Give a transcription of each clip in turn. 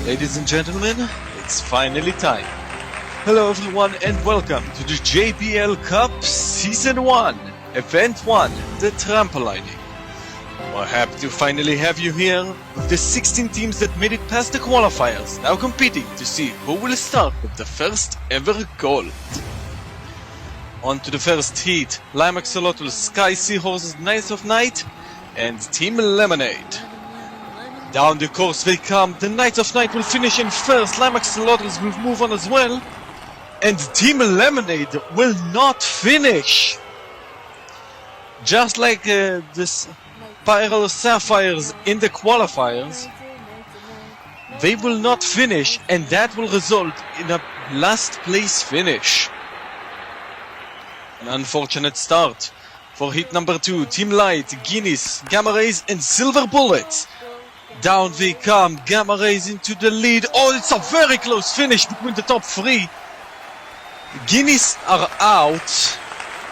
Ladies and gentlemen, it's finally time. Hello everyone and welcome to the JBL Cup Season 1, Event 1, the Trampolining. We're happy to finally have you here with the 16 teams that made it past the qualifiers, now competing to see who will start with the first ever gold. On to the first heat, Lime Axolotl, Sky Seahorses, Knights of Night and Team Lemonade. Down the course they come, the Knights of Night will finish in first, Lime Axolotls will move on as well, and Team Lemonade will not finish. Just like the Spiral Sapphires in the qualifiers, they will not finish, and that will result in a last place finish. An unfortunate start for heat number 2, Team Light, Guineas, Gamma Rays and Silver Bullets. Down they come, Gamma Rays into the lead. Oh, it's a very close finish between the top 3. Guineas are out,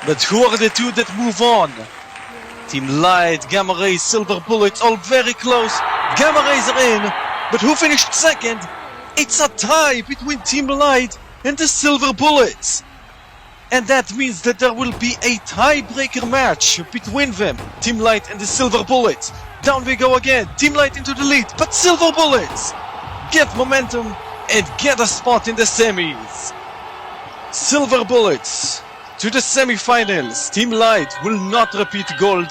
but who are the two that move on? Team Light, Gamma Rays, Silver Bullets, all very close. Gamma Rays are in, but who finished second? It's a tie between Team Light and the Silver Bullets. And that means that there will be a tiebreaker match between them, Team Light and the Silver Bullets. Down we go again, Team Light into the lead, but Silver Bullets get momentum and get a spot in the semis. Silver Bullets to the semi-finals. Team Light will not repeat gold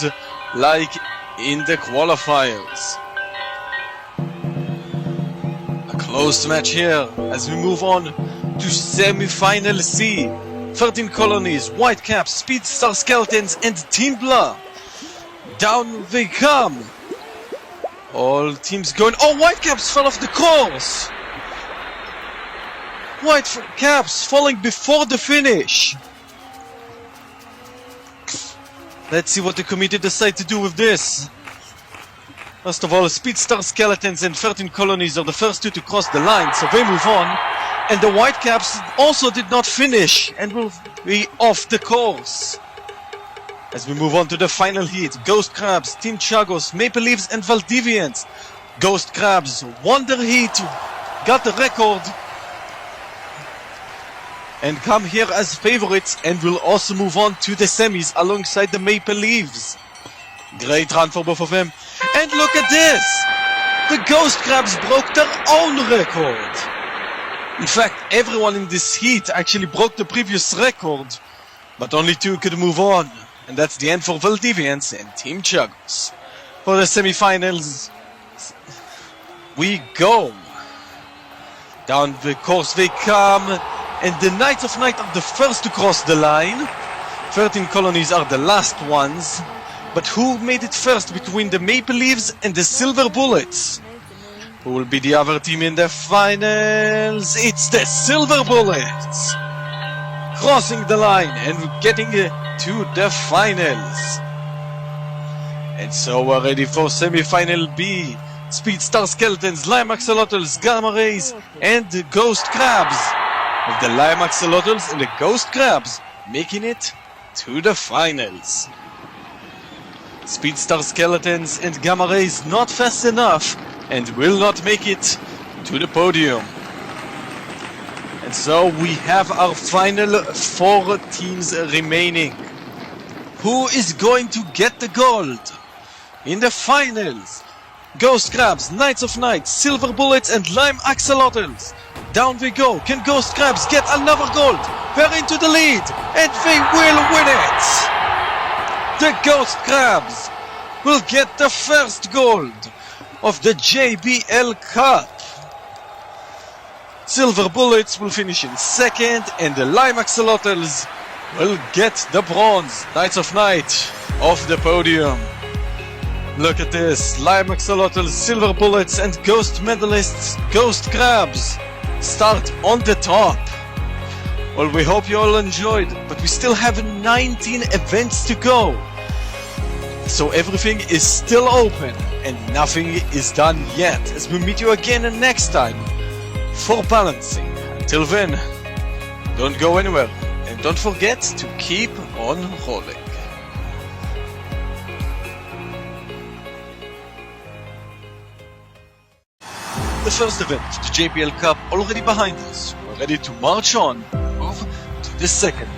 like in the qualifiers. A close match here as we move on to semi-final C. 13 colonies, Whitecaps, Speedstar Skeletons and Team Blah. Down they come. All teams going. Oh, Whitecaps fell off the course. Whitecaps falling before the finish. Let's see what the committee decide to do with this. First of all, Speedstar Skeletons and 13 colonies are the first two to cross the line, so they move on. And the Whitecaps also did not finish and will be off the course. As we move on to the final heat, Ghost Crabs, Team Chagos, Maple Leaves and Valdivians. Ghost Crabs won their heat, got the record, and come here as favorites and will also move on to the semis alongside the Maple Leaves. Great run for both of them. And look at this! The Ghost Crabs broke their own record. In fact, everyone in this heat actually broke the previous record, but only two could move on. And that's the end for Valdivians and Team Chagos. For the semi-finals, we go. Down the course they come, and the Knights of Night are the first to cross the line. 13 colonies are the last ones. But who made it first between the Maple Leaves and the Silver Bullets? Who will be the other team in the finals? It's the Silver Bullets! Crossing the line and getting to the finals. And so we're ready for semi-final B. Speedstar Skeletons, Lime Axolotls, Gamma Rays and the Ghost Crabs. With the Lime Axolotls and the Ghost Crabs making it to the finals. Speedstar Skeletons and Gamma Rays not fast enough and will not make it to the podium. And so we have our final 4 teams remaining. Who is going to get the gold in the finals? Ghost Crabs, Knights of Nights, Silver Bullets and Lime Axolotls. Down we go. Can Ghost Crabs get another gold? They're into the lead and they will win it. The Ghost Crabs will get the first gold of the JBL Cup. Silver Bullets will finish in second and the Lime Axolotls will get the bronze. Knights of Night off the podium. Look at this. Lime Axolotls, Silver Bullets and Ghost Medalists, Ghost Crabs start on the top. Well, we hope you all enjoyed, but we still have 19 events to go. So everything is still open and nothing is done yet, as we meet you again next time for balancing. Until then, don't go anywhere and don't forget to keep on rolling. The first event of the JBL Cup already behind us. We're ready to march on, move to the second.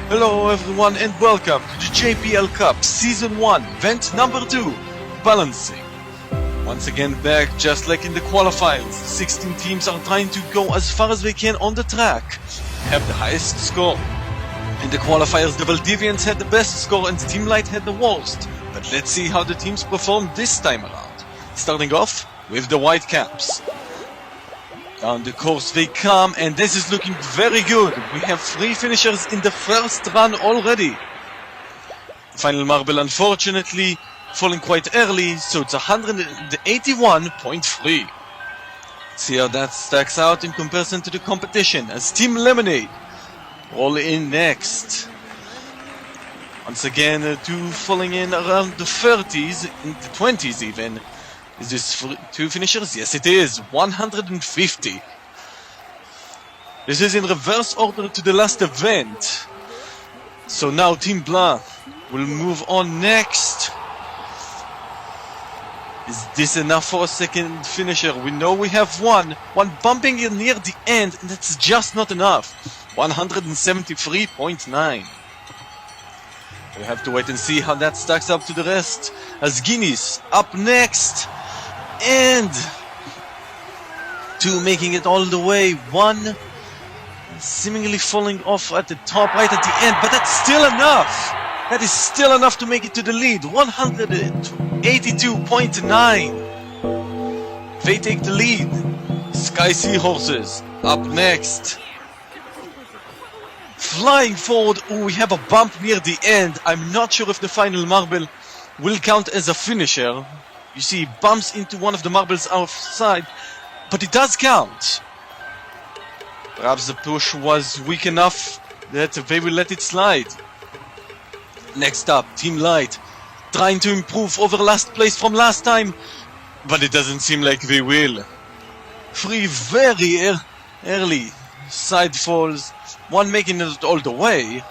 Hello everyone and welcome to the JBL Cup Season 1, event number 2, balancing. Once again back, just like in the qualifiers, 16 teams are trying to go as far as they can on the track, have the highest score. In the qualifiers, the Valdivians had the best score and Team Light had the worst. But let's see how the teams perform this time around. Starting off with the Whitecaps. Down the course they come and this is looking very good. We have 3 finishers in the first run already. Final marble unfortunately falling quite early, so it's 181.3. See how that stacks out in comparison to the competition as Team Lemonade roll in next. Once again, 2 falling in around the 30s, in the 20s even. Is this 2 finishers? Yes it is, 150. This is in reverse order to the last event. So now Team Blanc will move on next. Is this enough for a second finisher? We know we have one bumping in near the end, and that's just not enough. 173.9. We have to wait and see how that stacks up to the rest. As Guinness up next, and 2 making it all the way. 1 seemingly falling off at the top right at the end, but that's still enough. That is still enough to make it to the lead. 182.9. They take the lead. Sky Seahorses up next. Flying forward. Oh, we have a bump near the end. I'm not sure if the final marble will count as a finisher. You see, he bumps into one of the marbles outside, but it does count. Perhaps the push was weak enough that they will let it slide. Next up, Team Light, trying to improve over last place from last time, but it doesn't seem like they will. 3 very early side falls, 1 making it all the way,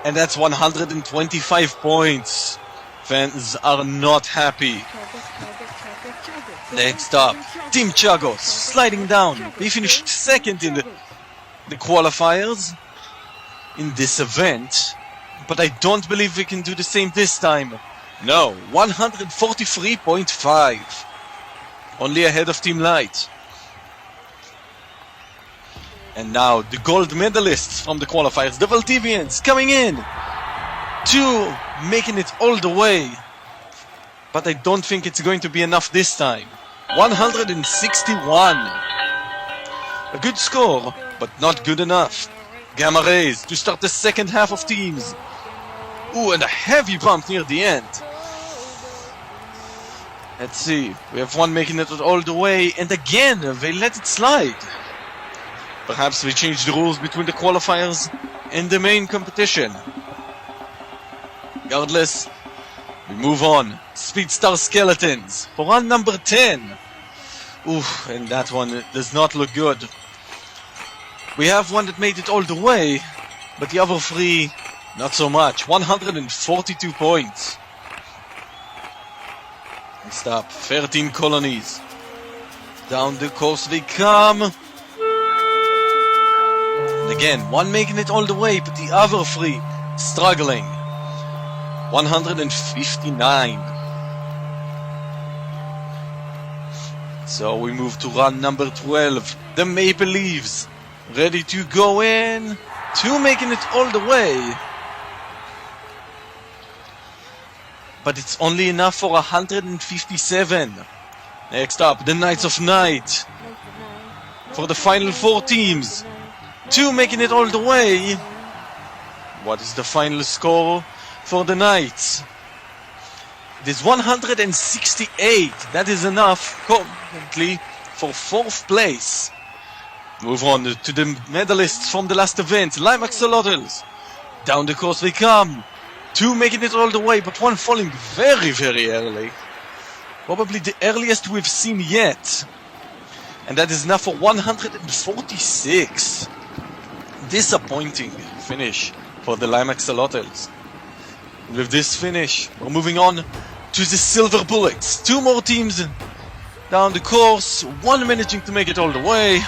and that's 125 points. Fans are not happy. Next up, Team Chagos, sliding down. They finished second in the qualifiers in this event, but I don't believe we can do the same this time. No, 143.5. Only ahead of Team Light. And now the gold medalists from the qualifiers, the Valdivians, coming in. 2 making it all the way. But I don't think it's going to be enough this time. 161. A good score, but not good enough. Gamma Rays to start the second half of teams. Ooh, and a heavy bump near the end. Let's see. We have 1 making it all the way, and again they let it slide. Perhaps we changed the rules between the qualifiers and the main competition. Regardless, we move on. Speedstar Skeletons for run number 10. Ooh, and that one does not look good. We have 1 that made it all the way, but the other 3 Not so much. 142 points. Next up, 13 colonies. Down the course they come. And again, one making it all the way, but the other three struggling. 159. So we move to run number 12. The Maple Leaves. Ready to go in. Two making it all the way. But it's only enough for 157. Next up, the Knights of Night. For the final four teams. Two making it all the way. What is the final score for the Knights? It is 168. That is enough currently for fourth place. Move on to the medalists from the last event. Lime Axolotls. Down the course they come. Two making it all the way, but one falling very, very early. Probably the earliest we've seen yet. And that is enough for 146. Disappointing finish for the Lime Axolotls. With this finish, we're moving on to the Silver Bullets. Two more teams down the course. One managing to make it all the way.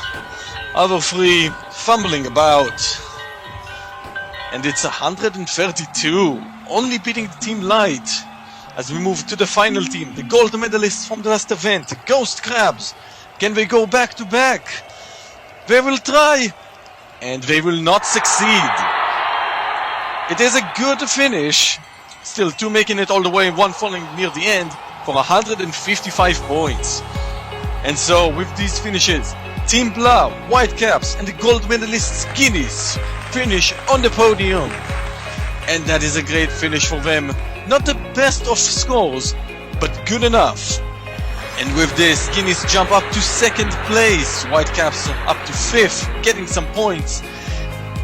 Other three fumbling about. And it's 132. Only beating the Team Light. As we move to the final team. The gold medalists from the last event. The Ghost Crabs. Can they go back to back? They will try. And they will not succeed. It is a good finish. Still two making it all the way. One falling near the end. For 155 points. And so with these finishes. Team Blah, Whitecaps and the gold medalists Guineas finish on the podium. And that is a great finish for them. Not the best of scores, but good enough. And with this, Guineas jump up to second place. Whitecaps up to fifth, getting some points.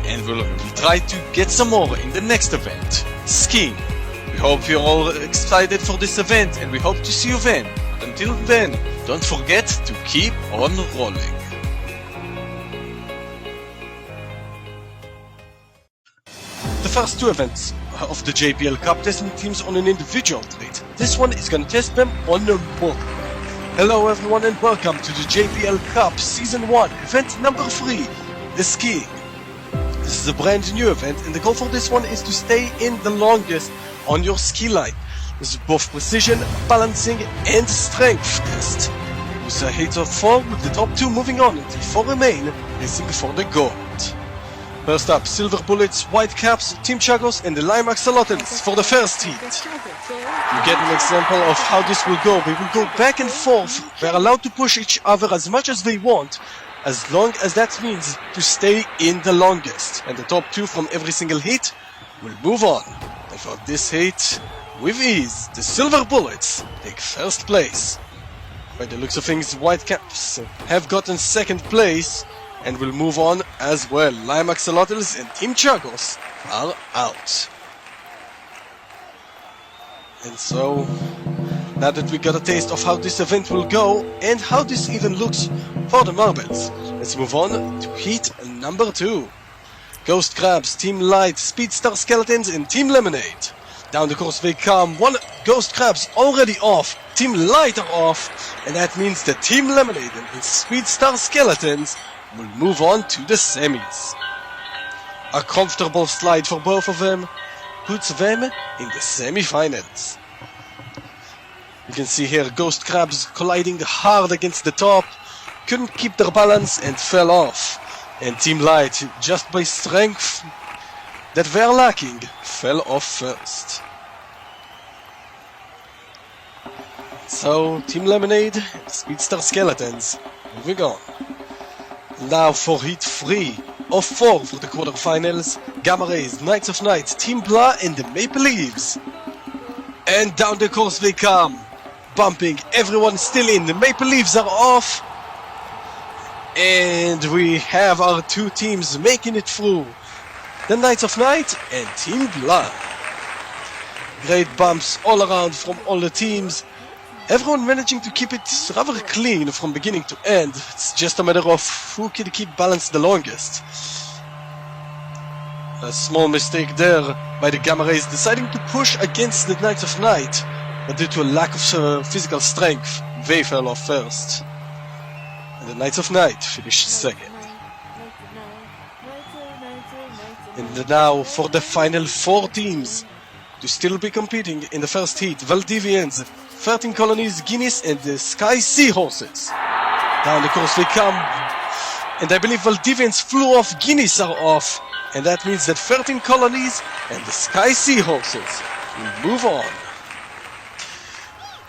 And we'll try to get some more in the next event, skiing. We hope you're all excited for this event and we hope to see you then. But until then, don't forget to keep on rolling. The first two events of the JBL Cup testing teams on an individual trait. This one is going to test them on a book. Hello everyone and welcome to the JBL Cup Season 1, event number 3, the skiing. This is a brand new event and the goal for this one is to stay in the longest on your ski line. This is both precision, balancing and strength test. With a heat of 4 with the top 2 moving on until 4 remain, racing for the gold. First up, Silver Bullets, Whitecaps, Team Chagos and the Lime Axolotls for the first heat. You get an example of how this will go. They will go back and forth. They're allowed to push each other as much as they want, as long as that means to stay in the longest. And the top 2 from every single heat will move on. And for this heat, with ease, the Silver Bullets take first place. By the looks of things, Whitecaps have gotten second place and will move on as well. Lime Axolotls and Team Chagos are out. And so, now that we got a taste of how this event will go and how this even looks for the marbles, let's move on to heat number 2. Ghost Crabs, Team Light, Speedstar Skeletons and Team Lemonade. Down the course they come. One Ghost Crabs already off. Team Light are off. And that means the Team Lemonade and the Speedstar Skeletons will move on to the semis. A comfortable slide for both of them puts them in the semi-finals. You can see here Ghost Crabs colliding hard against the top, couldn't keep their balance and fell off. And Team Light, just by strength that they're lacking, fell off first. So Team Lemonade and Speedstar Skeletons moving on. Now for heat 3 of 4 for the quarterfinals, Gamma Rays, Knights of Night, Team Blah and the Maple Leaves. And down the course they come, bumping, everyone still in, the Maple Leaves are off. And we have our two teams making it through, the Knights of Night and Team Blah. Great bumps all around from all the teams. Everyone managing to keep it rather clean from beginning to end. It's just a matter of who can keep balance the longest. A small mistake there by the Gamma Rays, deciding to push against the Knights of Night, but due to a lack of physical strength, they fell off first. And the Knights of Night finished second. And now for the final 4 teams to still be competing in the first heat: Valdivians, 13 Colonies, Guineas, and the Sky Seahorses. Down the course they come, and I believe Valdivians flew off, Guineas are off, and that means that 13 Colonies and the Sky Seahorses will move on.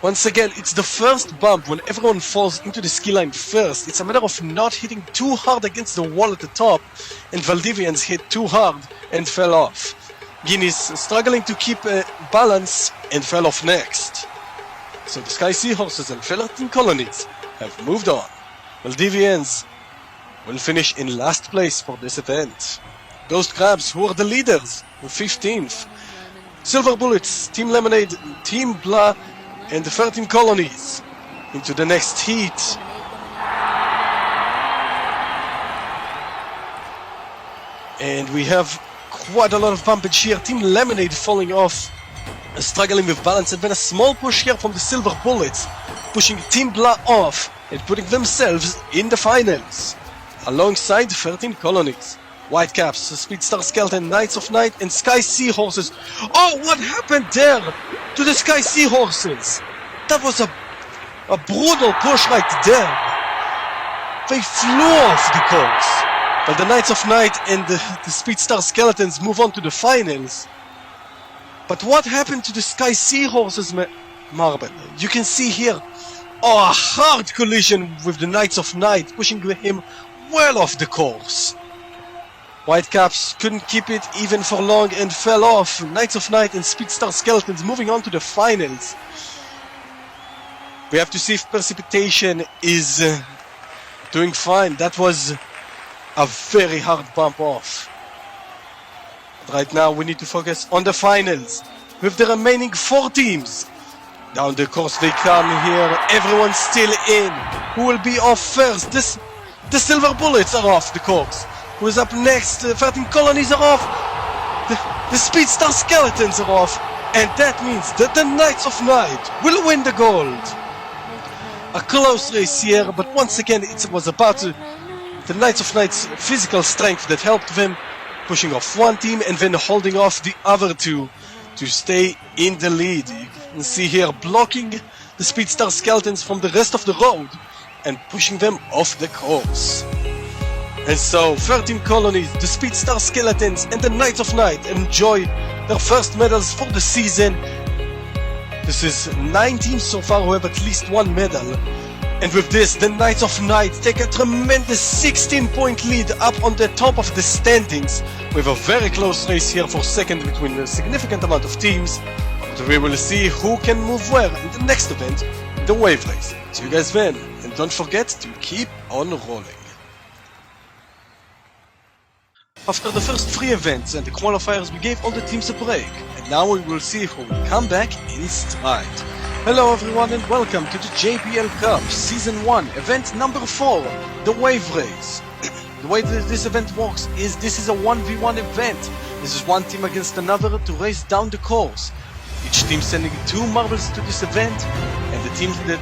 Once again, it's the first bump when everyone falls into the ski line first. It's a matter of not hitting too hard against the wall at the top, and Valdivians hit too hard and fell off. Guineas struggling to keep balance and fell off next. So the Sky Seahorses and 13 Colonies have moved on. Valdivians will finish in last place for this event. Ghost Crabs, who are the leaders, were 15th. Silver Bullets, Team Lemonade, Team Blah, and the 13 Colonies into the next heat. And we have quite a lot of bumpage here. Team Lemonade falling off, struggling with balance, and then a small push here from the Silver Bullets, pushing Team Blah off and putting themselves in the finals, alongside 13 Colonies. Whitecaps, Speedstar Skeleton, Knights of Night, and Sky Seahorses. Oh, what happened there to the Sky Seahorses? That was a brutal push right there. They flew off the course. But the Knights of Night and the Speedstar Skeletons move on to the finals. But what happened to the Sky Seahorses, Marble? You can see here, a hard collision with the Knights of Night, pushing him well off the course. Whitecaps couldn't keep it even for long and fell off. Knights of Night and Speedstar Skeletons moving on to the finals. We have to see if Precipitation is doing fine. That was a very hard bump off. But right now we need to focus on the finals with the remaining 4 teams. Down the course they come here. Everyone's still in. Who will be off first? The Silver Bullets are off the course. Who is up next? 13 Colonies are off. The Speedstar Skeletons are off. And that means that the Knights of Night will win the gold. A close race here, but once again it was about the Knights of Night's physical strength that helped them, pushing off one team and then holding off the other 2 to stay in the lead. You can see here blocking the Speedstar Skeletons from the rest of the road and pushing them off the course. And so 13 Colonies, the Speedstar Skeletons and the Knights of Night enjoy their first medals for the season. This is 9 teams so far who have at least 1 medal. And with this, the Knights of Night take a tremendous 16-point lead up on the top of the standings, with a very close race here for second between a significant amount of teams. But we will see who can move where in the next event, the Wave Race. See you guys then, and don't forget to keep on rolling. After the first 3 events and the qualifiers, we gave all the teams a break, and now we will see who will come back in stride. Hello everyone and welcome to the JBL Cup Season 1, event number 4, the Wave Race. The way this event works is this is a 1v1 event. This is one team against another to race down the course. Each team sending 2 marbles to this event, and the teams that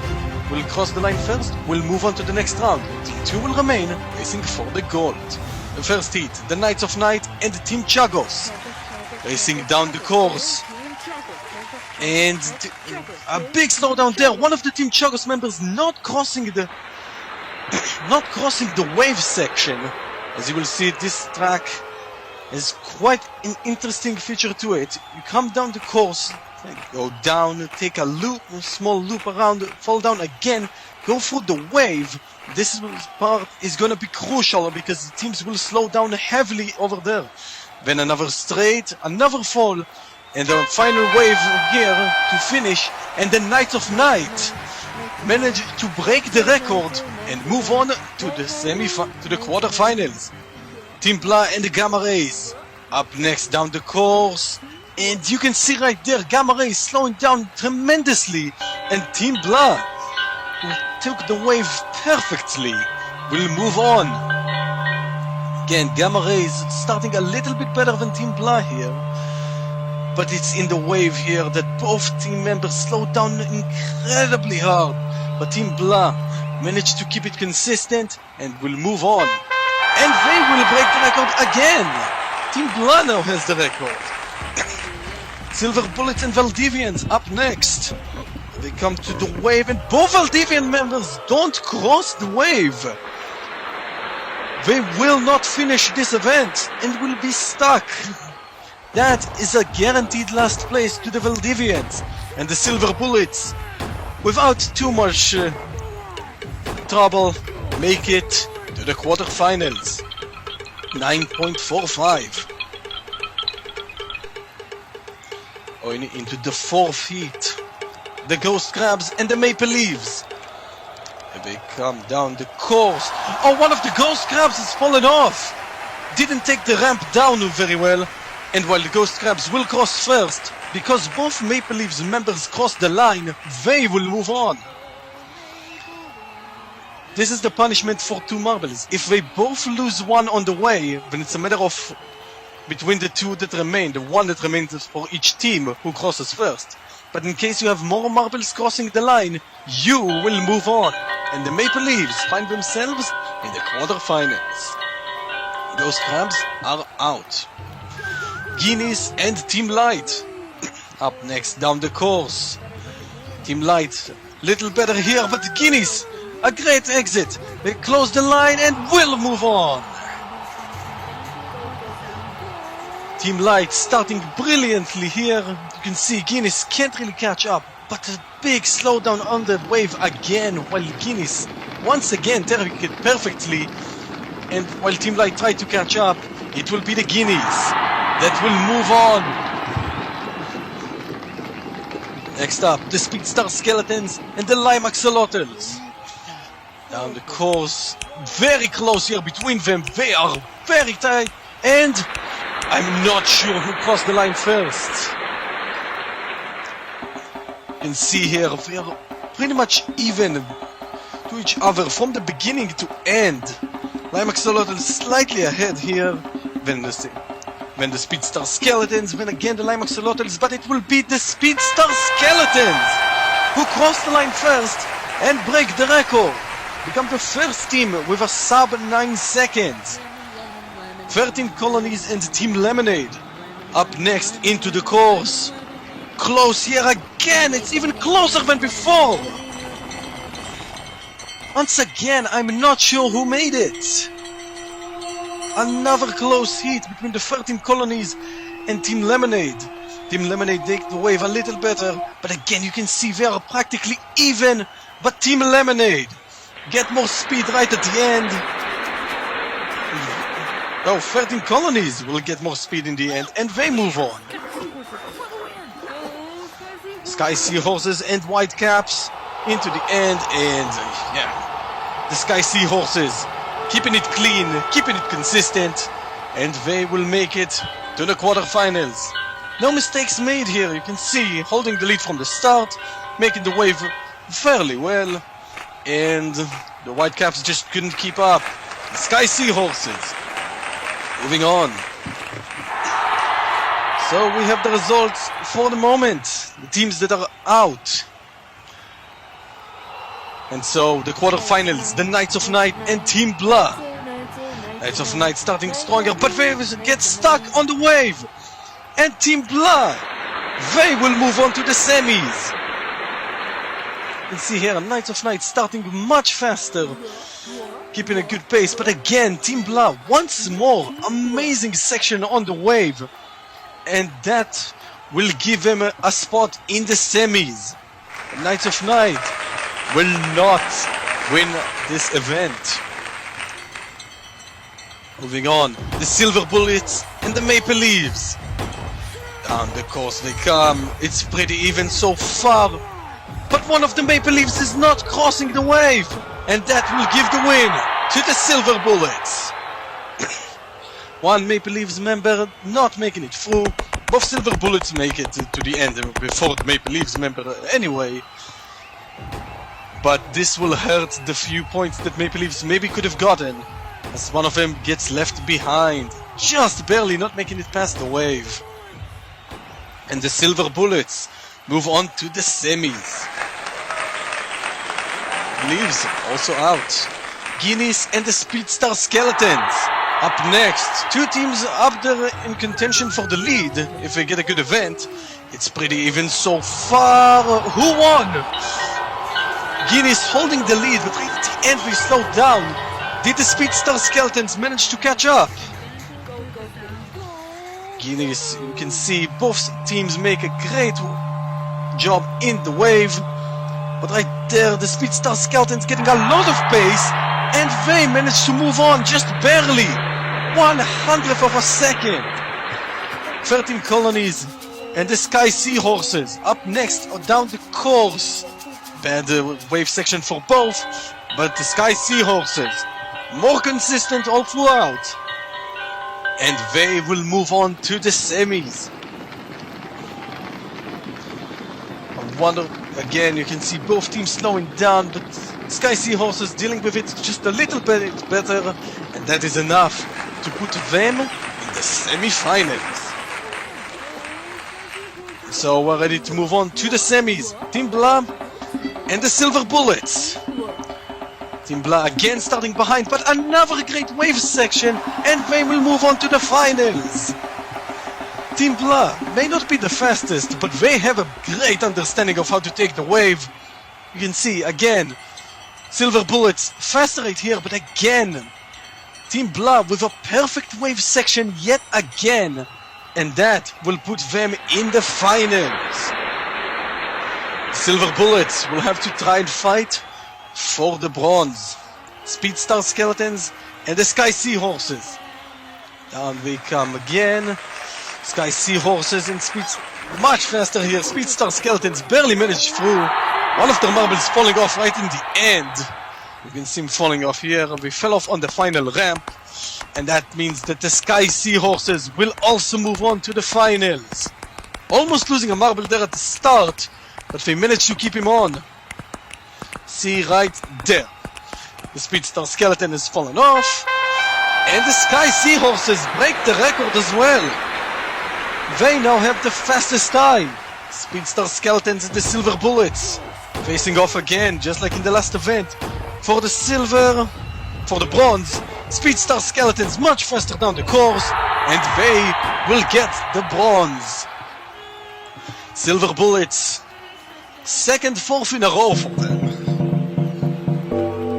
will cross the line first will move on to the next round. Team 2 will remain racing for the gold. The first heat, the Knights of Night and Team Chagos racing down the course. And a big slowdown there. One of the Team Chagos members not crossing the wave section. As you will see, this track has quite an interesting feature to it. You come down the course, go down, take a loop, a small loop around, fall down again, go through the wave. This part is gonna be crucial because the teams will slow down heavily over there. Then another straight, another fall, and the final wave here to finish. And the Knights of Night manage to break the record and move on to the quarterfinals. Team Blah and the Gamma Rays up next down the course. And you can see right there, Gamma Rays slowing down tremendously, and Team Blah, who took the wave perfectly, will move on. Again, Gamma Rays starting a little bit better than Team Blah here. But it's in the wave here that both team members slowed down incredibly hard. But Team Blah managed to keep it consistent and will move on. And they will break the record again. Team Blah now has the record. Silver Bullets and Valdivians up next. They come to the wave and both Valdivian members don't cross the wave. They will not finish this event and will be stuck. That is a guaranteed last place to the Valdivians and the Silver Bullets. Without too much trouble, make it to the quarterfinals. 9.45. Going into the fourth heat. The Ghost Crabs and the Maple Leaves. They come down the course. Oh, one of the Ghost Crabs has fallen off. Didn't take the ramp down very well. And while the Ghost Crabs will cross first, because both Maple Leaves members cross the line, they will move on. This is the punishment for 2 marbles. If they both lose one on the way, then it's a matter of between the two that remain, the one that remains for each team who crosses first. But in case you have more marbles crossing the line, you will move on. And the Maple Leaves find themselves in the quarterfinals. Those Crabs are out. Guineas and Team Light. Up next down the course. Team Light, little better here, but the Guineas, a great exit. They close the line and will move on. Team Light starting brilliantly here. You can see Guinness can't really catch up, but a big slowdown on the wave again, while Guinness once again taking it perfectly. And while Team Light try to catch up, it will be the Guineas that will move on. Next up, the Speedstar Skeletons and the Lime Axolotls. Down the course, very close here between them. They are very tight, and I'm not sure who crossed the line first. You can see here, they are pretty much even to each other from the beginning to end. Lime Axolotl slightly ahead here when the Speedstar Skeletons, then again the Lime Axolotls, but it will be the Speedstar Skeletons who cross the line first and break the record. Become the first team with a sub 9 seconds. 13 Colonies and Team Lemonade up next into the course. Close here again, it's even closer than before. Once again, I'm not sure who made it. Another close heat between the 13 Colonies and Team Lemonade. Team Lemonade take the wave a little better, but again you can see they are practically even, but Team Lemonade get more speed right at the end. Oh, 13 Colonies will get more speed in the end, and they move on. Sky Seahorses and Whitecaps into the end, and yeah, the Sky Seahorses keeping it clean, keeping it consistent, and they will make it to the quarterfinals. No mistakes made here, you can see, holding the lead from the start, making the wave fairly well, and the Whitecaps just couldn't keep up. The Sky Seahorses moving on. So we have the results for the moment, the teams that are out. And so the quarterfinals, the Knights of Night and Team Blah. Knights of Night starting stronger, but they get stuck on the wave. And Team Blah, they will move on to the semis. You can see here, Knights of Night starting much faster, keeping a good pace. But again, Team Blah, once more, amazing section on the wave. And that will give them a spot in the semis. Knights of Night will not win this event. Moving on, the Silver Bullets and the Maple Leaves. Down the course they come. It's pretty even so far. But one of the Maple Leaves is not crossing the wave. And that will give the win to the Silver Bullets. One Maple Leaves member not making it through. Both Silver Bullets make it to the end before the Maple Leaves member anyway. But this will hurt the few points that Maple Leaves maybe could have gotten as one of them gets left behind, just barely not making it past the wave. And the Silver Bullets move on to the semis. Leaves also out. Guineas and the Speedstar Skeletons up next. Two teams up there in contention for the lead. If they get a good event, it's pretty even so far. Who won? Guineas holding the lead, but right at the end we slowed down. Did the Speedstar Skeletons manage to catch up? Guineas, you can see both teams make a great job in the wave. But right there, the Speedstar Skeletons getting a lot of pace, and they managed to move on just barely. 1/100th of a second. 13 colonies and the Sky Seahorses up next or down the course. Bad wave section for both, but the Sky Seahorses more consistent all throughout. And they will move on to the semis. I wonder, again, you can see both teams slowing down, but Sky Seahorses dealing with it just a little bit better, and that is enough to put them in the semi-finals. So we're ready to move on to the semis. Team Blah and the Silver Bullets. Team Blah again starting behind, but another great wave section, and they will move on to the finals. Team Blah may not be the fastest, but they have a great understanding of how to take the wave. You can see again, Silver Bullets faster right here, but again, Team Blah with a perfect wave section yet again, and that will put them in the finals. Silver Bullets will have to try and fight for the bronze. Speedstar Skeletons and the Sky Seahorses. Down we come again. Sky Seahorses and Speeds much faster here. Speedstar Skeletons barely managed through. One of their marbles falling off right in the end. You can see him falling off here. We fell off on the final ramp. And that means that the Sky Seahorses will also move on to the finals. Almost losing a marble there at the start, but they managed to keep him on. See right there. The Speedstar Skeleton has fallen off. And the Sky Seahorses break the record as well. They now have the fastest time. Speedstar Skeletons and the Silver Bullets facing off again, just like in the last event. For the bronze, Speedstar Skeletons much faster down the course, and they will get the bronze. Silver Bullets, second, fourth in a row for them.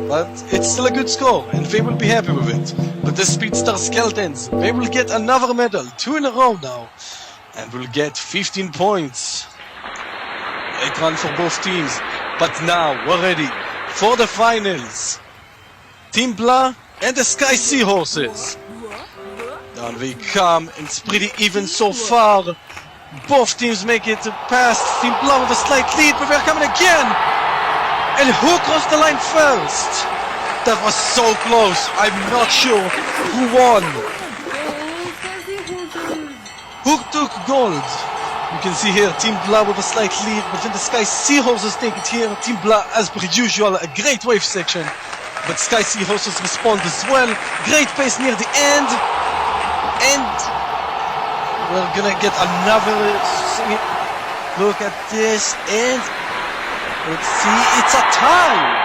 But it's still a good score, and they will be happy with it. But the Speedstar Skeletons, they will get another medal, 2 in a row now, and will get 15 points. Great run for both teams, but now we're ready for the finals. Team Blah and the Sky Seahorses. Down we come, and it's pretty even so far. Both teams make it past. Team Blah with a slight lead, but they're coming again. And who crossed the line first? That was so close. I'm not sure who won. Who took gold? You can see here Team Blah with a slight lead, but then the Sky Seahorses take it here. Team Blah, as per usual, a great wave section. But Sky Seahorses respond as well. Great pace near the end. And we're gonna get another look at this. And let's see, it's a tie.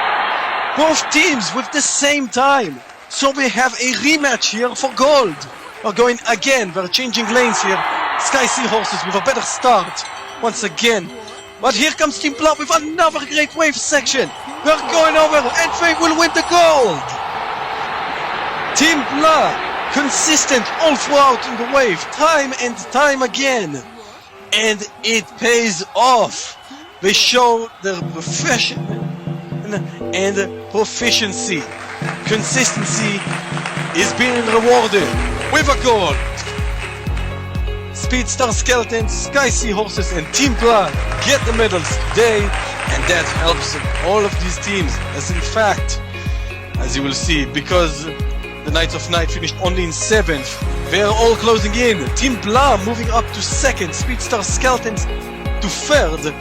Both teams with the same time. So we have a rematch here for gold. We're going again. We're changing lanes here. Sky Seahorses with a better start once again. But here comes Team Blah with another great wave section. We're going over and they will win the gold. Team Blah, consistent all throughout in the wave, time and time again. And it pays off. They show their profession and proficiency. Consistency is being rewarded with a gold. Speedstar Skeletons, Sky Seahorses and Team Blah get the medals today, and that helps all of these teams, as in fact, as you will see, because the Knights of Night finished only in 7th, they are all closing in. Team Blah moving up to 2nd, Speedstar Skeletons to 3rd,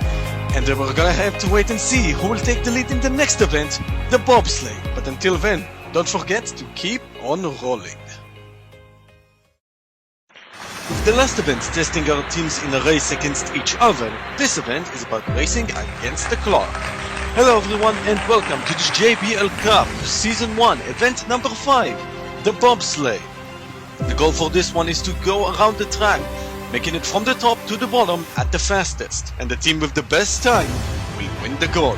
and we're gonna have to wait and see who will take the lead in the next event, the bobsleigh. But until then, Don't forget to keep on rolling. With the last event testing our teams in a race against each other, this event is about racing against the clock. Hello everyone and welcome to the JBL Cup Season 1, event number 5, the bobsleigh. The goal for this one is to go around the track, making it from the top to the bottom at the fastest, and the team with the best time will win the gold.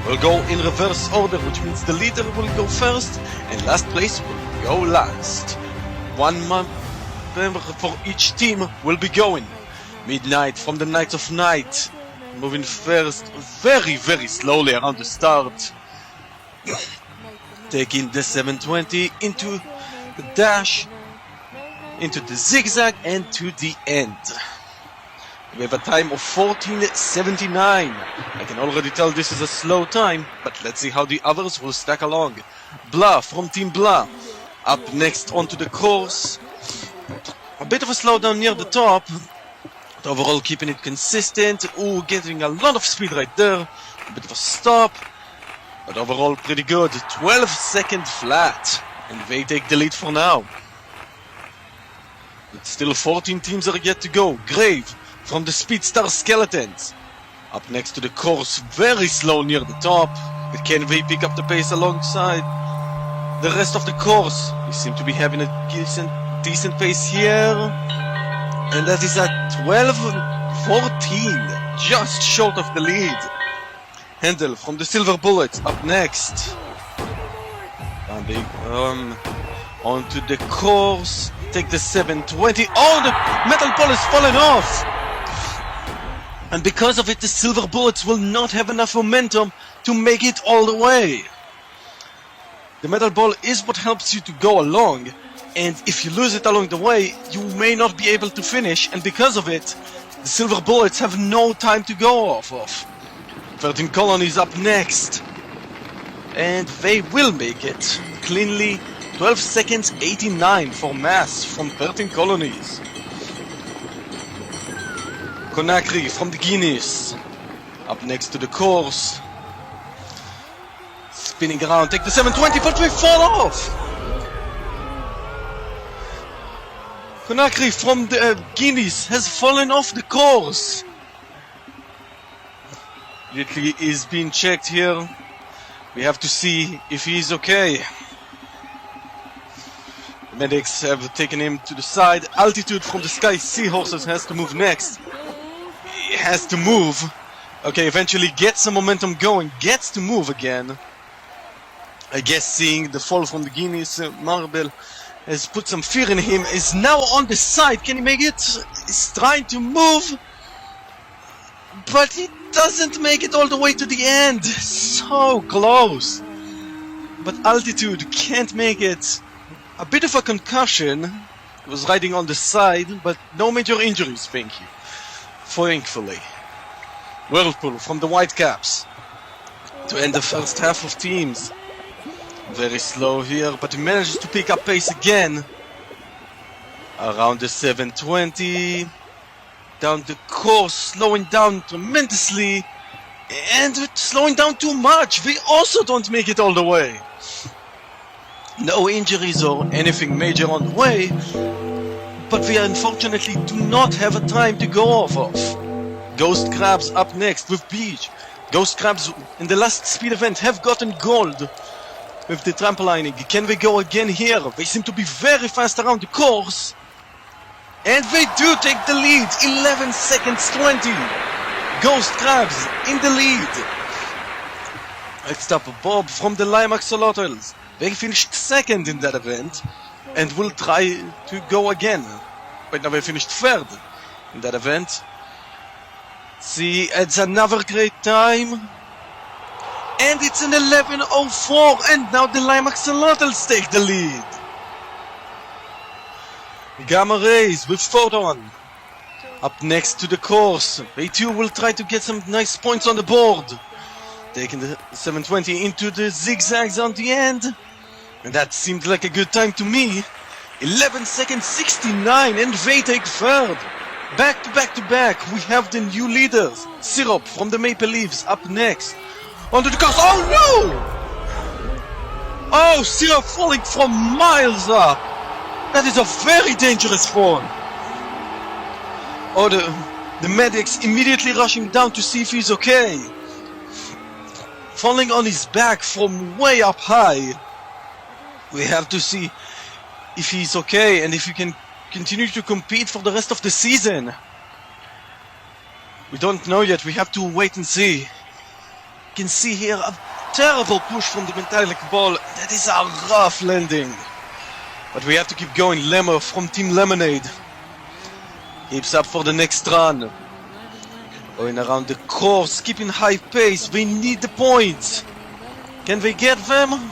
We'll go in reverse order, which means the leader will go first and last place will go last. One member for each team will be going. Midnight from the Knights of Night, moving first very slowly around the start, taking the 720 into the dash, into the zigzag and to the end. We have a time of 14:79. I can already tell this is a slow time, but let's see how the others will stack along. Blah from Team Blah up next onto the course. A bit of a slowdown near the top, but overall keeping it consistent. Ooh, getting a lot of speed right there. A bit of a stop, but overall pretty good. 12-second flat, and they take the lead for now. But still 14 teams are yet to go. Grave from the Speedstar Skeletons up next to the course, very slow near the top, but can they pick up the pace alongside the rest of the course? We seem to be having a decent pace here, and that is at 12-14, just short of the lead. Handel from the Silver Bullets up next, and they onto the course, take the 720. Oh, the metal ball is falling off, and because of it the Silver Bullets will not have enough momentum to make it all the way. The metal ball is what helps you to go along, and if you lose it along the way you may not be able to finish, and because of it the Silver Bullets have no time to go off of. 13 colonies up next, and they will make it cleanly. 12 seconds 89 for mass from 13 colonies. Conakry from the Guineas up next to the course, spinning around, take the 720, but we fall off. Conakry from the Guineas has fallen off the course. Italy is being checked here. We have to see if he is okay. Medics have taken him to the side. Altitude from the Sky Seahorses has to move next. He has to move. Okay, eventually gets some momentum going. Gets to move again. I guess seeing the fall from the Guineas, Marble has put some fear in him. Is now on the side. Can he make it? He's trying to move, but he doesn't make it all the way to the end. So close. But Altitude can't make it. A bit of a concussion. He was riding on the side, but no major injuries, thank you. Thankfully. Whirlpool from the Whitecaps to end the first half of teams. Very slow here, but he manages to pick up pace again. Around the 720. Down the course, slowing down tremendously. And slowing down too much. We also don't make it all the way. No injuries or anything major on the way, but we unfortunately do not have a time to go off of. Ghost Crabs up next with Beach. Ghost Crabs in the last speed event have gotten gold with the trampolining. Can we go again here? They seem to be very fast around the course, and they do take the lead. 11 seconds 20. Ghost Crabs in the lead. Next up, Bob from the Lime Axolotls. They finished second in that event and will try to go again. Wait, now they finished third in that event. See, it's another great time. And it's an 11:04, and now the Lime Axolotls take the lead. Gamma Rays with Photon up next to the course. They too will try to get some nice points on the board. Taking the 720 into the zigzags on the end. And that seemed like a good time to me. 11 seconds 69, and they take third. Back to back to back, we have the new leaders. Syrup from the Maple Leaves up next. Onto the course. Oh no! Oh, Sierra falling from miles up. That is a very dangerous fall. Oh, the medics immediately rushing down to see if he's okay. Falling on his back from way up high. We have to see if he's okay and if he can continue to compete for the rest of the season. We don't know yet, we have to wait and see. You can see here a terrible push from the metallic ball. That is a rough landing. But we have to keep going. Lemmer from Team Lemonade keeps up for the next run. Going around the course, keeping high pace. We need the points. Can they get them?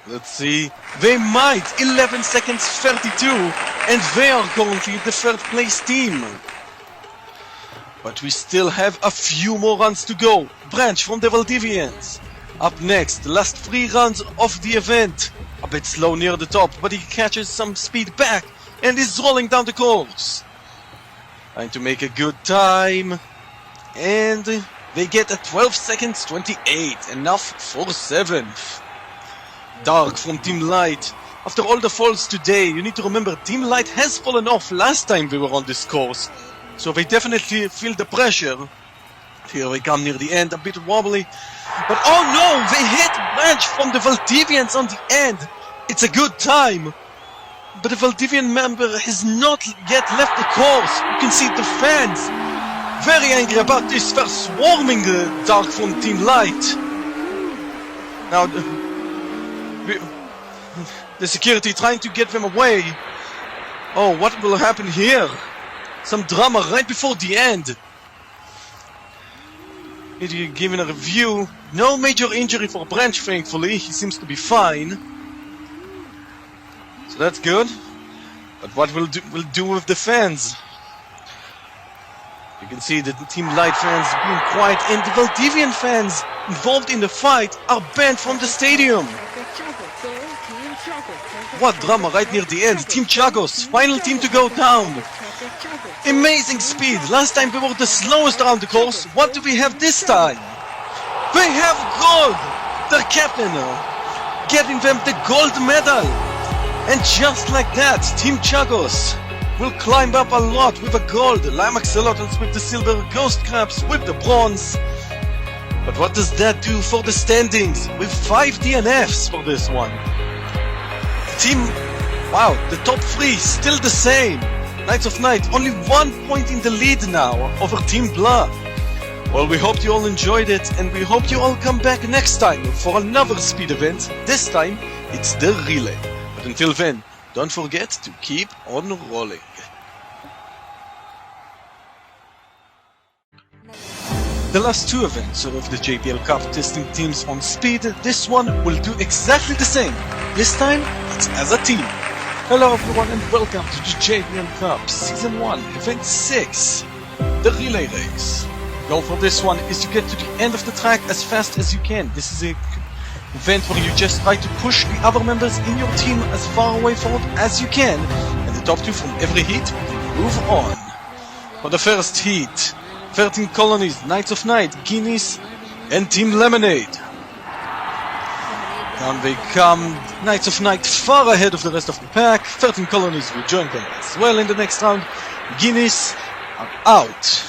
Let's see. They might. 11 seconds 32. And they are currently the third place team. But we still have a few more runs to go. Branch from the Valdivians. Up next, the last 3 runs of the event. A bit slow near the top, but he catches some speed back and is rolling down the course. Trying to make a good time. And they get a 12 seconds 28. Enough for 7th. Dark from Team Light. After all the falls today, you need to remember Team Light has fallen off last time they were on this course. So they definitely feel the pressure. Here we come near the end, a bit wobbly. But oh no, they hit Branch from the Valdivians on the end. It's a good time. But the Valdivian member has not yet left the course. You can see the fans very angry about this. They're swarming Dark from Team Light. Now the security trying to get them away. Oh, what will happen here? Some drama right before the end. Giving a review. No major injury for Branch, thankfully. He seems to be fine. So that's good. But what we'll do with the fans? You can see the Team Light fans being quiet, and the Valdivian fans involved in the fight are banned from the stadium. What drama right near the end. Team Chagos, final team to go down. Amazing speed. Last time they were the slowest around the course. What do we have this time? They have gold. Their captain getting them the gold medal. And just like that, Team Chagos will climb up a lot with the gold. Lime Axolotls with the silver, Ghost Crabs with the bronze. But what does that do for the standings? With 5 DNFs for this one. The top 3 still the same. Knights of Night only 1 point in the lead now over Team Blah. Well, we hope you all enjoyed it, and we hope you all come back next time for another speed event. This time, it's the relay. But until then, don't forget to keep on rolling. The last 2 events of the JBL Cup testing teams on speed, this one will do exactly the same. This time, it's as a team. Hello everyone and welcome to the JBL Cup Season 1, Event 6, the relay race. The goal for this one is to get to the end of the track as fast as you can. This is an event where you just try to push the other members in your team as far away forward as you can, and the top 2 from every heat will move on. For the first heat, 13 colonies, Knights of Night, Guineas, and Team Lemonade. Down they come, Knights of Night far ahead of the rest of the pack. 13 colonies will join them as well in the next round. Guineas are out.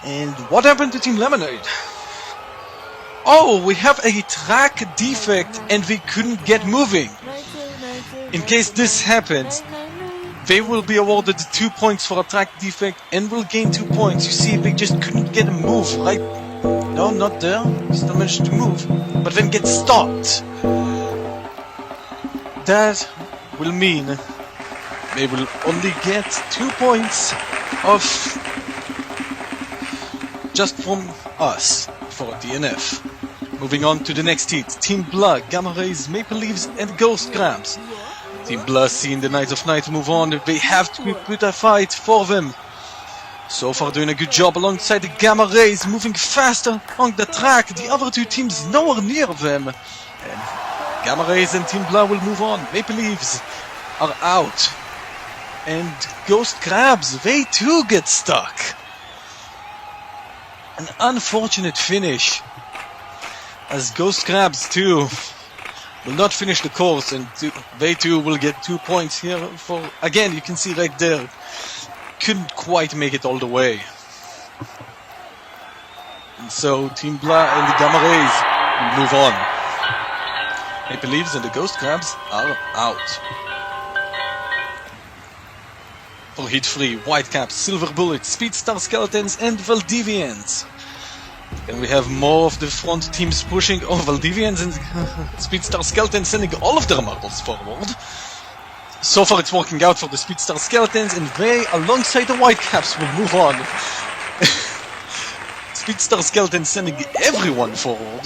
And what happened to Team Lemonade? Oh, we have a track defect and we couldn't get moving. In case this happens, they will be awarded 2 points for a track defect and will gain 2 points. You see, they just couldn't get a move, right? No, not there. Still managed to move, but then get stopped. That will mean they will only get 2 points of just from us for DNF. Moving on to the next heat. Team Blood, Gamma Rays, Maple Leaves and Ghost Crabs. Team Blood seeing the Knights of Night move on. They have to put a fight for them. So far doing a good job alongside the Gamma Rays, moving faster on the track. The other 2 teams nowhere near them. And Gamma Rays and Team Blood will move on. Maple Leaves are out. And Ghost Crabs, they too get stuck. An unfortunate finish. as Ghost Crabs too will not finish the course, and they too will get 2 points here for, again, you can see right there, couldn't quite make it all the way. And so Team Blah and the Gamma Rays will move on. Maple Leafs and the Ghost Crabs are out. For Heat 3, Whitecaps, Silver Bullets, Speedstar Skeletons and Valdivians. And we have more of the front teams pushing. Oh, Valdivians and Speedstar Skeletons sending all of their marbles forward. So far it's working out for the Speedstar Skeletons, and they, alongside the Whitecaps, will move on. Speedstar Skeletons sending everyone forward.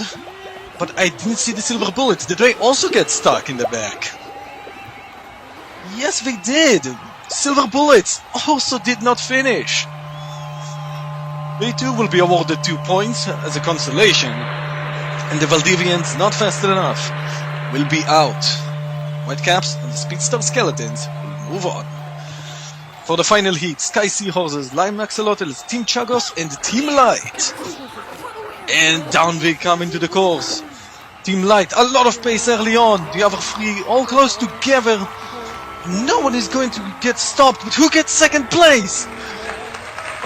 But I didn't see the Silver Bullets. Did they also get stuck in the back? Yes, they did. Silver Bullets also did not finish. They too will be awarded 2 points as a consolation. And the Valdivians, not fast enough, will be out. Whitecaps and the Speedstar Skeletons will move on. For the final heat, Sky Seahorses, Lime Axolotls, Team Chagos and Team Light. And down they come into the course. Team Light, a lot of pace early on. The other three all close together. No one is going to get stopped, but who gets second place?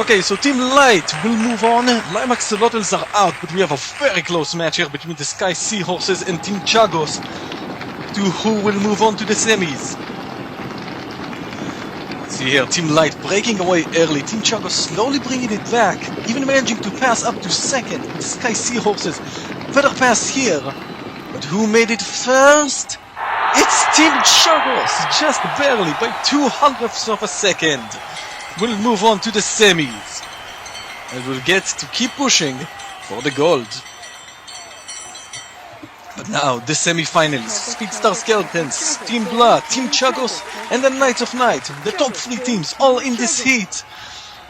Okay, so Team Light will move on. Lime Axolotls are out, but we have a very close match here between the Sky Seahorses and Team Chagos, to who will move on to the semis. See here, Team Light breaking away early. Team Chagos slowly bringing it back, even managing to pass up to second. The Sky Seahorses, better pass here. But who made it first? It's Team Chagos, just barely, by 200ths of a second. We'll move on to the semis, and we'll get to keep pushing for the gold. But now, the semi-finals, Speedstar Skeletons, Team Blah, Team Chagos, and the Knights of Night, the top 3 teams, all in this heat.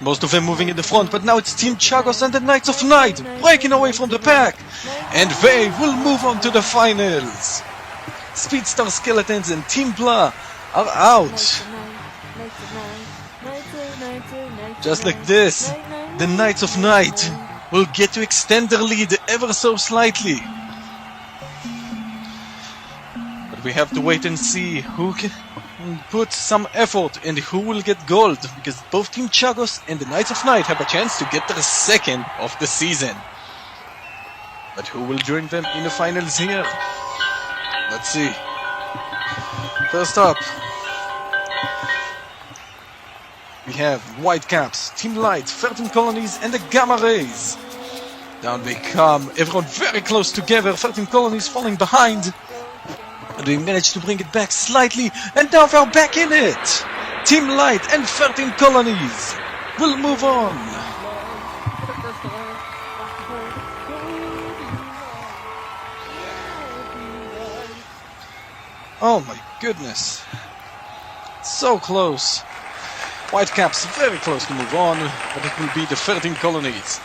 Most of them moving in the front, but now it's Team Chagos and the Knights of Night, breaking away from the pack, and they will move on to the finals. Speedstar Skeletons and Team Blah are out. Just like this, the Knights of Night will get to extend their lead ever so slightly. But we have to wait and see who can put some effort and who will get gold, because both Team Chagos and the Knights of Night have a chance to get their second of the season. But who will join them in the finals here? Let's see. First up, we have Whitecaps, Team Light, 13 Colonies, and the Gamma Rays. Down they come, everyone very close together, 13 Colonies falling behind. And they managed to bring it back slightly, and now they're back in it. Team Light and 13 Colonies will move on. Oh my goodness. So close. Whitecaps very close to move on, but it will be the 13 Colonies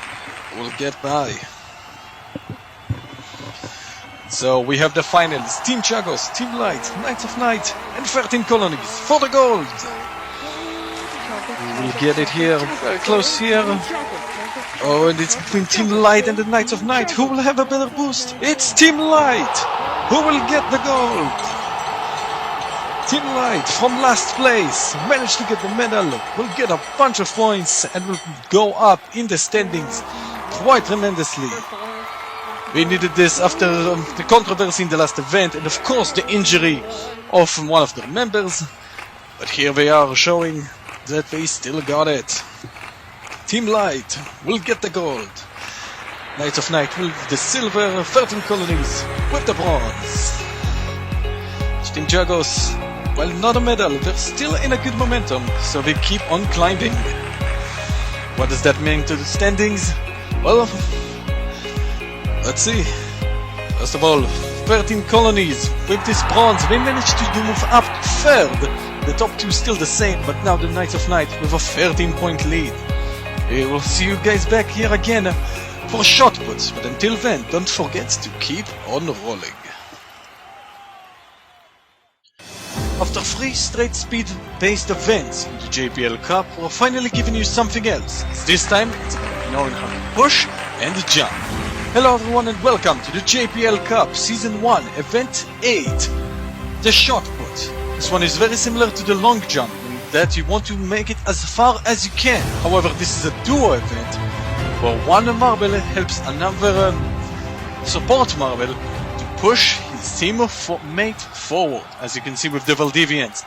who will get by. So we have the finals. Team Chagos, Team Light, Knights of Night, and 13 Colonies for the gold. We will get it here, very close here. Oh, and it's between Team Light and the Knights of Night. Who will have a better boost? It's Team Light who will get the gold. Team Light, from last place, managed to get the medal, will get a bunch of points and will go up in the standings quite tremendously. We needed this after the controversy in the last event, and of course the injury of one of their members. But here they are showing that they still got it. Team Light will get the gold. Knights of Night will the silver, 13 Colonies with the bronze. Team Chagos, well, not a medal, they're still in a good momentum, so they keep on climbing. What does that mean to the standings? Well, let's see. First of all, 13 Colonies with this bronze, they managed to move up to third. The top 2 still the same, but now the Knights of Night with a 13-point lead. We will see you guys back here again for shot puts, but until then, don't forget to keep on rolling. After 3 straight speed-based events in the JBL Cup, we're finally giving you something else. This time, it's about knowing how to push and jump. Hello everyone and welcome to the JBL Cup Season 1 Event 8, the shot put. This one is very similar to the long jump in that you want to make it as far as you can. However, this is a duo event where one marble helps another support marble to push his teammate forward, as you can see with the Valdivians.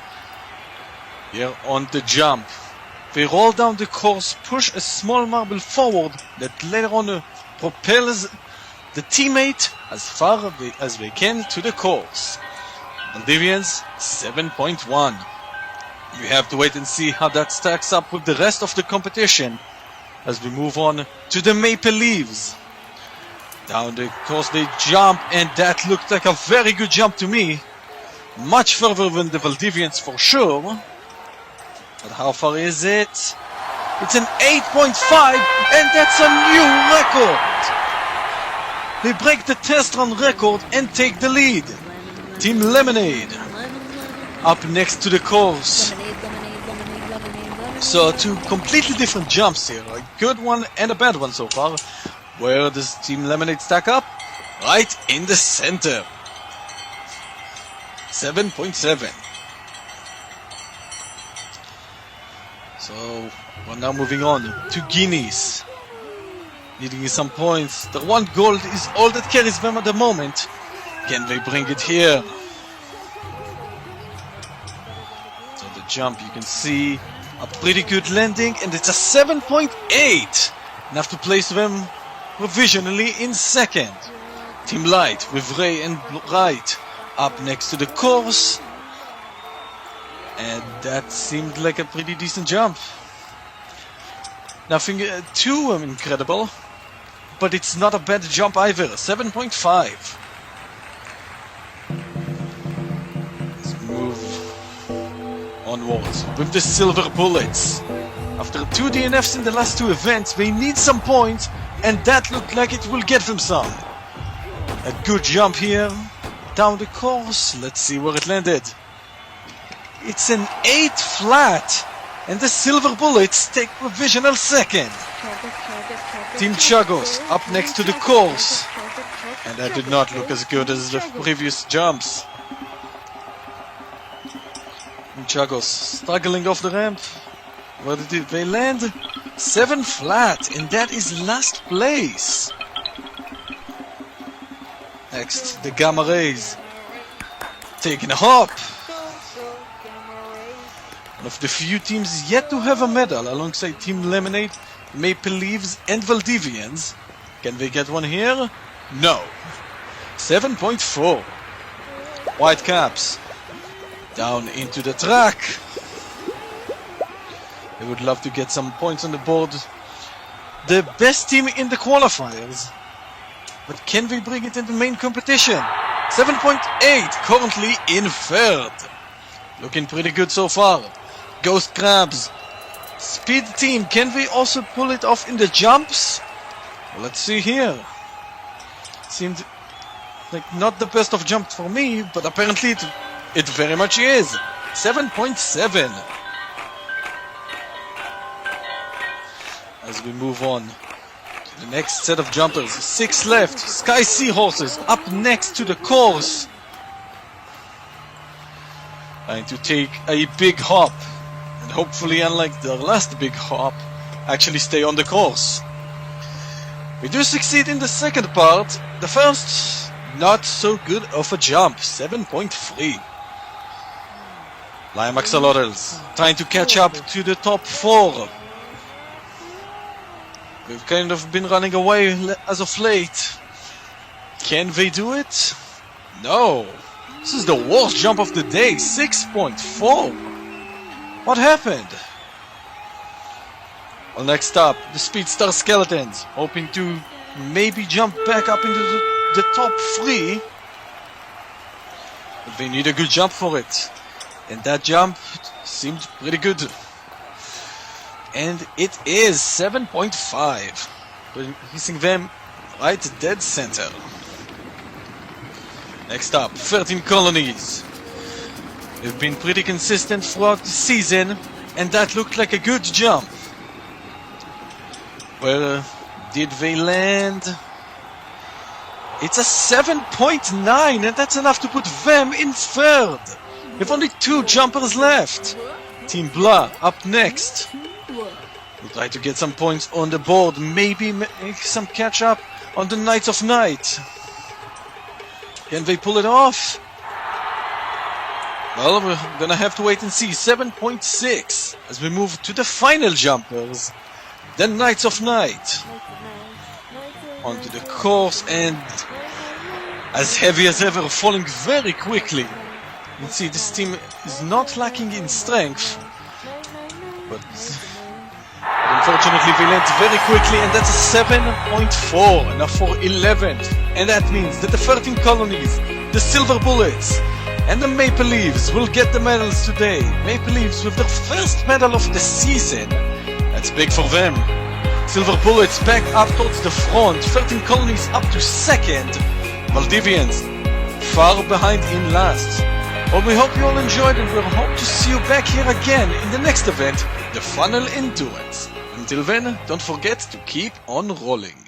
Here on the jump, they roll down the course, push a small marble forward that later on propels the teammate as far as they can to the course. Valdivians 7.1. You have to wait and see how that stacks up with the rest of the competition as we move on to the Maple Leaves. Down the course they jump, and that looked like a very good jump to me. Much further than the Valdivians for sure. But how far is it? It's an 8.5, and that's a new record! They break the test run record and take the lead. Team Lemonade up next to the course. So two completely different jumps here, a good one and a bad one so far. Where does Team Lemonade stack up? Right in the center. 7.7. So we're now moving on to Guineas. Needing some points. The one gold is all that carries them at the moment. Can they bring it here? So the jump, you can see a pretty good landing, and it's a 7.8. Enough to place them provisionally in second. Team Light with Ray and Wright up next to the course. And that seemed like a pretty decent jump. Nothing too incredible, but it's not a bad jump either. 7.5. Let's move onwards with the Silver Bullets. After 2 DNFs in the last 2 events, they need some points, and that looked like it will get them some. A good jump here down the course. Let's see where it landed. It's an 8 flat, and the Silver Bullets take provisional second. Team Chagos up next to the course, and that did not look as good as the previous jumps. Team Chagos struggling off the ramp. Where did they land? 7 flat, and that is last place. Next, the Gamma Rays taking a hop. One of the few teams yet to have a medal alongside Team Lemonade, Maple Leaves and Valdivians. Can they get one here? No. 7.4. Whitecaps down into the track. They would love to get some points on the board. The best team in the qualifiers. But can they bring it in the main competition? 7.8, currently in third. Looking pretty good so far. Ghost Crabs. Speed team, can we also pull it off in the jumps? Well, let's see here. Seemed like not the best of jumps for me, but apparently it very much is. 7.7. As we move on to the next set of jumpers. 6 left. Sky Seahorses up next to the course. Trying to take a big hop. Hopefully, unlike the last big hop, actually stay on the course. We do succeed in the second part. The first, not so good of a jump. 7.3. Lime Axolotls trying to catch up to the top 4. We've kind of been running away as of late. Can they do it? No. This is the worst jump of the day. 6.4. What happened? Well, next up, the Speedstar Skeletons, hoping to maybe jump back up into the top 3. But they need a good jump for it. And that jump seemed pretty good. And it is 7.5. Placing them right dead center. Next up, 13 Colonies. They've been pretty consistent throughout the season, and that looked like a good jump. Where did they land? It's a 7.9, and that's enough to put them in third. With only 2 jumpers left. Team Blah up next. We'll try to get some points on the board, maybe make some catch up on the Knights of Night. Can they pull it off? Well, we're gonna have to wait and see. 7.6 as we move to the final jumpers. The Knights of Night. Onto the course, and as heavy as ever, falling very quickly. You can see this team is not lacking in strength, but unfortunately they land very quickly, and that's a 7.4, enough for 11th. And that means that the 13 colonies, the Silver Bullets, and the Maple Leaves will get the medals today. Maple Leaves with their first medal of the season. That's big for them. Silver Bullets back up towards the front, 13 colonies up to second. Valdivians far behind in last. Well, we hope you all enjoyed, and we hope to see you back here again in the next event, the Funnel Endurance. Until then, don't forget to keep on rolling.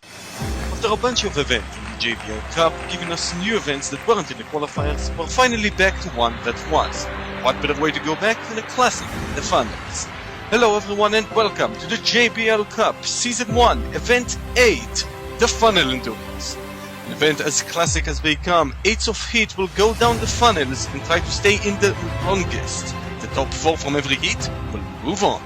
After a bunch of events in the JBL Cup, giving us new events that weren't in the qualifiers, we're finally back to one that was. What better way to go back than a classic, the Funnels. Hello everyone and welcome to the JBL Cup Season 1, Event 8, the Funnel Endurance. An event as classic as they come, 8s of heat will go down the funnels and try to stay in the longest. The top 4 from every heat will move on.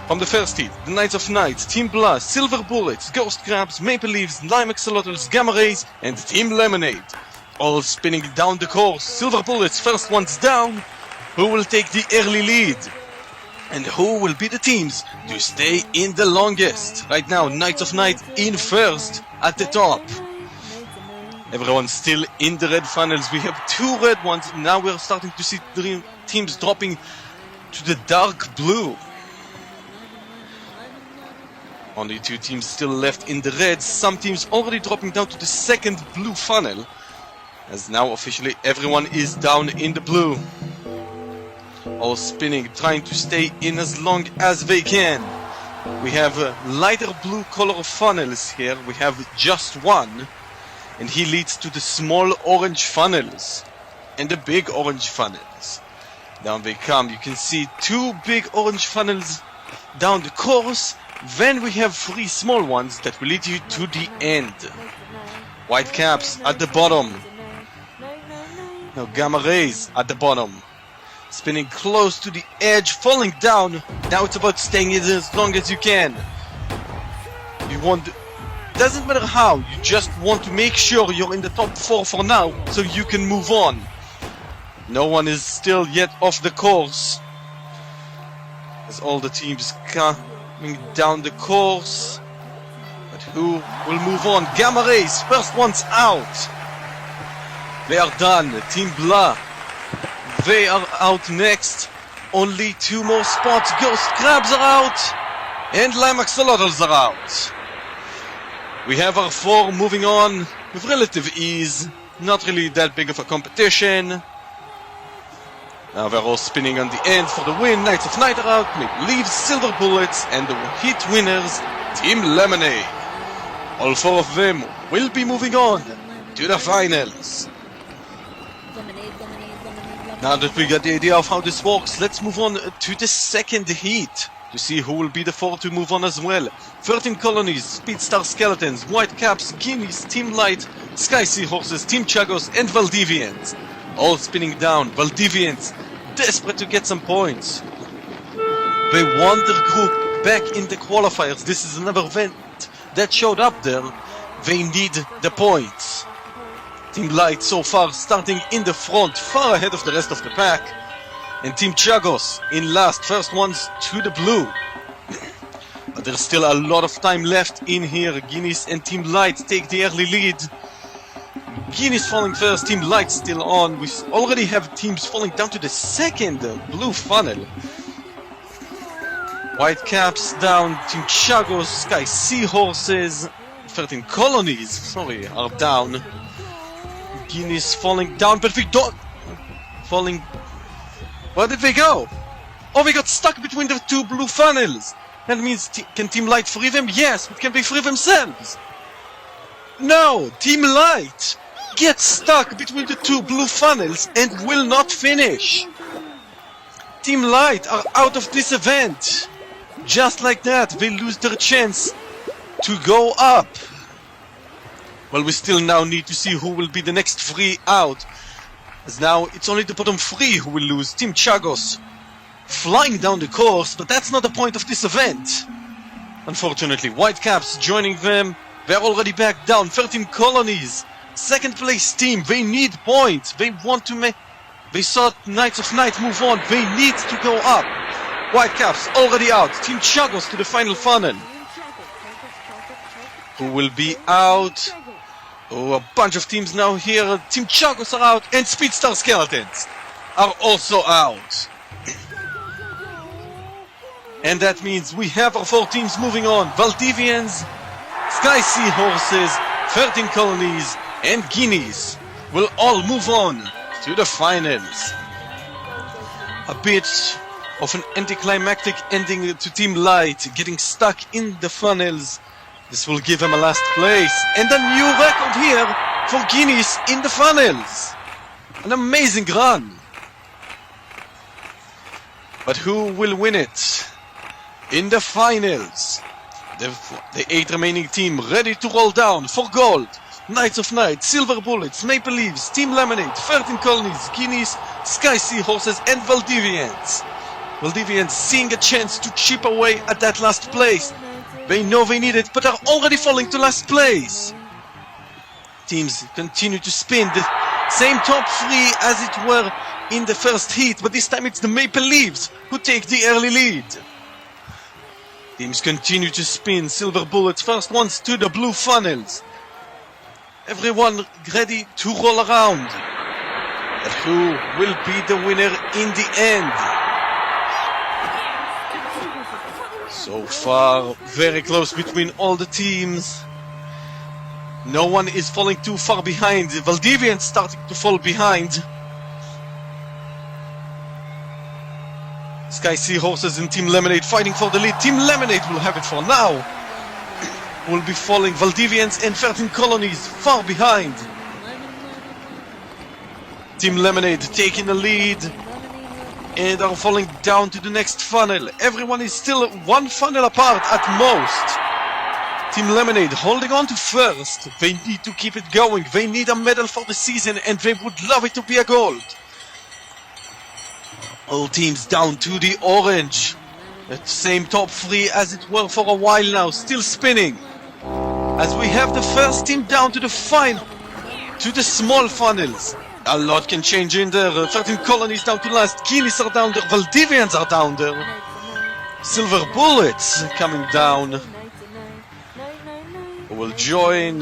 From the first heat, the Knights of Night, Team Blah, Silver Bullets, Ghost Crabs, Maple Leaves, Lime Axolotls, Gamma Rays, and Team Lemonade. All spinning down the course. Silver Bullets first ones down. Who will take the early lead? And who will be the teams to stay in the longest? Right now, Knights of Night in first at the top. Everyone's still in the red funnels. We have 2 red ones. Now we're starting to see teams dropping to the dark blue. Only 2 teams still left in the red. Some teams already dropping down to the second blue funnel. As now officially everyone is down in the blue. All spinning, trying to stay in as long as they can. We have lighter blue color funnels here. We have just one. And he leads to the small orange funnels. And the big orange funnels. Down they come. You can see 2 big orange funnels down the course. Then we have 3 small ones that will lead you to the end. White caps at the bottom. Now Gamma Rays at the bottom. Spinning close to the edge, falling down. Now it's about staying in as long as you can. You want... Doesn't matter how, you just want to make sure you're in the top 4 for now, so you can move on. No one is still yet off the course. As all the teams coming down the course. But who will move on? Gamma Rays, first ones out. They are done. Team Blah, they are out next. Only 2 more spots. Ghost Crabs are out. And Lime Axolotls are out. We have our 4 moving on with relative ease. Not really that big of a competition. Now they're all spinning on the end for the win. Knights of Night are out. Maple Leaves, Silver Bullets, and the heat winners, Team Lemonade. All 4 of them will be moving on to the finals. Now that we got the idea of how this works, let's move on to the second heat to see who will be the 4 to move on as well. 13 colonies, Speedstar Skeletons, White Caps, Guineas, Team Light, Sky Seahorses, Team Chagos, and Valdivians. All spinning down. Valdivians desperate to get some points. They won their group back in the qualifiers. This is another event that showed up there. They need the points. Team Light so far starting in the front, far ahead of the rest of the pack. And Team Chagos in last, first ones to the blue. But there's still a lot of time left in here. Guineas and Team Light take the early lead. Guineas falling first, Team Light still on. We already have teams falling down to the second blue funnel. White Caps down, Team Chagos, Sky Seahorses, 13 colonies, are down. Guineas falling down, but we don't... Falling... Where did they go? Oh, they got stuck between the 2 blue funnels. That means, can Team Light free them? Yes, but can they free themselves? No! Team Light gets stuck between the two blue funnels and will not finish. Team Light are out of this event. Just like that, they lose their chance to go up. Well, we still now need to see who will be the next three out. As now, it's only the bottom three who will lose. Team Chagos flying down the course, but that's not the point of this event. Unfortunately, Whitecaps joining them. They're already back down. 13 colonies. Second place team. They need points. They want to make... They saw Knights of Night move on. They need to go up. Whitecaps already out. Team Chagos to the final funnel. Who will be out? Oh, a bunch of teams now here. Team Chagos are out. And Speedstar Skeletons are also out. And that means we have our four teams moving on. Valdivians, Sky Sea Horses, 13 Colonies, and Guineas will all move on to the finals. A bit of an anticlimactic ending to Team Light, getting stuck in the funnels. This will give them a last place. And a new record here for Guineas in the funnels. An amazing run. But who will win it? In the finals, the 8 remaining team ready to roll down for gold. Knights of Night, Silver Bullets, Maple Leaves, Team Lemonade, 13 Colonies, Guineas, Sky Sea Horses, and Valdivians. Valdivians seeing a chance to chip away at that last place. They know they need it, but are already falling to last place. Teams continue to spin the same top 3 as it were in the first heat, but this time it's the Maple Leaves who take the early lead. Teams continue to spin. Silver Bullets first ones to the blue funnels. Everyone ready to roll around. But who will be the winner in the end? So far, very close between all the teams. No one is falling too far behind. Valdivians starting to fall behind. Sky Sea Horses and Team Lemonade fighting for the lead. Team Lemonade will have it for now. Will be falling. Valdivians and 13 Colonies far behind. Team Lemonade taking the lead and are falling down to the next funnel. Everyone is still one funnel apart at most. Team Lemonade holding on to first. They need to keep it going. They need a medal for the season and they would love it to be a gold. All teams down to the orange. The same top 3 as it were for a while now, still spinning. As we have the first team down to the final, to the small funnels. A lot can change in there. 13 Colonies down to last. Guineas are down there. Valdivians are down there. Silver Bullets coming down. Will join.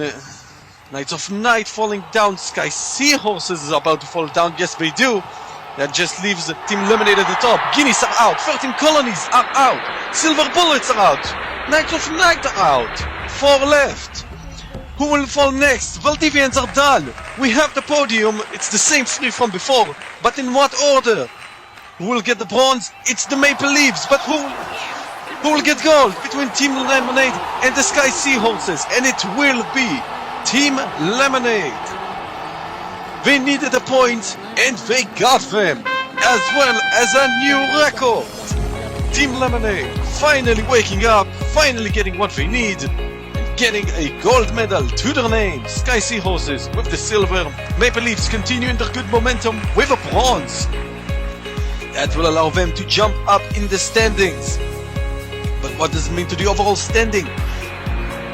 Knights of Night falling down. Sky Sea Horses is about to fall down. Yes, they do. That just leaves Team Lemonade at the top. Guineas are out. 13 Colonies are out. Silver Bullets are out. Knights of Night are out. 4 left. Who will fall next? Valdivians are done. We have the podium. It's the same 3 from before. But in what order? Who will get the bronze? It's the Maple Leaves. But who will get gold? Between Team Lemonade and the Sky Sea Horses. And it will be Team Lemonade. They needed a point, and they got them, as well as a new record. Team Lemonade finally waking up, finally getting what they need, and getting a gold medal to their name. Sky Sea Horses with the silver. Maple Leafs continuing their good momentum with a bronze. That will allow them to jump up in the standings. But what does it mean to the overall standing?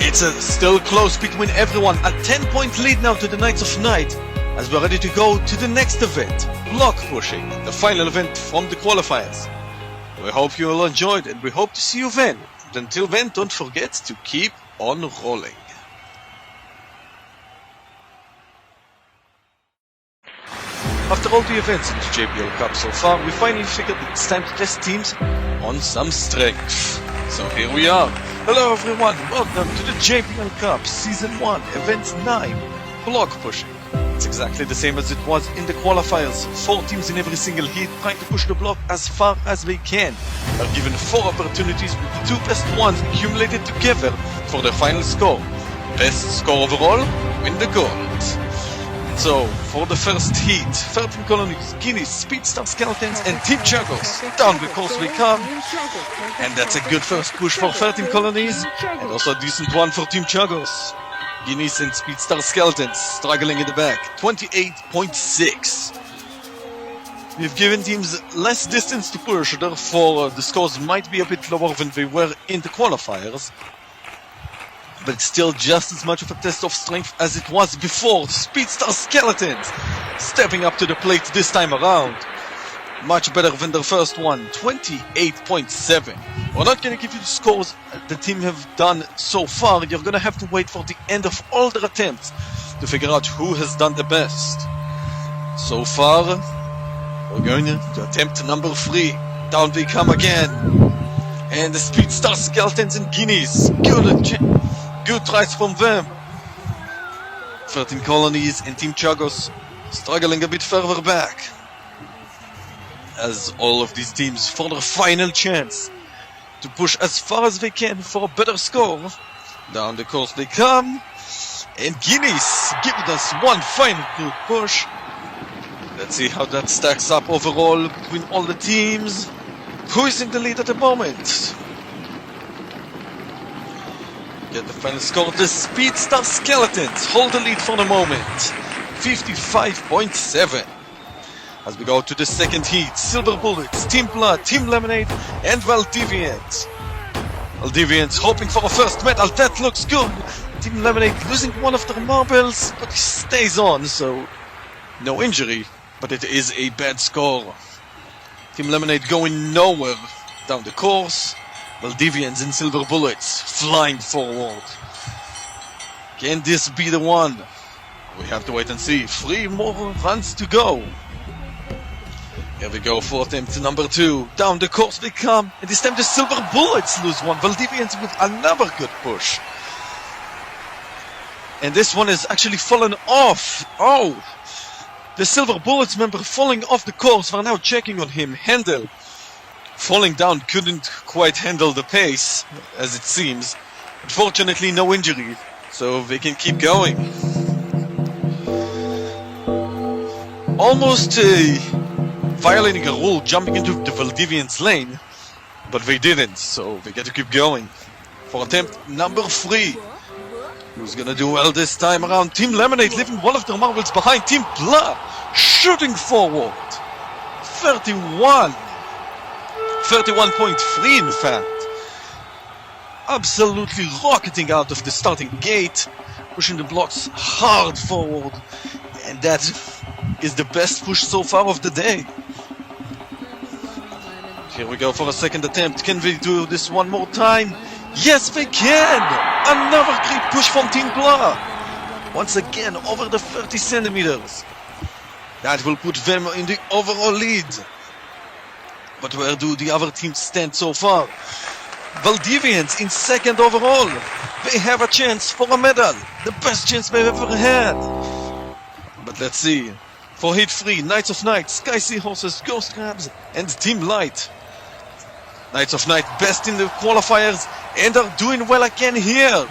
It's still close between everyone. A 10-point lead now to the Knights of Night, as we're ready to go to the next event, block pushing, the final event from the qualifiers. We hope you all enjoyed and we hope to see you then. And until then, don't forget to keep on rolling. After all the events in the JBL Cup so far, we finally figured it's time to test teams on some strength. So here we are. Hello everyone, welcome to the JBL Cup Season 1, Event 9, block pushing. It's exactly the same as it was in the qualifiers. 4 teams in every single heat trying to push the block as far as they can. They are given 4 opportunities with the 2 best ones accumulated together for their final score. best score overall, win the gold. So, for the first heat, 13 colonies, Guineas, Speedstar Skeletons and Team Chagos. Down the course we come. And that's a good first push for 13 colonies. And also a decent one for Team Chagos. Guineas and Speedstar Skeletons struggling in the back. 28.6. We've given teams less distance to push, therefore the scores might be a bit lower than they were in the qualifiers. But it's still just as much of a test of strength as it was before. Speedstar Skeletons stepping up to the plate this time around. Much better than their first one, 28.7. We're not going to give you the scores the team have done so far. You're going to have to wait for the end of all their attempts to figure out who has done the best. So far, we're going to attempt number 3. Down they come again. And the Speedstar Skeletons and Guineas. Good tries from them. 13 colonies and Team Chagos struggling a bit further back. As all of these teams for their final chance to push as far as they can for a better score. Down the course they come. And Guineas giving us one final good push. Let's see how that stacks up overall between all the teams. Who is in the lead at the moment? Get the final score. The Speedstar Skeletons hold the lead for the moment. 55.7. As we go to the second heat, Silver Bullets, Team Blood, Team Lemonade, and Valdivians. Valdivians hoping for a first medal. That looks good. Team Lemonade losing one of their marbles, but he stays on, so no injury. But it is a bad score. Team Lemonade going nowhere down the course. Valdivians and Silver Bullets flying forward. Can this be the one? We have to wait and see. 3 more runs to go. Here we go for attempt number 2. Down the course they come. And this time the Silver Bullets lose one. Valdivians with another good push. And this one is actually fallen off. Oh! The Silver Bullets member falling off the course. We're now checking on him. Handel. Falling down, couldn't quite handle the pace, as it seems. Unfortunately, no injury, so they can keep going. Almost violating a rule, jumping into the Valdivians lane, but they didn't, so they get to keep going. For attempt number 3. Who's gonna do well this time around? Team Lemonade leaving one of their marbles behind. Team Blood shooting forward. 31.3 in fact. Absolutely rocketing out of the starting gate, pushing the blocks hard forward, and that is the best push so far of the day. Here we go for a second attempt. Can they do this one more time? Yes, they can! Another great push from Team Blood. Once again over the 30 centimeters. That will put them in the overall lead. But where do the other teams stand so far? Valdivians in second overall. They have a chance for a medal. The best chance they've ever had. But let's see. For Heat 3, Knights of Night, Sky Seahorses, Ghost Crabs, and Team Light. Knights of Night best in the qualifiers and are doing well again here.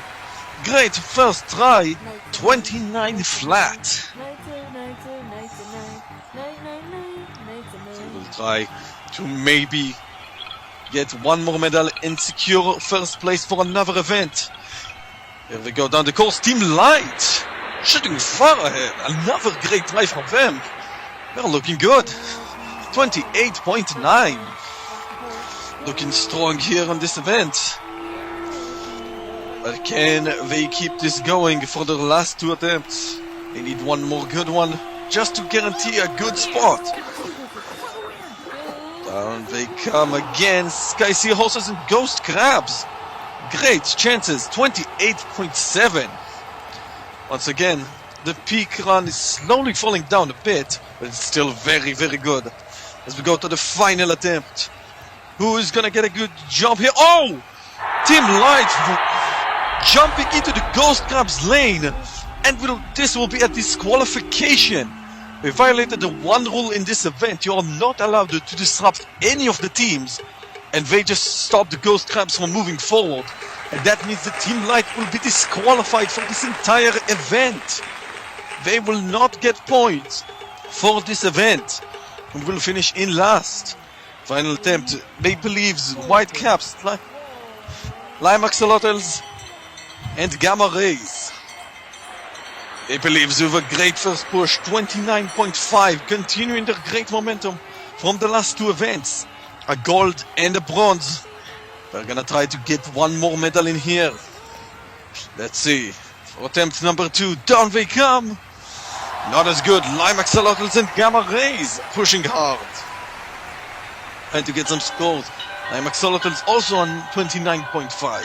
Great first try. 29 flat. So we'll try to maybe get one more medal and secure first place for another event. Here we go down the course. Team Light shooting far ahead. Another great try from them. They're looking good. 28.9. Looking strong here on this event. But can they keep this going for their last 2 attempts? They need one more good one just to guarantee a good spot. Down they come again. Sky Seahorses and Ghost Crabs. Great chances. 28.7. Once again, the peak run is slowly falling down a bit, but it's still very, very good. As we go to the final attempt. Who is gonna get a good jump here? Oh! Team Light jumping into the Ghost Crab's lane. And this will be a disqualification. We violated the one rule in this event. You are not allowed to disrupt any of the teams. And they just stopped the Ghost Crabs from moving forward. And that means the Team Light will be disqualified for this entire event. They will not get points for this event and will finish in last. Final attempt, Maple Leafs, Whitecaps, Lime Axolotls, and Gamma Rays. Maple Leafs with a great first push, 29.5, continuing their great momentum from the last two events. A gold and a bronze. They're gonna try to get one more medal in here. Let's see. For attempt number 2, down they come. Not as good. Lime Axolotls and Gamma Rays pushing hard. Trying to get some scores. Lime Axolotls also on 29.5.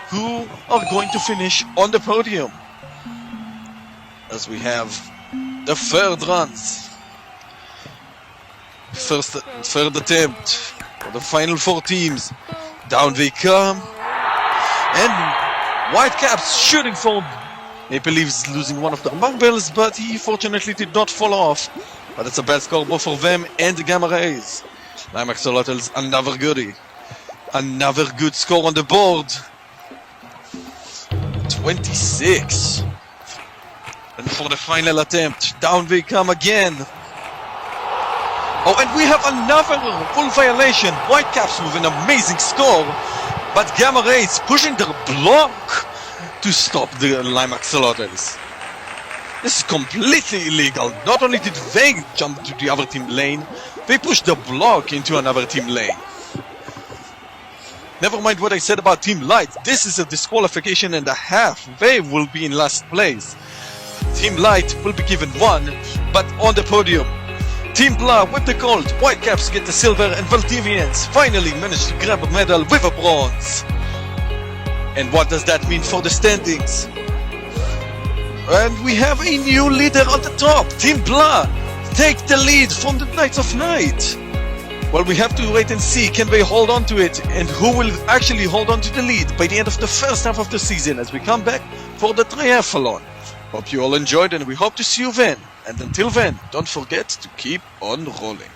Who are going to finish on the podium? As we have the third runs. Third attempt for the final 4 teams. Down they come. And Whitecaps shooting for Maple Leafs, losing one of the marbles, but he fortunately did not fall off. But it's a bad score both for them and the Gamma Rays. Lime Axolotls, another goodie. Another good score on the board. 26. And for the final attempt, down they come again. Oh, and we have another full violation. Whitecaps with an amazing score, but Gamma Rays pushing their block to stop the Lime Axolotls. This is completely illegal. Not only did they jump to the other team lane, they pushed the block into another team lane. Never mind what I said about Team Light. This is a disqualification and a half. They will be in last place. Team Light will be given 1, but on the podium. Team Blah with the gold, Whitecaps get the silver, and Valdivians finally managed to grab a medal with a bronze. And what does that mean for the standings? And we have a new leader on the top. Team Blah take the lead from the Knights of Night. Well, we have to wait and see, can they hold on to it, and who will actually hold on to the lead by the end of the first half of the season as we come back for the triathlon. Hope you all enjoyed, and we hope to see you then. And until then, don't forget to keep on rolling.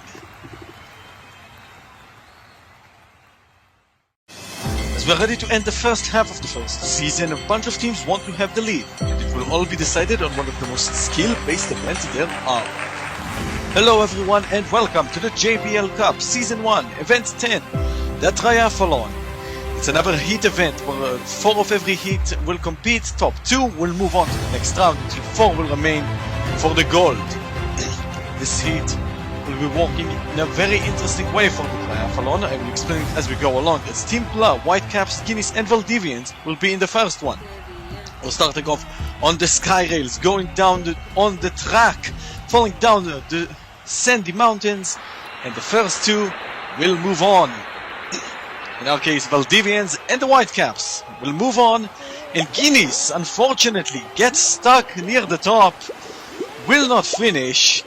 As we're ready to end the first half of the first season, a bunch of teams want to have the lead, and it will all be decided on one of the most skill-based events there are. Hello everyone and welcome to the JBL Cup Season 1, Event 10, the Triathlon. It's another heat event where 4 of every heat will compete, top 2 will move on to the next round, until 4 will remain for the gold. This heat will be working in a very interesting way for the triathlon. I will explain it as we go along. As Team Blah, Whitecaps, Guineas and Valdivians will be in the first one. We're starting off on the sky rails, going down on the track, falling down the sandy mountains, and the first 2 will move on. In our case, Valdivians and the Whitecaps will move on, and Guineas, unfortunately, gets stuck near the top, will not finish.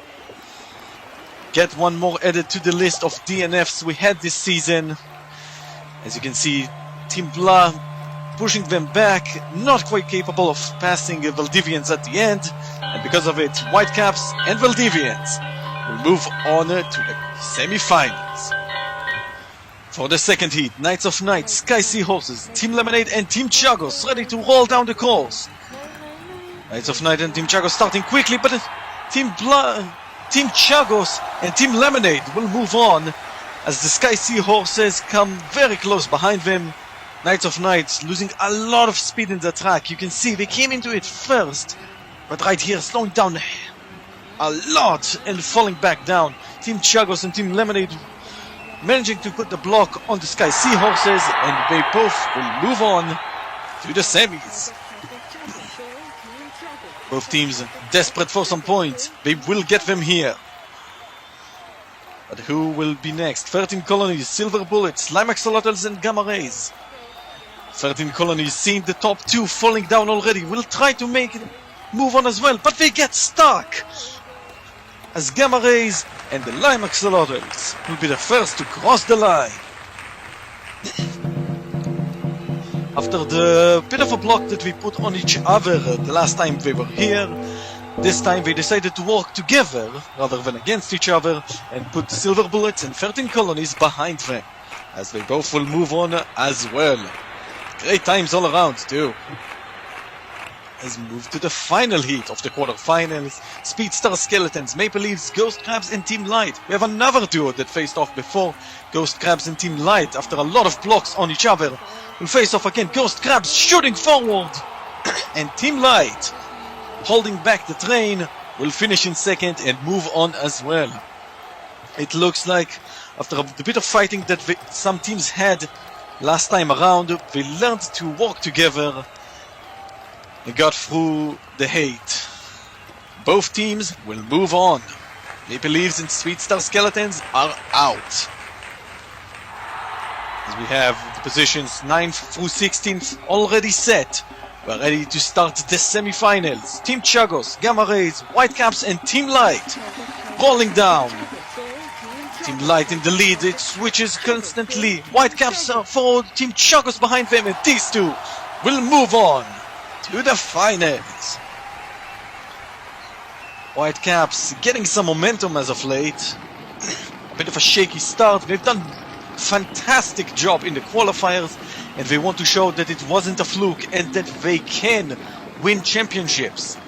Get one more added to the list of DNFs we had this season. As you can see, Team Blah pushing them back, not quite capable of passing Valdivians at the end, and because of it, Whitecaps and Valdivians will move on to the semi-finals. For the second heat, Knights of Night, Sky Seahorses, Team Lemonade and Team Chagos ready to roll down the course. Knights of Night and Team Chagos starting quickly, but Team Chagos and Team Lemonade will move on as the Sky Seahorses come very close behind them. Knights of Night losing a lot of speed in the track. You can see they came into it first, but right here slowing down a lot and falling back down. Team Chagos and Team Lemonade managing to put the block on the Sky Seahorses, and they both will move on to the semis. Both teams desperate for some points. They will get them here. But who will be next? 13 Colonies, Silver Bullets, Lime Axolotls and Gamma Rays. 13 Colonies seeing the top 2 falling down already. Will try to make it move on as well, but they get stuck. As Gamma Rays and the Lime Axolotls will be the first to cross the line. After the bit of a block that we put on each other the last time they were here, this time they decided to work together rather than against each other and put Silver Bullets and 13 Colonies behind them. as they both will move on as well. Great times all around too. As we move to the final heat of the quarterfinals, Speedstar Skeletons, Maple Leafs, Ghost Crabs and Team Light. We have another duo that faced off before. Ghost Crabs and Team Light, after a lot of blocks on each other, will face off again. Ghost Crabs shooting forward and Team Light, holding back the train, will finish in second and move on as well. It looks like after a bit of fighting that some teams had last time around, they learned to work together and got through the hate. Both teams will move on. Maple Leafs and Speedstar Skeletons are out. As we have the positions 9th through 16th already set. We're ready to start the semi-finals. Team Chagos, Gamma Rays, Whitecaps and Team Light rolling down. Team Light in the lead, it switches constantly. Whitecaps are forward, Team Chagos behind them, and these two will move on to the finals. Whitecaps getting some momentum as of late. A bit of a shaky start. They've done a fantastic job in the qualifiers, and they want to show that it wasn't a fluke and that they can win championships.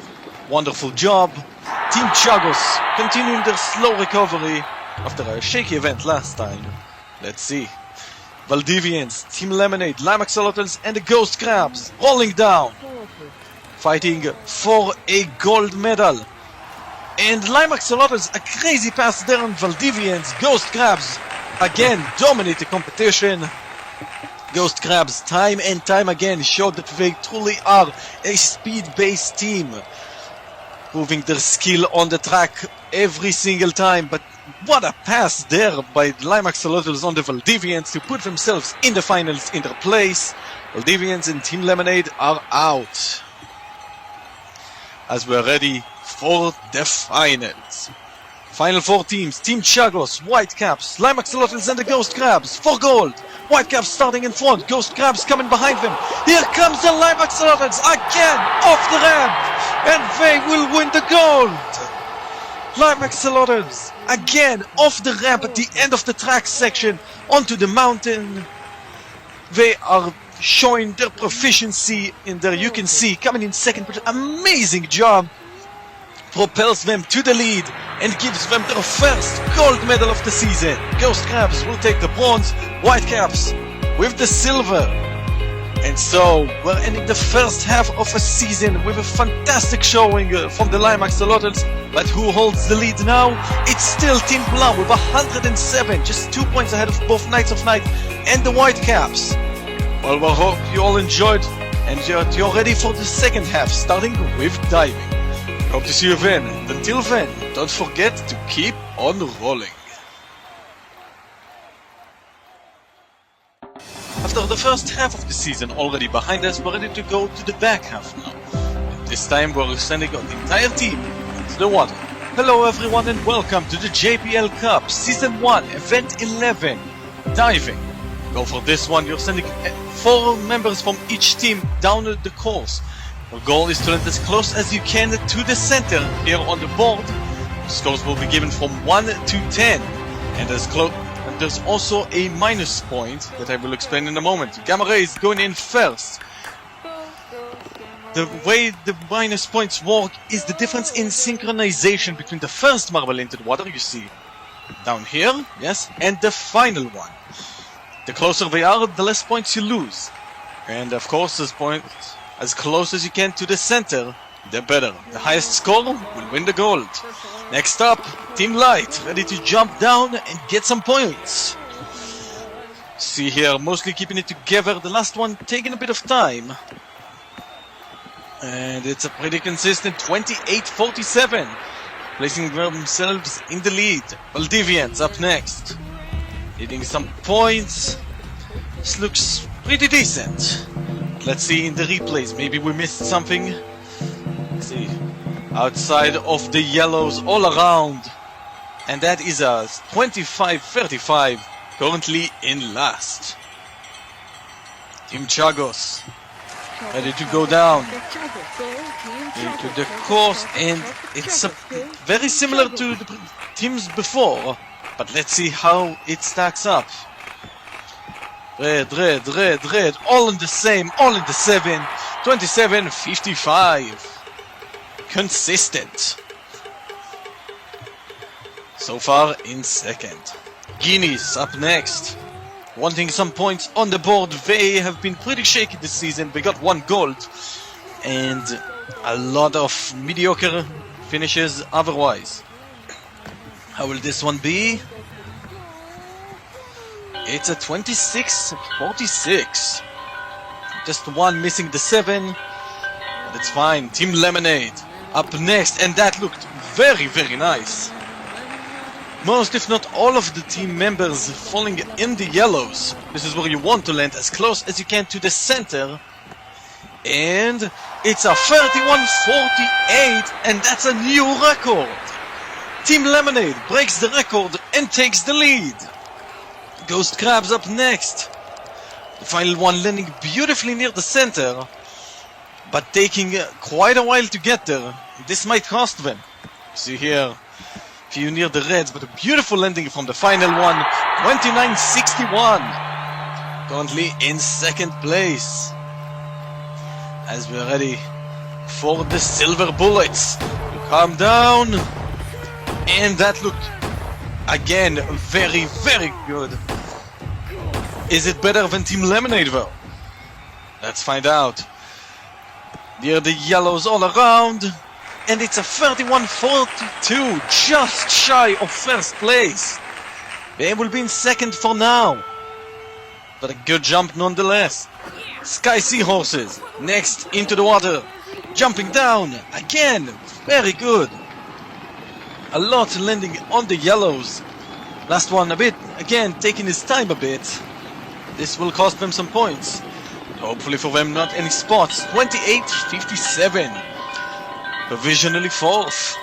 Wonderful job. Team Chagos continuing their slow recovery after a shaky event last time. Let's see. Valdivians, Team Lemonade, Lime Axolotls and the Ghost Crabs rolling down, fighting for a gold medal. And Lime Axolotls, a crazy pass there on Valdivians. Ghost Crabs again dominate the competition. Ghost Crabs time and time again showed that they truly are a speed-based team, proving their skill on the track every single time. But what a pass there by the Lime Axolotls on the Valdivians to put themselves in the finals in their place. Valdivians and Team Lemonade are out, as we're ready for the finals. Final four teams: Team Chagos, Whitecaps, Lime Axolotls and the Ghost Crabs for gold. Whitecaps starting in front, Ghost Crabs coming behind them. Here comes the Lime Axolotls again off the ramp, and they will win the gold. Lime Axolotls again off the ramp at the end of the track section onto the mountain. They are showing their proficiency in there. You can see coming in second, but amazing job. Propels them to the lead and gives them their first gold medal of the season. Ghost Crabs will take the bronze, Whitecaps with the silver. And so we're ending the first half of a season with a fantastic showing from the Lime Axolotls. But who holds the lead now? It's still Team Blanc with 107, just 2 points ahead of both Knights of Night and the Whitecaps. Well, we hope you all enjoyed and you're ready for the second half, starting with diving. Hope to see you then, and until then, don't forget to keep on rolling. After the first half of the season already behind us, we're ready to go to the back half now. And this time we're sending the entire team into the water. Hello everyone and welcome to the JBL Cup Season 1, Event 11, Diving. Go for this one, you're sending 4 members from each team down the course. Our goal is to land as close as you can to the center here on the board. Scores will be given from 1 to 10, and there's also a minus point that I will explain in a moment. Gamma Rays going in first. The way the minus points work is the difference in synchronization between the first marble into the water, you see down here, yes, and the final one. The closer they are, the less points you lose. And of course, as close as you can to the center, the better. The highest score will win the gold. Next up, Team Light, ready to jump down and get some points. See here, mostly keeping it together. The last one taking a bit of time. And it's a pretty consistent 28-47. Placing themselves in the lead. Valdivians up next. Hitting some points. This looks pretty decent. Let's see in the replays, maybe we missed something. Let's see, outside of the yellows all around. And that is a 25-35, currently in last. Team Chagos, ready to go down into the course, and it's very similar to the teams before. But let's see how it stacks up. Red, all in the same, all in the 7. 27-55. Consistent. So far in second. Guineas up next. Wanting some points on the board. They have been pretty shaky this season. They got 1 gold. And a lot of mediocre finishes otherwise. How will this one be? It's a 26-46. Just 1 missing the 7. But it's fine. Team Lemonade up next. And that looked very, very nice. Most, if not all of the team members falling in the yellows. This is where you want to land as close as you can to the center. And it's a 31-48, and that's a new record. Team Lemonade breaks the record and takes the lead. Ghost Crabs up next. The final one landing beautifully near the center, but taking quite a while to get there. This might cost them. See here, few near the reds, but a beautiful landing from the final one. 29-61. Currently in second place. As we're ready for the silver bullets to come down. And that looked, again, very, very good. Is it better than Team Lemonade though? Let's find out. Near the yellows all around. And it's a 31-42, just shy of first place. They will be in second for now. But a good jump nonetheless. Sky Seahorses, next into the water. Jumping down, again, very good. A lot landing on the yellows. Last one a bit, again, taking his time a bit. This will cost them some points. Hopefully for them not any spots. 28-57. Provisionally fourth.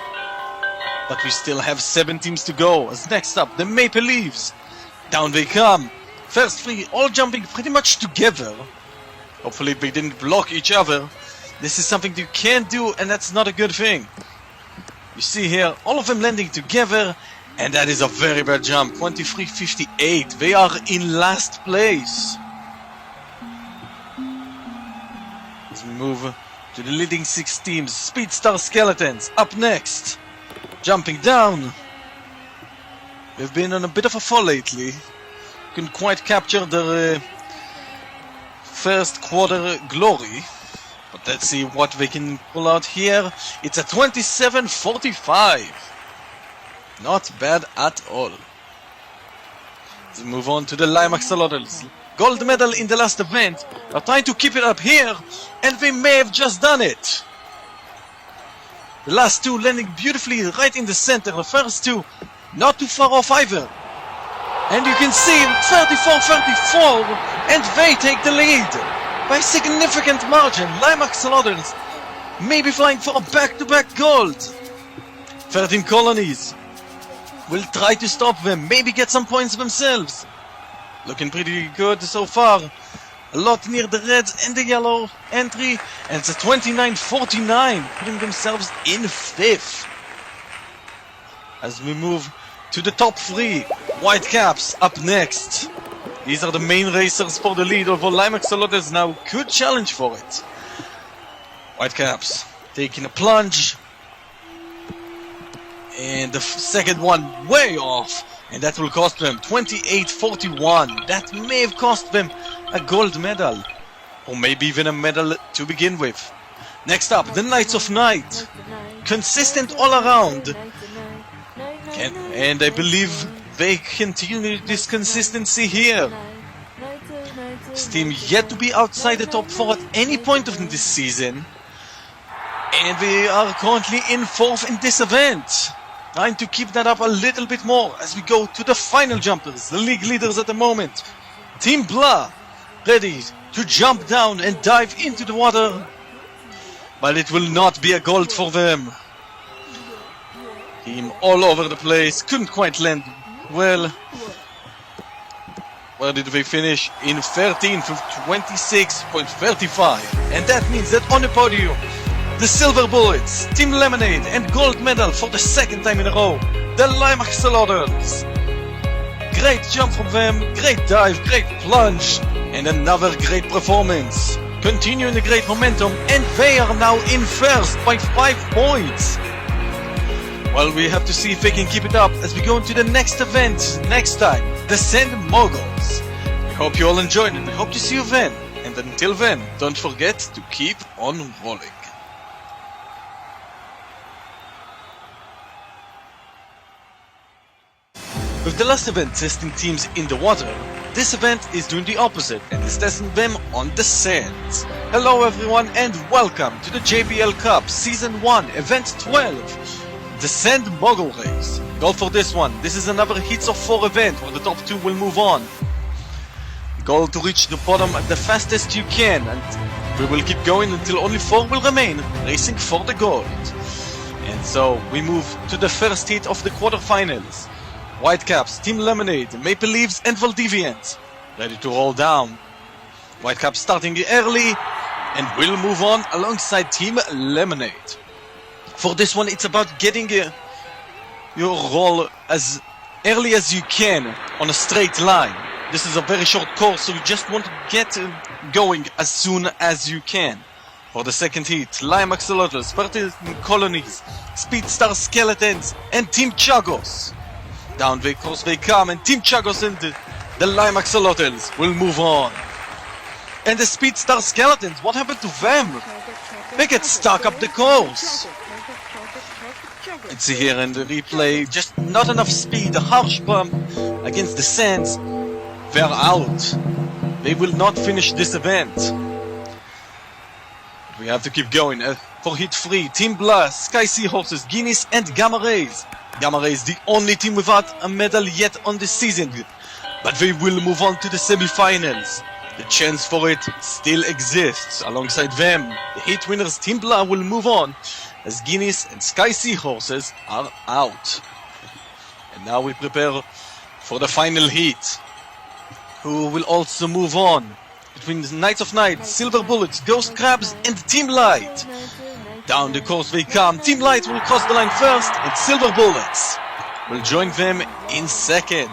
But we still have 7 teams to go. As next up, the Maple Leaves. Down they come. First 3 all jumping pretty much together. Hopefully they didn't block each other. This is something you can't do, and that's not a good thing. You see here, all of them landing together, and that is a very bad jump. 23-58. They are in last place. Let's move to the leading 6 teams. Speedstar Skeletons up next. Jumping down. They've been on a bit of a fall lately. Couldn't quite capture their first quarter glory. But let's see what they can pull out here. It's a 27-45. Not bad at all. Let's move on to the Lime Axolotls. Gold medal in the last event. They're trying to keep it up here, and they may have just done it. The last 2 landing beautifully right in the center. The first 2 not too far off either. And you can see 34-34, and they take the lead by a significant margin. Lime Axolotls may be flying for a back-to-back gold. 13 colonies will try to stop them, maybe get some points themselves. Looking pretty good so far. A lot near the reds and the yellow entry, and it's a 29-49, putting themselves in 5th. As we move to the top 3, Whitecaps up next. These are the main racers for the lead, although Lime Axolotls now could challenge for it. Whitecaps taking a plunge. And the second one way off. And that will cost them 28-41. That may have cost them a gold medal. Or maybe even a medal to begin with. Next up, the Knights of Night. Consistent all around. And I believe they continue this consistency here. This team yet to be outside the top 4 at any point of this season. And they are currently in 4th in this event. Trying to keep that up a little bit more as we go to the final jumpers, the league leaders at the moment. Team Blah, ready to jump down and dive into the water. But it will not be a gold for them. Team all over the place, couldn't quite land well. Where did they finish? In 13th with 26.35. And that means that on the podium, the Silver Bullets, Team Lemonade, and gold medal for the 2nd time in a row, the Lime Axolotls. great jump from them, great dive, great plunge, and another great performance. Continuing the great momentum, and they are now in first by 5 points. Well, we have to see if they can keep it up as we go into the next event next time, the Sand Moguls. We hope you all enjoyed it. We hope to see you then. And until then, don't forget to keep on rolling. With the last event testing teams in the water, this event is doing the opposite and is testing them on the sands. Hello everyone and welcome to the JBL Cup Season 1 Event 12. The Sand Mogul Race. Goal for this one. This is another heats of 4 event where the top 2 will move on. Goal to reach the bottom the fastest you can, and we will keep going until only 4 will remain, racing for the gold. And so we move to the first heat of the quarterfinals. Whitecaps, Team Lemonade, Maple Leaves and Valdivians ready to roll down. Whitecaps starting early and will move on alongside Team Lemonade. For this one, it's about getting your roll as early as you can on a straight line. This is a very short course, so you just want to get going as soon as you can. For the second heat, Lime Axolotls, Spartan Colonies, Speedstar Skeletons, and Team Chagos. Down the course they come, and Team Chagos and the Lime Axolotls will move on. And the Speedstar Skeletons, what happened to them? They get stuck up the course. Let's see here in the replay, just not enough speed, a harsh bump against the sands. They're out. They will not finish this event. We have to keep going. For Heat 3, Team Blast, Sky Seahorses, Guineas and Gamma Rays. Gamma Rays, the only team without a medal yet on this season. But they will move on to the semi-finals. The chance for it still exists. Alongside them, the Heat winners Team Blast will move on as Guineas and Sky Seahorses are out. And now we prepare for the final heat, who will also move on between the Knights of Night, Silver Bullets, Ghost Crabs and Team Light. Down the course they come. Team Light will cross the line first and Silver Bullets will join them in second.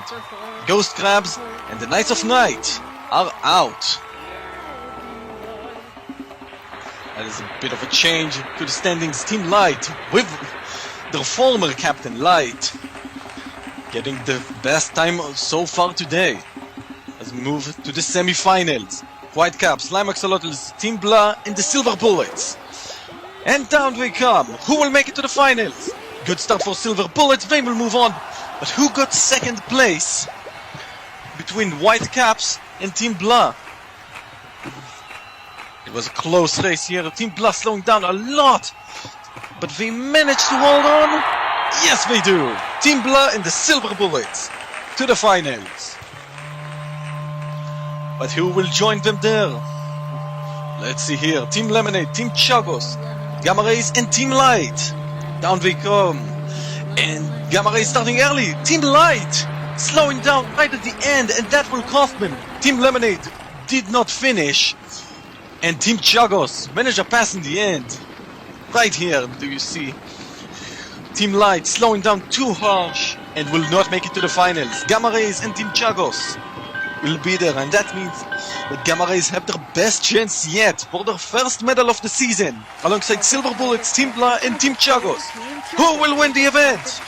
Ghost Crabs and the Knights of Night are out. That is a bit of a change to the standings. Team Light with their former captain Light getting the best time so far today. As we move to the semi-finals, Whitecaps, Lime Axolotls, Team Blah and the Silver Bullets. And down they come. Who will make it to the finals? Good start for Silver Bullets, they will move on. But who got second place between Whitecaps and Team Blah? It was a close race here. Team Blah slowing down a lot, but they managed to hold on. Yes, they do. Team Blah and the Silver Bullets to the finals. But who will join them there? Let's see here. Team Lemonade, Team Chagos, Gamma Rays and Team Light. Down they come. And Gamma Rays starting early. Team Light slowing down right at the end, and that will cost them. Team Lemonade did not finish. And Team Chagos managed a pass in the end. Right here, do you see? Team Light slowing down too harsh and will not make it to the finals. Gamma Rays and Team Chagos will be there, and that means that Gamma Rays have their best chance yet for their first medal of the season, alongside Silver Bullets, Team Blah and Team Chagos. Who will win the event?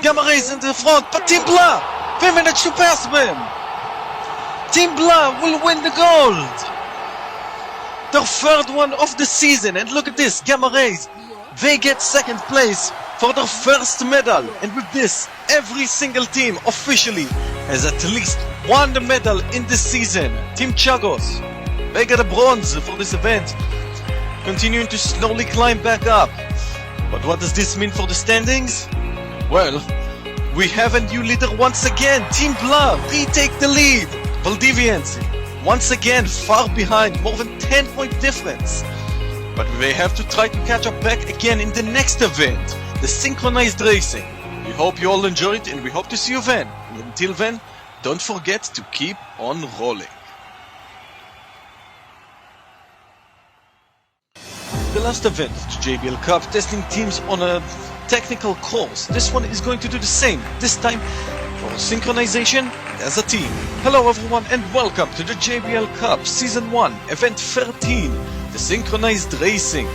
Gamma Rays in the front, but Team Blah, they managed to pass them. Team Blah will win the gold. Their third one of the season, and look at this, Gamma Rays, they get second place for their first medal, and with this, every single team officially has at least one medal in this season. Team Chagos, they get a bronze for this event, continuing to slowly climb back up. But what does this mean for the standings? Well, we have a new leader once again. Team Blah retake the lead. Valdivians once again far behind, more than 10-point difference. But they have to try to catch up back again in the next event, the synchronized racing. We hope you all enjoyed it, and we hope to see you then. And until then, don't forget to keep on rolling. The last event, the JBL Cup, testing teams on a technical course. This one is going to do the same, this time for synchronization as a team. Hello everyone and welcome to the JBL Cup Season 1, Event 13, the Synchronized Racing.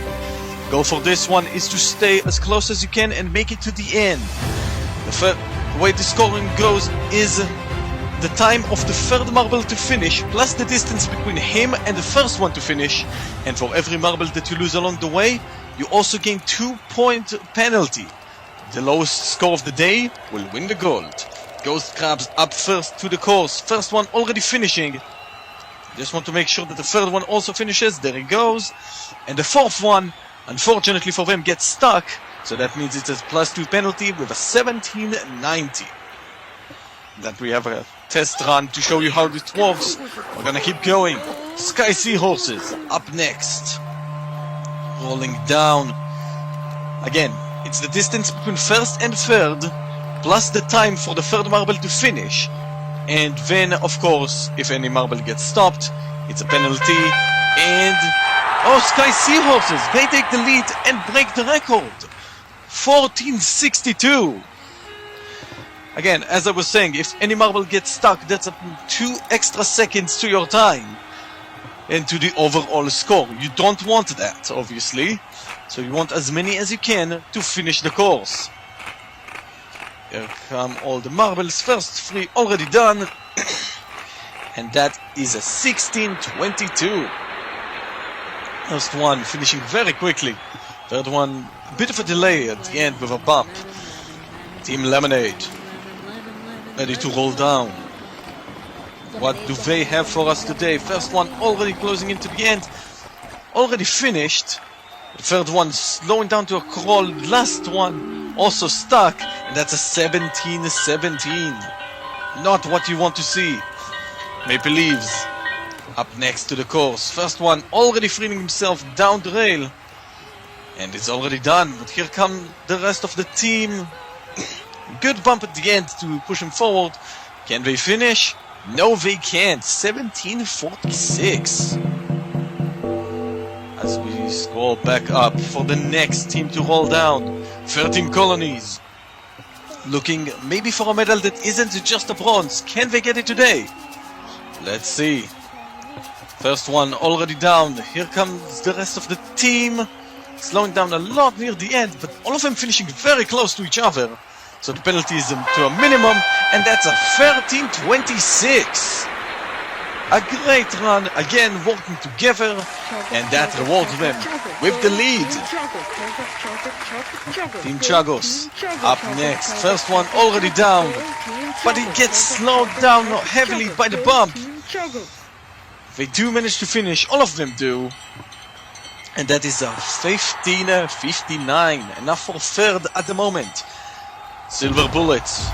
Goal for this one is to stay as close as you can and make it to the end. The way the scoring goes is the time of the third marble to finish, plus the distance between him and the first one to finish. And for every marble that you lose along the way, you also gain 2-point penalty. The lowest score of the day will win the gold. Ghost Crabs up first to the course. First one already finishing. Just want to make sure that the third one also finishes. There he goes. And the fourth one, unfortunately for them, gets stuck. So that means it's a +2 penalty with a 17.90. That we have a test run to show you how it works. We're gonna keep going. Sky Seahorses up next. Rolling down. Again, it's the distance between first and third, plus the time for the third marble to finish. And then, of course, if any marble gets stopped, it's a penalty. And... oh, Sky Seahorses! They take the lead and break the record! 14.62! Again, as I was saying, if any marble gets stuck, that's up to 2 extra seconds to your time. And to the overall score. You don't want that, obviously. So you want as many as you can to finish the course. Here come all the marbles. First 3 already done. And that is a 16.22. First one finishing very quickly. Third one, a bit of a delay at the end with a bump. Team Lemonade. Ready to roll down. What do they have for us today? First one already closing into the end. Already finished. The third one slowing down to a crawl. Last one also stuck. And that's a 17.17. Not what you want to see. Maple Leaves up next to the course. First one already freeing himself down the rail. And it's already done. But here come the rest of the team. Good bump at the end to push him forward. Can they finish? No, they can't. 17.46. As we scroll back up for the next team to roll down. 13 colonies. Looking maybe for a medal that isn't just a bronze. Can they get it today? Let's see. First one already down. Here comes the rest of the team. Slowing down a lot near the end, but all of them finishing very close to each other. So the penalty is to a minimum, and that's a 13.26. A great run, again working together, and that rewards them with the lead. Team Chagos up next. First one already down, but he gets slowed down heavily by the bump. They do manage to finish, all of them do. And that is a 15.59, enough for third at the moment. Silver Bullets,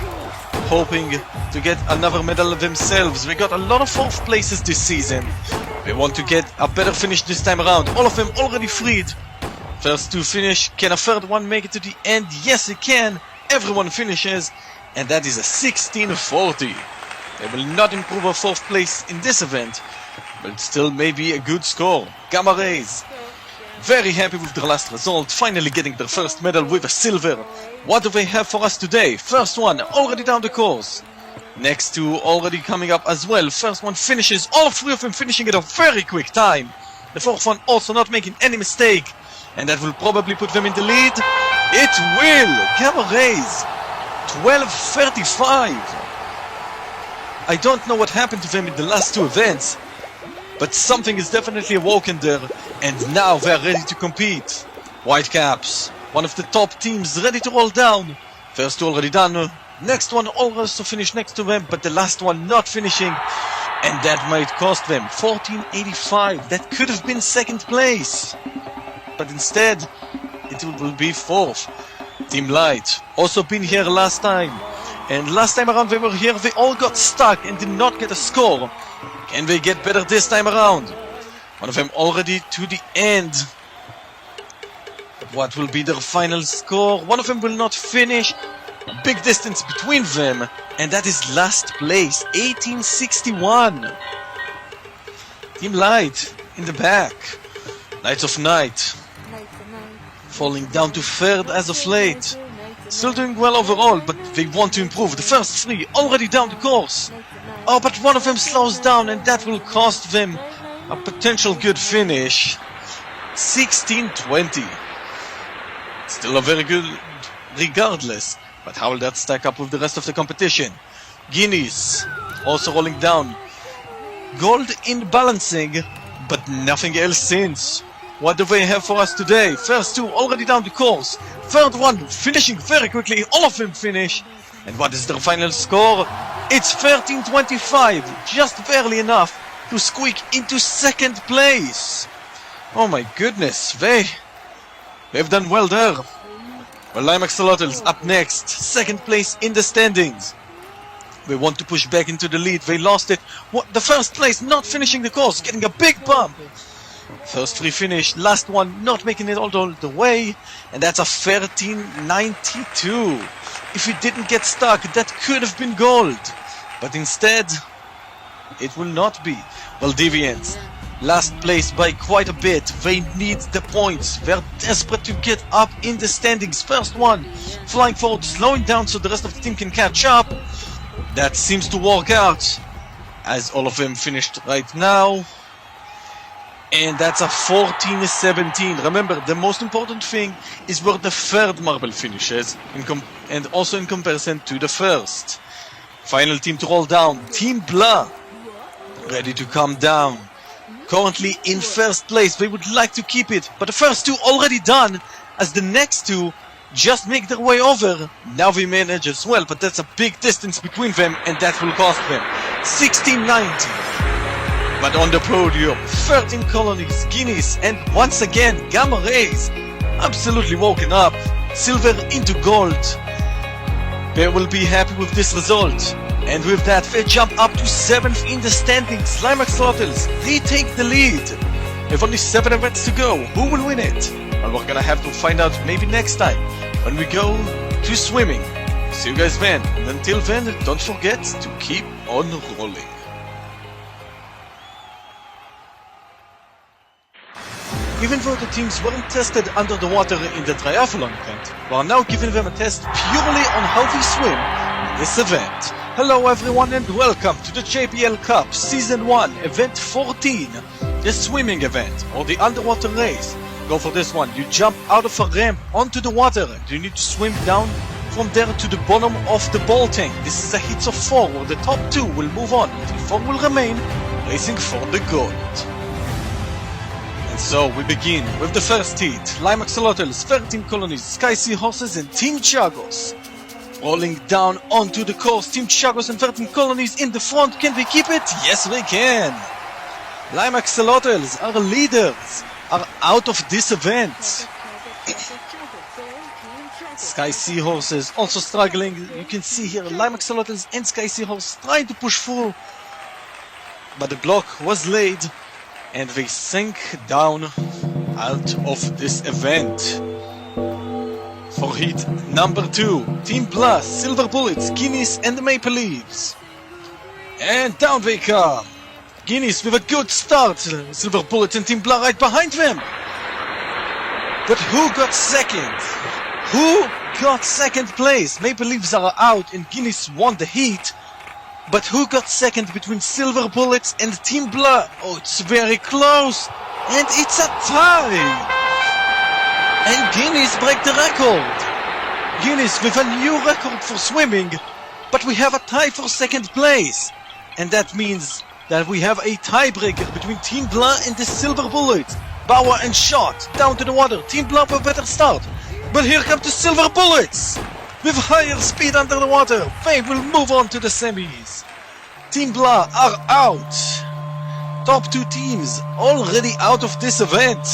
hoping to get another medal themselves. They got a lot of 4th places this season. They want to get a better finish this time around. All of them already freed. First 2 finish. Can a third one make it to the end? Yes, it can. Everyone finishes. And that is a 16.40. They will not improve a 4th place in this event, but still maybe a good score. Gamma Rays, very happy with their last result, finally getting their first medal with a silver. What do they have for us today? First one already down the course. Next 2 already coming up as well. First one finishes, all 3 of them finishing at a very quick time. The 4th one also not making any mistake. And that will probably put them in the lead. It will! Gamma Rays, 12.35. I don't know what happened to them in the last 2 events, but something is definitely awoken there, and now they're ready to compete. Whitecaps, one of the top teams, ready to roll down. First 2 already done. Next one also finished next to them, but the last one not finishing. And that might cost them 14.85. That could have been 2nd place. But instead, it will be 4th. Team Light, also been here last time. And last time around they were here, they all got stuck and did not get a score. Can they get better this time around? One of them already to the end. What will be their final score? One of them will not finish. A big distance between them. And that is last place, 18.61. Team Light in the back. Knights of Night. Falling down to 3rd as of late. Still doing well overall, but they want to improve. The first 3 already down the course. Oh, but one of them slows down and that will cost them a potential good finish. 16-20. Still a very good regardless. But how will that stack up with the rest of the competition? Guineas also rolling down. Gold in balancing, but nothing else since. What do they have for us today? First two already down the course. Third one finishing very quickly. All of them finish. And what is their final score? It's 13-25. Just barely enough to squeak into second place. Oh my goodness. They've done well there. Well, Lime Axolotls up next. Second place in the standings. They want to push back into the lead. They lost it. The first place not finishing the course. Getting a big bump. First three finish, last one not making it all the way, and that's a 13.92. If it didn't get stuck, that could have been gold, but instead, it will not be. Well, Deviants, last place by quite a bit. They need the points. They're desperate to get up in the standings. First one, flying forward, slowing down so the rest of the team can catch up. That seems to work out, as all of them finished right now. And that's a 14-17. Remember, the most important thing is where the third marble finishes, and also in comparison to the first. Final team to roll down, Team Blah, ready to come down. Currently in first place, they would like to keep it, but the first two already done, as the next two just make their way over. Now they manage as well, but that's a big distance between them, and that will cost them 16-90. But on the podium, 13 colonies, guineas, and once again, gamma rays, absolutely woken up, silver into gold. They will be happy with this result. And with that, they jump up to 7th in the standings. Lime Axolotls retake the lead. With only 7 events to go, who will win it? Well, we're gonna have to find out maybe next time, when we go to swimming. See you guys then, and until then, don't forget to keep on rolling. Even though the teams weren't tested under the water in the triathlon event, we are now giving them a test purely on how they swim in this event. Hello everyone and welcome to the JBL Cup Season 1 Event 14, the swimming event or the underwater race. Go for this one. You jump out of a ramp onto the water and you need to swim down from there to the bottom of the ball tank. This is a heat of 4 where the top 2 will move on until 4 will remain racing for the gold. And so we begin with the first heat. Lime Axolotls, 13 colonies, Sky Seahorses and Team Chagos. Rolling down onto the course, Team Chagos and 13 colonies in the front. Can they keep it? Yes, they can. Lime Axolotls, our leaders, are out of this event. Sky Seahorses also struggling. You can see here Lime Axolotls and Sky Seahorses trying to push through. But the block was laid. And they sank down out of this event. For heat number 2, Team Plus, Silver Bullets, Guineas and the Maple Leaves. And down they come. Guineas with a good start. Silver Bullets and Team Blah right behind them. But who got second? Who got second place? Maple Leaves are out and Guineas won the heat. But who got second between Silver Bullets and Team Blah? Oh, it's very close. And it's a tie. And Guineas break the record. Guineas with a new record for swimming. But we have a tie for second place. And that means that we have a tiebreaker between Team Blah and the Silver Bullets. Bauer and Shot down to the water. Team Blah with a better start. But here come the Silver Bullets. With higher speed under the water, they will move on to the semis. Team Blah are out. Top 2 teams already out of this event.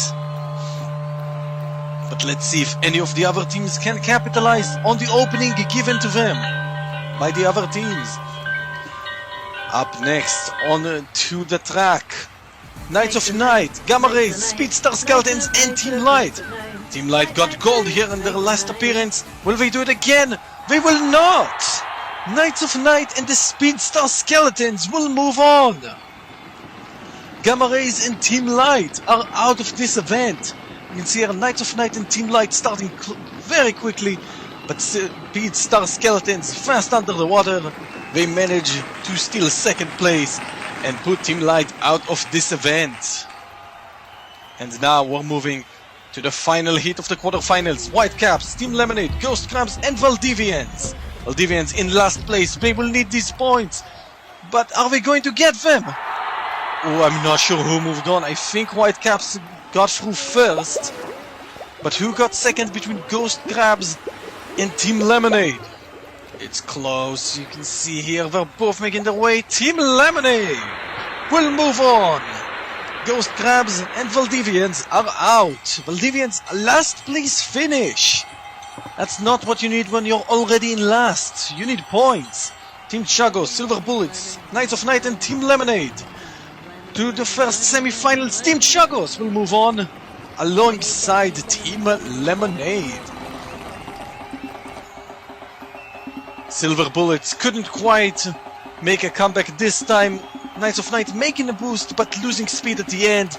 But let's see if any of the other teams can capitalize on the opening given to them by the other teams. Up next, on to the track. Knights of Night, Gamma Rays, Speedstar Skeletons and Team Light. Team Light got gold here in their last appearance. Will they do it again? They will not! Knights of Night and the Speedstar Skeletons will move on. Gamma Rays and Team Light are out of this event. You can see here Knights of Night and Team Light starting very quickly, but Speedstar Skeletons fast under the water. they manage to steal second place and put Team Light out of this event. And now we're moving to the final heat of the quarterfinals. Whitecaps, Team Lemonade, Ghost Crabs and Valdivians. Valdivians in last place. They will need these points. But are they going to get them? Oh, I'm not sure who moved on. I think Whitecaps got through first. But who got second between Ghost Crabs and Team Lemonade? It's close. You can see here they're both making their way. Team Lemonade will move on. Ghost Crabs and Valdivians are out. Valdivians last place finish. That's not what you need when you're already in last. You need points. Team Chago, Silver Bullets, Knights of Night and Team Lemonade. To the first semi-finals, Team Chagos will move on alongside Team Lemonade. Silver Bullets couldn't quite make a comeback this time. Knights of Night making a boost but losing speed at the end,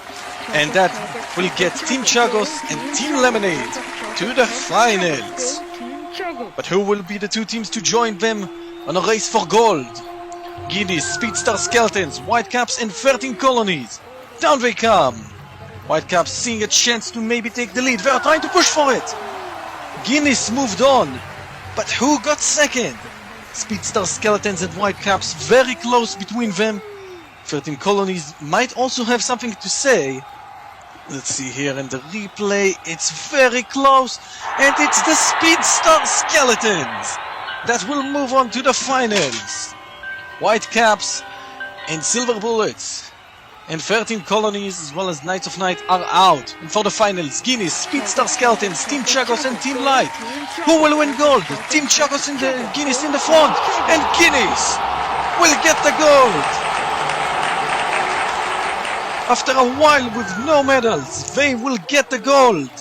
and that will get Team Chagos and Team Lemonade to the finals. But who will be the two teams to join them on a race for gold? Guineas, Speedstar Skeletons, Whitecaps and 13 Colonies. Down they come. Whitecaps seeing a chance to maybe take the lead. They are trying to push for it. Guineas moved on, but who got second? Speedstar Skeletons and Whitecaps very close between them. 13 Colonies might also have something to say. Let's see here in the replay. It's very close, and it's the Speedstar Skeletons that will move on to the finals. Whitecaps and Silver Bullets and 13 Colonies as well as Knights of Night are out. And for the finals, Guineas, Speedstar Skeletons, Team Chagos and Team Light. Who will win gold? Team Chagos and Guineas in the front, and Guineas will get the gold. After a while with no medals, they will get the gold.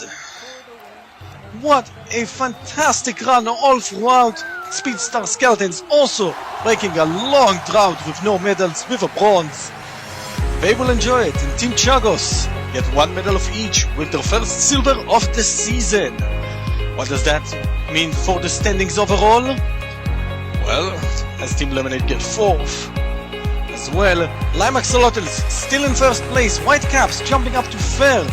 What a fantastic run all throughout. Speedstar Skeletons also breaking a long drought with no medals with a bronze. They will enjoy it, and Team Chagos get one medal of each with their first silver of the season. What does that mean for the standings overall? Well, as Team Lemonade get fourth. As well, Lime Axolotls still in first place, Whitecaps jumping up to third.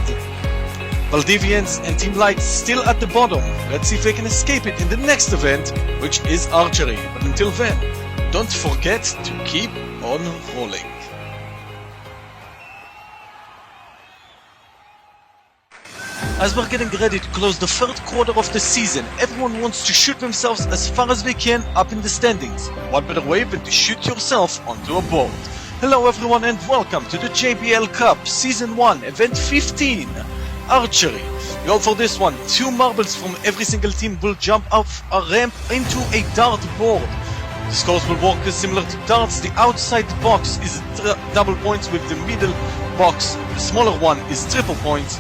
Valdivians and Team Light still at the bottom. Let's see if they can escape it in the next event, which is archery. But until then, don't forget to keep on rolling. As we're getting ready to close the third quarter of the season, everyone wants to shoot themselves as far as they can up in the standings. What better way than to shoot yourself onto a board? Hello everyone and welcome to the JBL Cup Season 1, Event 15, Archery. The goal for this one, 2 marbles from every single team will jump off a ramp into a dart board. The scores will work similar to darts. The outside box is double points with the middle box. The smaller one is triple points.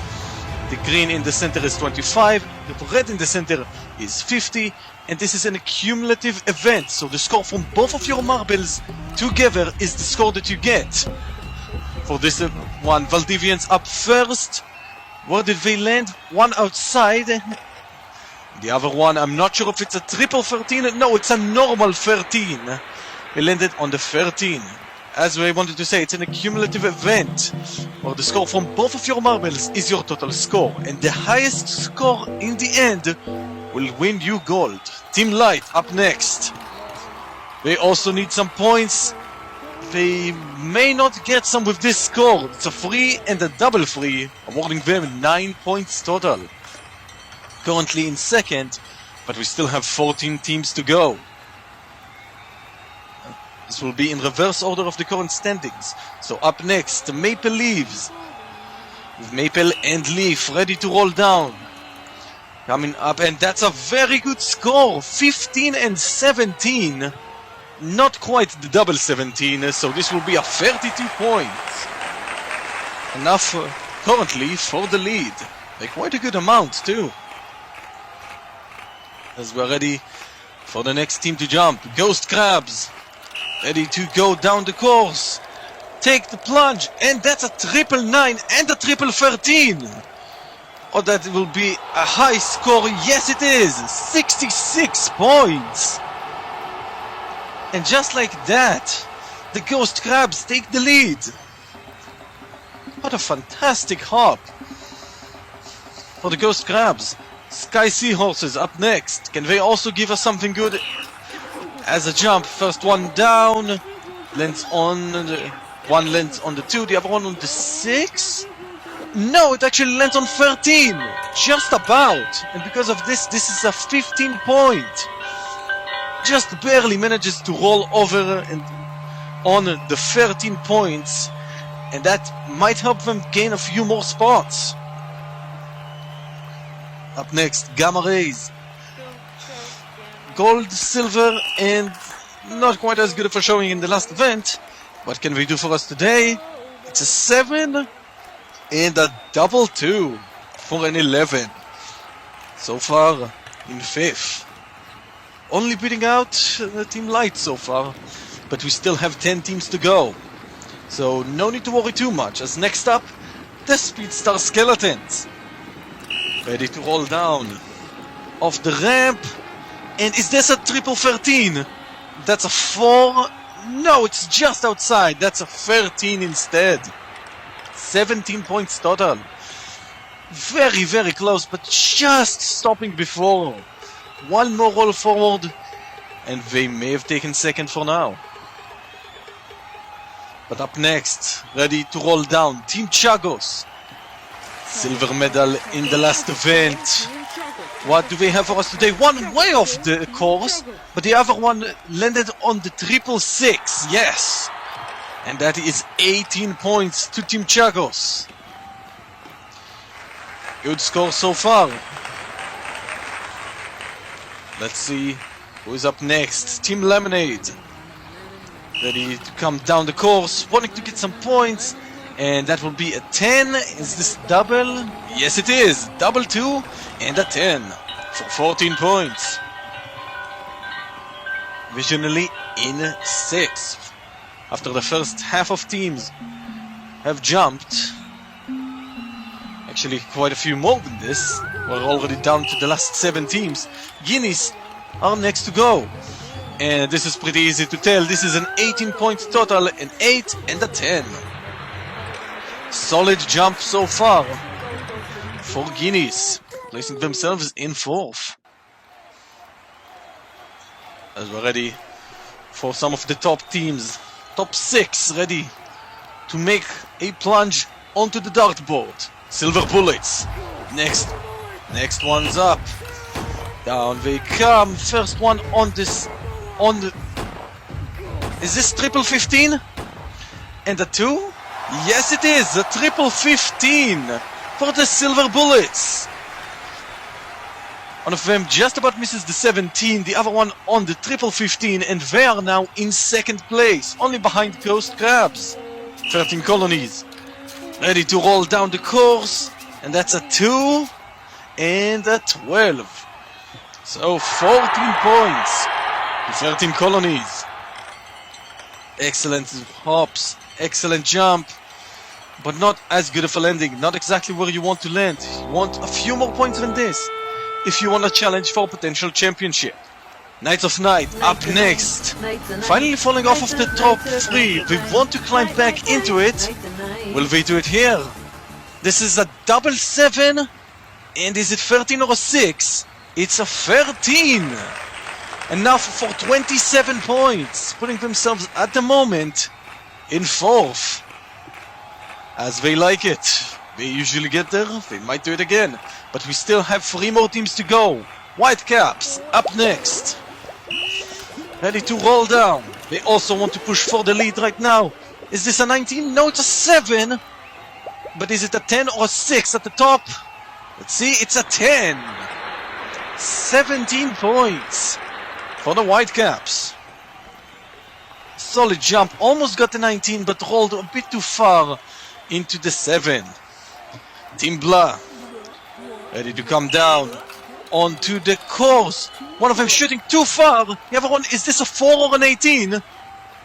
The green in the center is 25, the red in the center is 50, and this is an accumulative event, so the score from both of your marbles together is the score that you get. For this one, Valdivians up first. Where did they land? One outside. The other one, I'm not sure if it's a triple 13. No, it's a normal 13. They landed on the 13. As I wanted to say, it's an accumulative event where the score from both of your marbles is your total score, and the highest score in the end will win you gold. Team Light up next. They also need some points. They may not get some with this score. It's a free and a double free, awarding them 9 points total. Currently in second, but we still have 14 teams to go. This will be in reverse order of the current standings. So up next, the Maple Leaves. With Maple and Leaf ready to roll down. Coming up, and that's a very good score. 15 and 17. Not quite the double 17, so this will be a 32 points. Enough currently for the lead. By quite a good amount too. As we're ready for the next team to jump. Ghost Crabs. Ready to go down the course. Take the plunge, and that's a triple 9 and a triple 13. Oh, that will be a high score. Yes, it is. 66 points. And just like that, the Ghost Crabs take the lead. What a fantastic hop for the Ghost Crabs. Sky Seahorses up next. Can they also give us something good? As a jump, first one down, lands on the, one lands on the 2, the other one on the 6. No, it actually lands on 13, just about. And because of this, this is a 15 point. Just barely manages to roll over and on the 13 points, and that might help them gain a few more spots. Up next, Gamma Rays. Gold, silver, and not quite as good of a showing in the last event. What can they do for us today? It's a 7 and a double 2 for an 11. So far in 5th. Only beating out the Team Light so far, but we still have 10 teams to go. So no need to worry too much, as next up, the Speedstar Skeletons. Ready to roll down off the ramp. And is this a triple 13? That's a 4. No, it's just outside. That's a 13 instead. 17 points total. Very, very close, but just stopping before. One more roll forward, and they may have taken second for now. But up next, ready to roll down, Team Chagos. Silver medal in the last event. What do they have for us today? One way off the course, but the other one landed on the 666. Yes! And that is 18 points to Team Chagos. Good score so far. Let's see who is up next. Team Lemonade. Ready to come down the course, wanting to get some points. And that will be a 10. Is this double? Yes, it is. Double 2 and a 10 for 14 points. Visually in 6th. After the first half of teams have jumped, actually quite a few more than this. We're already down to the last 7 teams. Guineas are next to go. And this is pretty easy to tell. This is an 18 points total, an 8 and a 10. Solid jump so far for Guineas, placing themselves in 4th. As we're ready for some of the top teams, top 6 ready to make a plunge onto the dartboard. Silver Bullets, next one's up. Down they come, first one on this, is this triple 15? And a 2? Yes, it is a triple 15 for the Silver Bullets. One of them just about misses the 17, the other one on the triple 15, and they are now in 2nd place, only behind Ghost Crabs. 13 colonies, ready to roll down the course, and that's a 2 and a 12. So 14 points to 13 colonies. Excellent hops, excellent jump, but not as good of a landing. Not exactly where you want to land. You want a few more points than this if you want to challenge for potential championship. Knights of Night up next. Finally falling off of the top 3. They want to climb back into it. Will they do it here? This is a double 7. And is it 13 or a 6? It's a 13. Enough for 27 points, putting themselves at the moment in 4th. As they like it. They usually get there, they might do it again. But we still have 3 more teams to go. Whitecaps up next. Ready to roll down. They also want to push for the lead right now. Is this a 19? No, it's a 7. But is it a 10 or a 6 at the top? Let's see, it's a 10. 17 points for the Whitecaps. Solid jump, almost got the 19, but rolled a bit too far into the 7. Team Blah, ready to come down onto the course. One of them shooting too far. The other one, is this a 4 or an 18?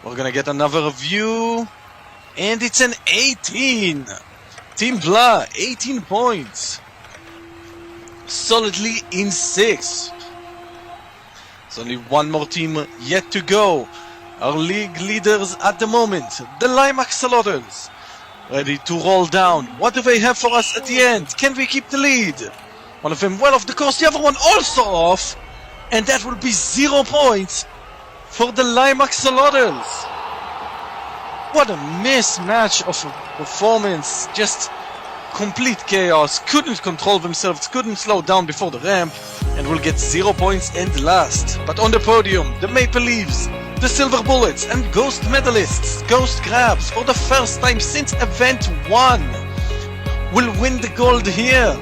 We're gonna get another view. And it's an 18. Team Blah, 18 points. Solidly in 6th. There's only one more team yet to go. our league leaders at the moment, the Lime Axolotls, ready to roll down. What do they have for us at the end? Can we keep the lead? One of them well off the course, the other one also off. And that will be 0 points for the Lime Axolotls. What a mismatch of a performance. Just complete chaos. Couldn't control themselves, couldn't slow down before the ramp, and will get 0 points and last. But on the podium, the Maple Leaves, the Silver Bullets, and Ghost medalists, Ghost Crabs, for the first time since Event 1, will win the gold here.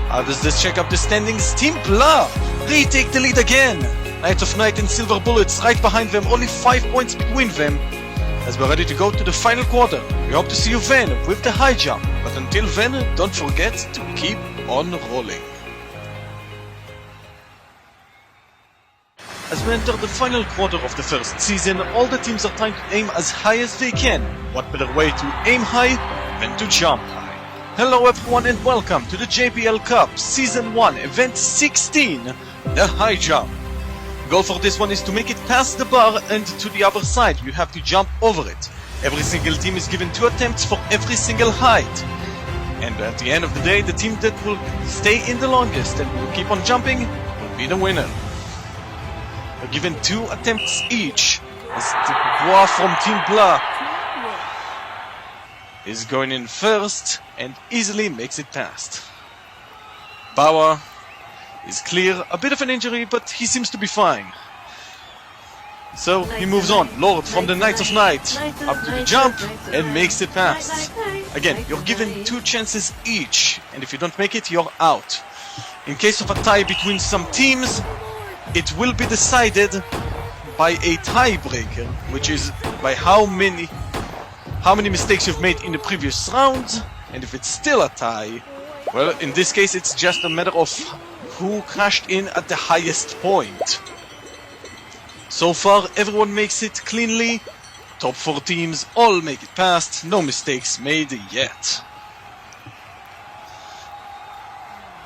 How does this check up the standings? Team Blah retake the lead again. Knights of Night and Silver Bullets right behind them, only 5 points between them. As we're ready to go to the final quarter, we hope to see you then with the high jump. But until then, don't forget to keep on rolling. As we enter the final quarter of the first season, all the teams are trying to aim as high as they can. What better way to aim high than to jump high? Hello everyone and welcome to the JBL Cup Season 1 Event 16, the high jump. The goal for this one is to make it past the bar and to the other side. You have to jump over it. Every single team is given 2 attempts for every single height. And at the end of the day, the team that will stay in the longest and will keep on jumping will be the winner. They're given 2 attempts each. As the Bois from Team Blah is going in first and easily makes it past. Bauer is clear, a bit of an injury, but he seems to be fine. So he moves on. Lord from the Knights of Night up to the jump and makes it past. Again, you're given 2 chances each, and if you don't make it, you're out. In case of a tie between some teams, it will be decided by a tiebreaker, which is by how many mistakes you've made in the previous round, and if it's still a tie, well, in this case it's just a matter of who crashed in at the highest point. So far, everyone makes it cleanly. Top 4 teams all make it past, no mistakes made yet.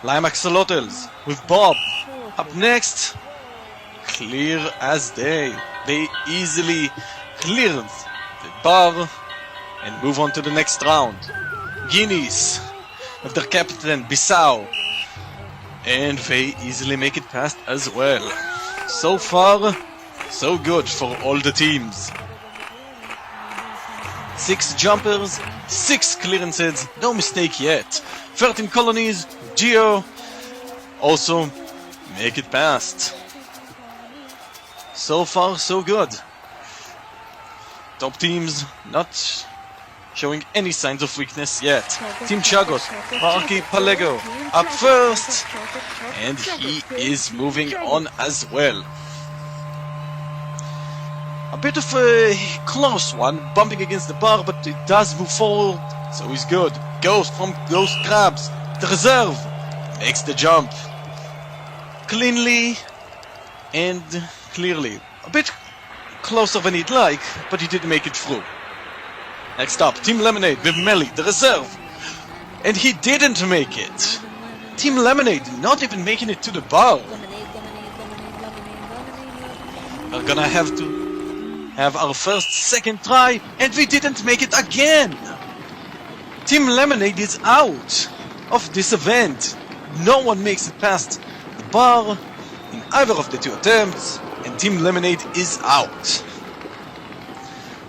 Lime Axolotls with Bob up next. Clear as day. They easily clear the bar and move on to the next round. Guineas with their captain Bissau, and they easily make it past as well. So far, so good for all the teams. 6 jumpers, 6 clearances, no mistake yet. 13 colonies, Geo also make it past. So far, so good. Top teams not showing any signs of weakness yet. Team Chagos, Marky Palego up first, and he is moving on as well. A bit of a close one, bumping against the bar, but it does move forward, so he's good. Ghost from Ghost Crabs, the reserve, makes the jump. Cleanly and clearly. A bit closer than he'd like, but he did make it through. Next up, Team Lemonade with Melly, the reserve. And he didn't make it. Team Lemonade not even making it to the bar. We're gonna have to have our second try, and we didn't make it again. Team Lemonade is out of this event. No one makes it past the bar in either of the 2 attempts, and Team Lemonade is out.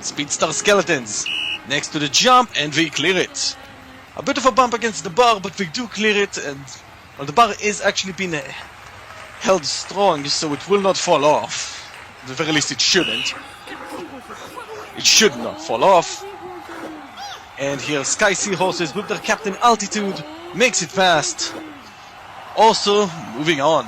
Speedstar Skeletons next to the jump, and we clear it. A bit of a bump against the bar, but we do clear it, and well, the bar is actually being held strong, so it will not fall off. At the very least, it shouldn't. It should not fall off. And here, Sky Seahorses with their captain Altitude makes it past. Also, moving on.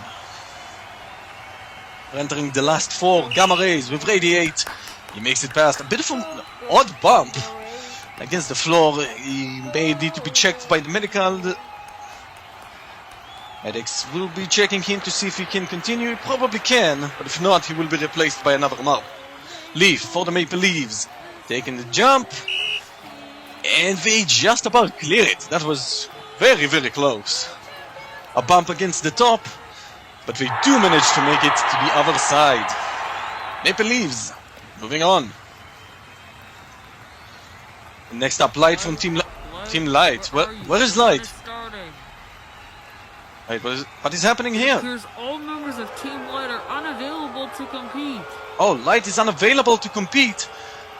We're entering the last 4. Gamma Rays with Radiate. He makes it past. A bit of an odd bump against the floor. He may need to be checked by the medical. The medics will be checking him to see if he can continue. He probably can, but if not, he will be replaced by another mob. Leaf for the Maple Leaves, taking the jump, and they just about clear it. That was very, very close. A bump against the top, but they do manage to make it to the other side. Maple Leaves Moving on. Next up, Light from Team Light. Where is Light? Wait, what is happening here? Because all members of Team Light are unavailable to compete. Oh, Light is unavailable to compete,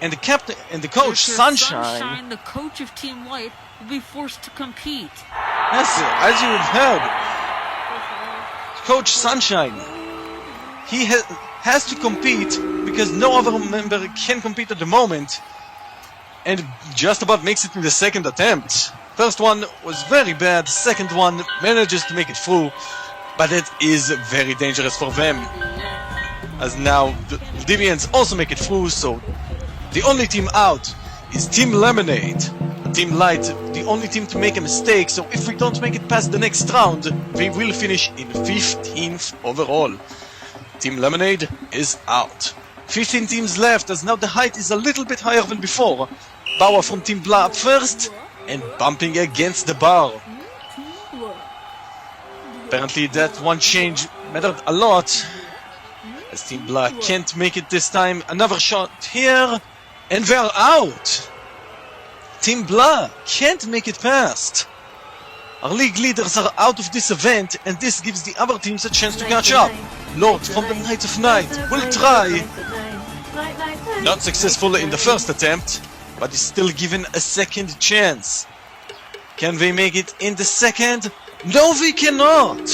and the captain and the coach Sunshine, the coach of Team Light, will be forced to compete. Yes, as you have heard, Coach Sunshine, he has to compete because no other member can compete at the moment, and just about makes it in the second attempt. First one was very bad, second one manages to make it through, but it is very dangerous for them. As now the Deviants also make it through, so the only team out is Team Lemonade. Team Light, the only team to make a mistake, so if we don't make it past the next round, we will finish in 15th overall. Team Lemonade is out. 15 teams left, as now the height is a little bit higher than before. Bauer from Team Blah up first, and bumping against the bar. Apparently that one change mattered a lot, as Team Blah can't make it this time. Another shot here, and they're out. Team Blah can't make it past. Our league leaders are out of this event, and this gives the other teams a chance to catch up. Lord from the Knights of Night will try. Not successful in the first attempt, but is still given a second chance. Can they make it in the second? No, they cannot!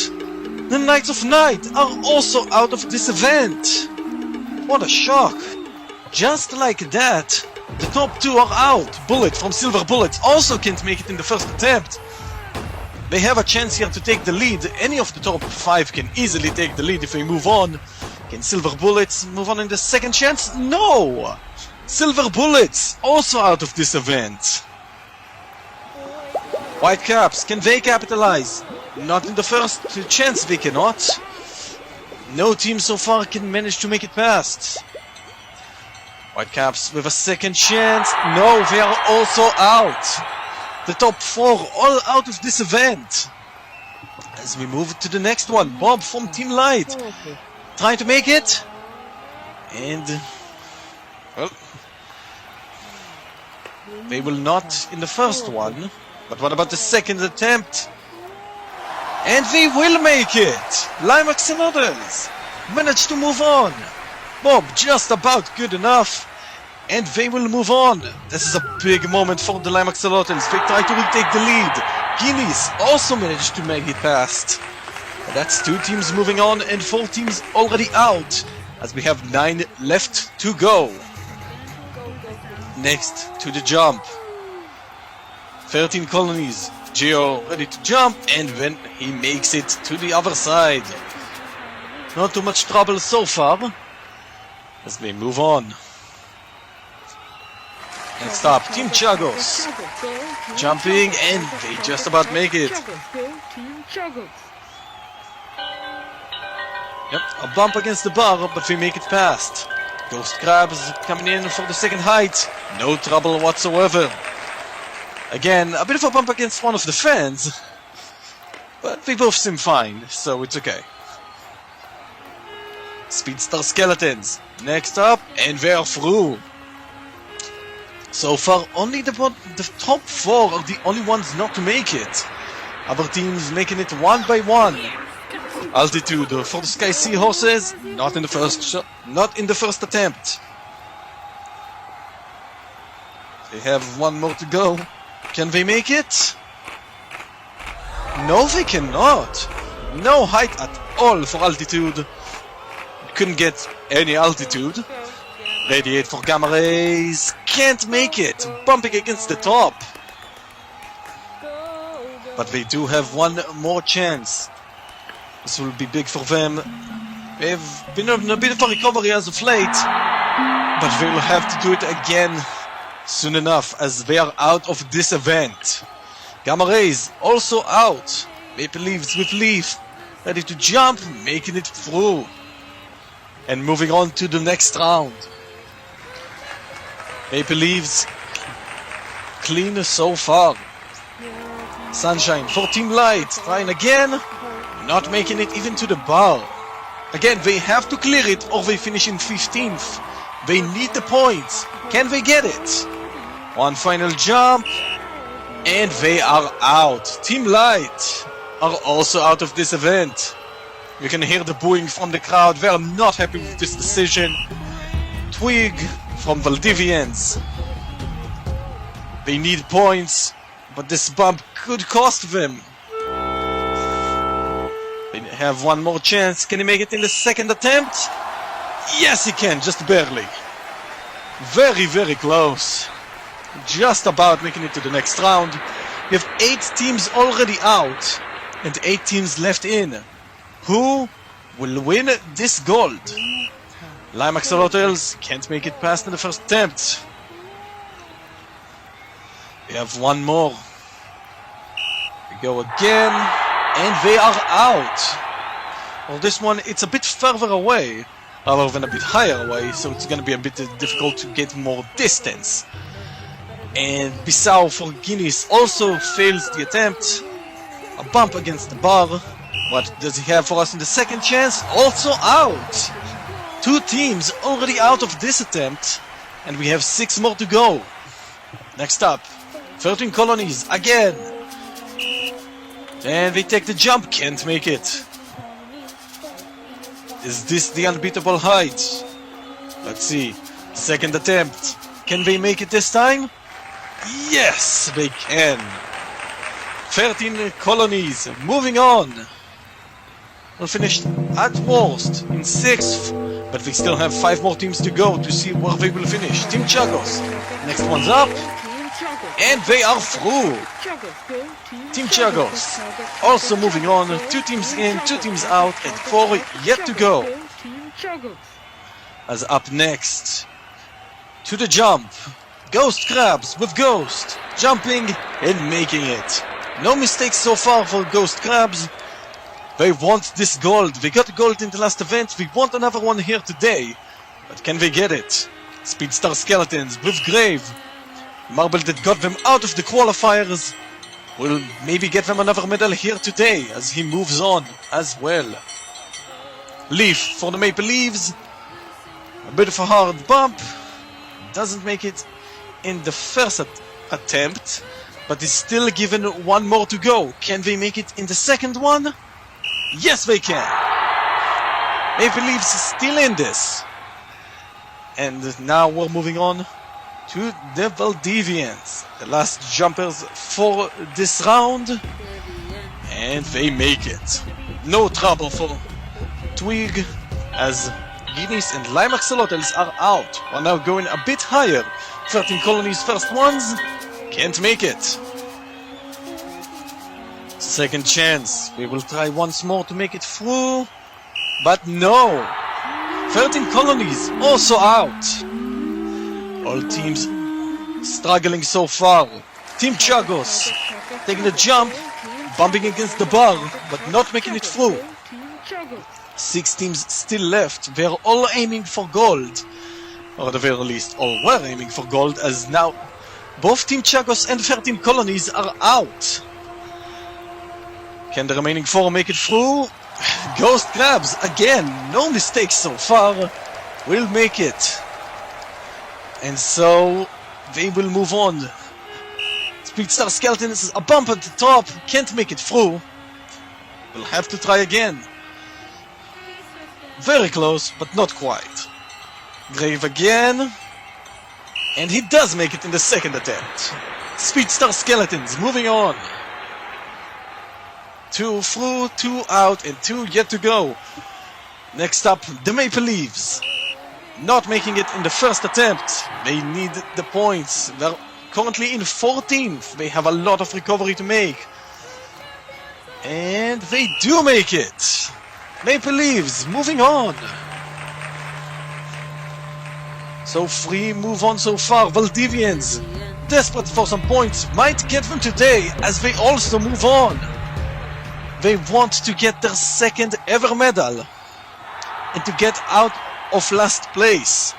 The Knights of Night are also out of this event. What a shock. Just like that, the top two are out. Bullet from Silver Bullets also can't make it in the first attempt. They have a chance here to take the lead. Any of the top five can easily take the lead if they move on. Can Silver Bullets move on in the second chance? No! Silver Bullets also out of this event. White Caps, can they capitalize? Not in the first chance, they cannot. No team so far can manage to make it past. White Caps with a second chance. No, they are also out. The top four all out of this event. As we move to the next one, Bob from Team Light trying to make it. And, well, they will not in the first one. But what about the second attempt? And they will make it! Limax and others managed to move on. Bob just about good enough. And they will move on. This is a big moment for the Limax Salotans. They try to retake the lead. Guineas also managed to make it past. And that's 2 teams moving on and 4 teams already out, as we have 9 left to go. Next to the jump. 13 colonies. Geo ready to jump, and then he makes it to the other side. Not too much trouble so far, as we move on. Next up, Team Chagos. Jumping, and they just about make it. Yep, a bump against the bar, but we make it past. Ghost Crabs coming in for the second height. No trouble whatsoever. Again, a bit of a bump against one of the fans, but they both seem fine, so it's okay. Speedstar Skeletons, next up, and they're through. So far, only the top 4 are the only ones not to make it. Other teams making it one by one. Altitude for the Sky Seahorses, not in the first attempt. They have one more to go. Can they make it? No, they cannot. No height at all for altitude. Couldn't get any altitude. Radiate for Gamma Rays. Can't make it. Bumping against the top. But they do have one more chance. This will be big for them. They've been on a bit of a recovery as of late, but they will have to do it again soon enough, as they are out of this event. Gamma Rays also out. Maple Leaves with Leaf ready to jump, making it through. And moving on to the next round. Maple Leaves clean so far. Sunshine for Team Light trying again, not making it even to the bar. Again, they have to clear it or they finish in 15th. They need the points. Can they get it? One final jump. And they are out. Team Light are also out of this event. You can hear the booing from the crowd. They are not happy with this decision. Twig from Valdivians. They need points, but this bump could cost them. They have one more chance. Can he make it in the second attempt? Yes, he can, just barely. Very, very close. Just about making it to the next round. We have 8 teams already out and 8 teams left in. Who will win this gold? Lime Axolotls can't make it past in the first attempt. We have one more. We go again, and they are out. Well, this one, it's a bit further away, rather than a bit higher away, so it's gonna be a bit difficult to get more distance. And Bissau for Guinness also fails the attempt. A bump against the bar. What does he have for us in the second chance? Also out! 2 teams already out of this attempt, and we have 6 more to go. Next up, 13 colonies again. And they take the jump, can't make it. Is this the unbeatable height? Let's see. Second attempt. Can they make it this time? Yes, they can. 13 colonies. Moving on. We'll finish at worst in 6th, but we still have 5 more teams to go to see where they will finish. Team Chagos. Next one's up. And they are through. Team Chagos. Also moving on. 2 teams in, 2 teams out, and 4 yet to go. As up next, to the jump. Ghost Crabs with Ghost. Jumping and making it. No mistakes so far for Ghost Crabs. They want this gold. They got gold in the last event. We want another one here today. But can they get it? Speedstar Skeletons with Grave. Marble that got them out of the qualifiers will maybe get them another medal here today as he moves on as well. Leaf for the Maple Leaves. A bit of a hard bump. Doesn't make it in the first attempt, but is still given 1 more to go. Can they make it in the second one? Yes, they can. Maple Leaves is still in this. And now we're moving on to the Valdivians, the last jumpers for this round. And they make it. No trouble for Twig as Guinness and Lime Axolotls are out. We're now going a bit higher. 13 colonies first ones can't make it. Second chance. We will try once more to make it through. But no. 13 colonies also out. All teams struggling so far. Team Chagos taking a jump, bumping against the bar, but not making it through. 6 teams still left. They're all aiming for gold. Or at the very least, all were aiming for gold, as now both Team Chagos and 13 colonies are out. Can the remaining 4 make it through? Ghost Crabs, again, no mistakes so far, will make it. And so, they will move on. Speedstar Skeletons, a bump at the top, can't make it through. We'll have to try again. Very close, but not quite. Grave again. And he does make it in the second attempt. Speedstar Skeletons, moving on. 2 through, 2 out, and 2 yet to go. Next up, the Maple Leaves. Not making it in the first attempt. They need the points. They're currently in 14th. They have a lot of recovery to make. And they do make it. Maple Leaves, moving on. So 3 move on so far. Valdivians, desperate for some points, might get them today as they also move on. They want to get their second ever medal and to get out of last place.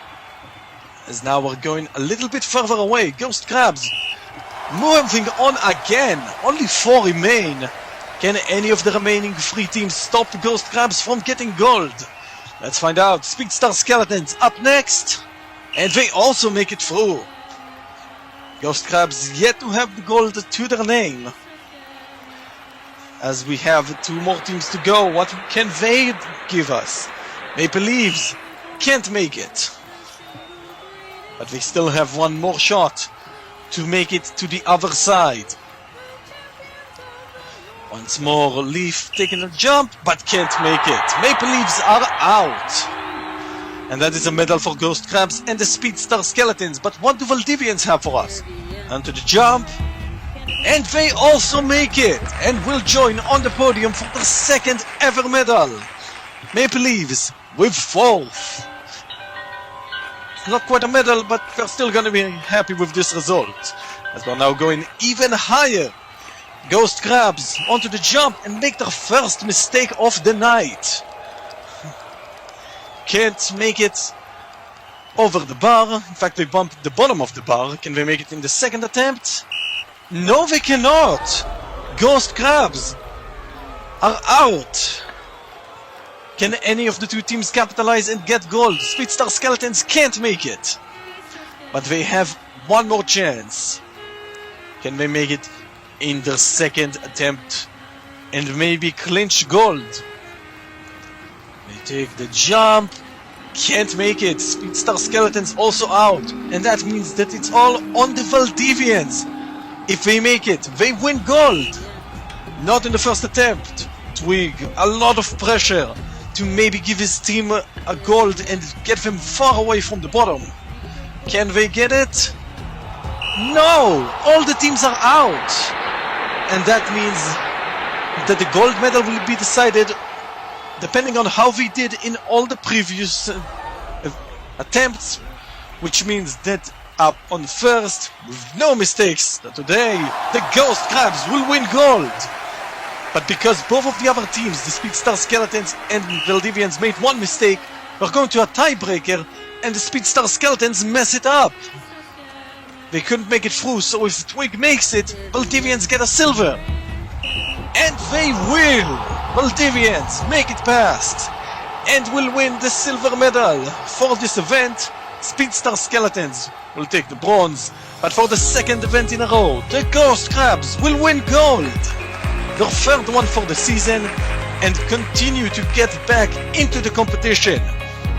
As now we're going a little bit further away. Ghost Crabs moving on again. Only 4 remain. Can any of the remaining 3 teams stop Ghost Crabs from getting gold? Let's find out. Speedstar Skeletons up next. And they also make it through. Ghost Crabs yet to have the gold to their name. As we have 2 more teams to go, what can they give us? Maple Leafs can't make it. But they still have 1 more shot to make it to the other side. Once more, Leaf taking a jump, but can't make it. Maple Leafs are out. And that is a medal for Ghost Crabs and the Speedstar Skeletons. But what do Valdivians have for us? Onto the jump. And they also make it. And will join on the podium for their 2nd ever medal. Maple Leafs with 4th. It's not quite a medal, but we're still going to be happy with this result. As we're now going even higher. Ghost Crabs onto the jump and make their first mistake of the night. Can't make it over the bar. In fact, they bumped the bottom of the bar. Can they make it in the 2nd attempt? No, they cannot. Ghost Crabs are out. Can any of the 2 teams capitalize and get gold? Speedstar Skeletons can't make it. But they have 1 more chance. Can they make it in their 2nd attempt and maybe clinch gold? They take the jump. Can't make it. Speedstar Skeletons also out. And that means that it's all on the Valdivians. If they make it, they win gold. Not in the 1st attempt. Twig, a lot of pressure to maybe give his team a gold and get them far away from the bottom. Can they get it? No! All the teams are out. And that means that the gold medal will be decided depending on how we did in all the previous attempts, which means that up on 1st, with no mistakes, that today the Ghost Crabs will win gold. But because both of the other teams, the Speedstar Skeletons and Valdivians, made 1 mistake, we're going to a tiebreaker and the Speedstar Skeletons mess it up. They couldn't make it through, so if Twig makes it, Valdivians get a silver. And they will! Valdivians make it past and will win the silver medal. For this event, Speedstar Skeletons will take the bronze, but for the 2nd event in a row, the Ghost Crabs will win gold. Their 3rd one for the season and continue to get back into the competition.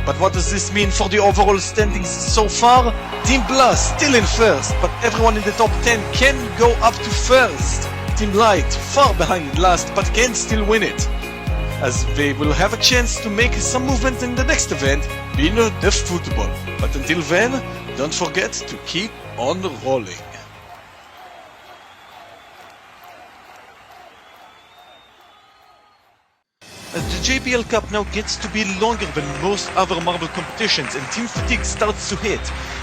But what does this mean for the overall standings so far? Team Blah still in 1st, but everyone in the top 10 can go up to 1st. Team Light far behind last, but can still win it, as they will have a chance to make some movement in the next event, being the football. But until then, don't forget to keep on rolling. The JBL Cup now gets to be longer than most other marble competitions, and team fatigue starts to hit.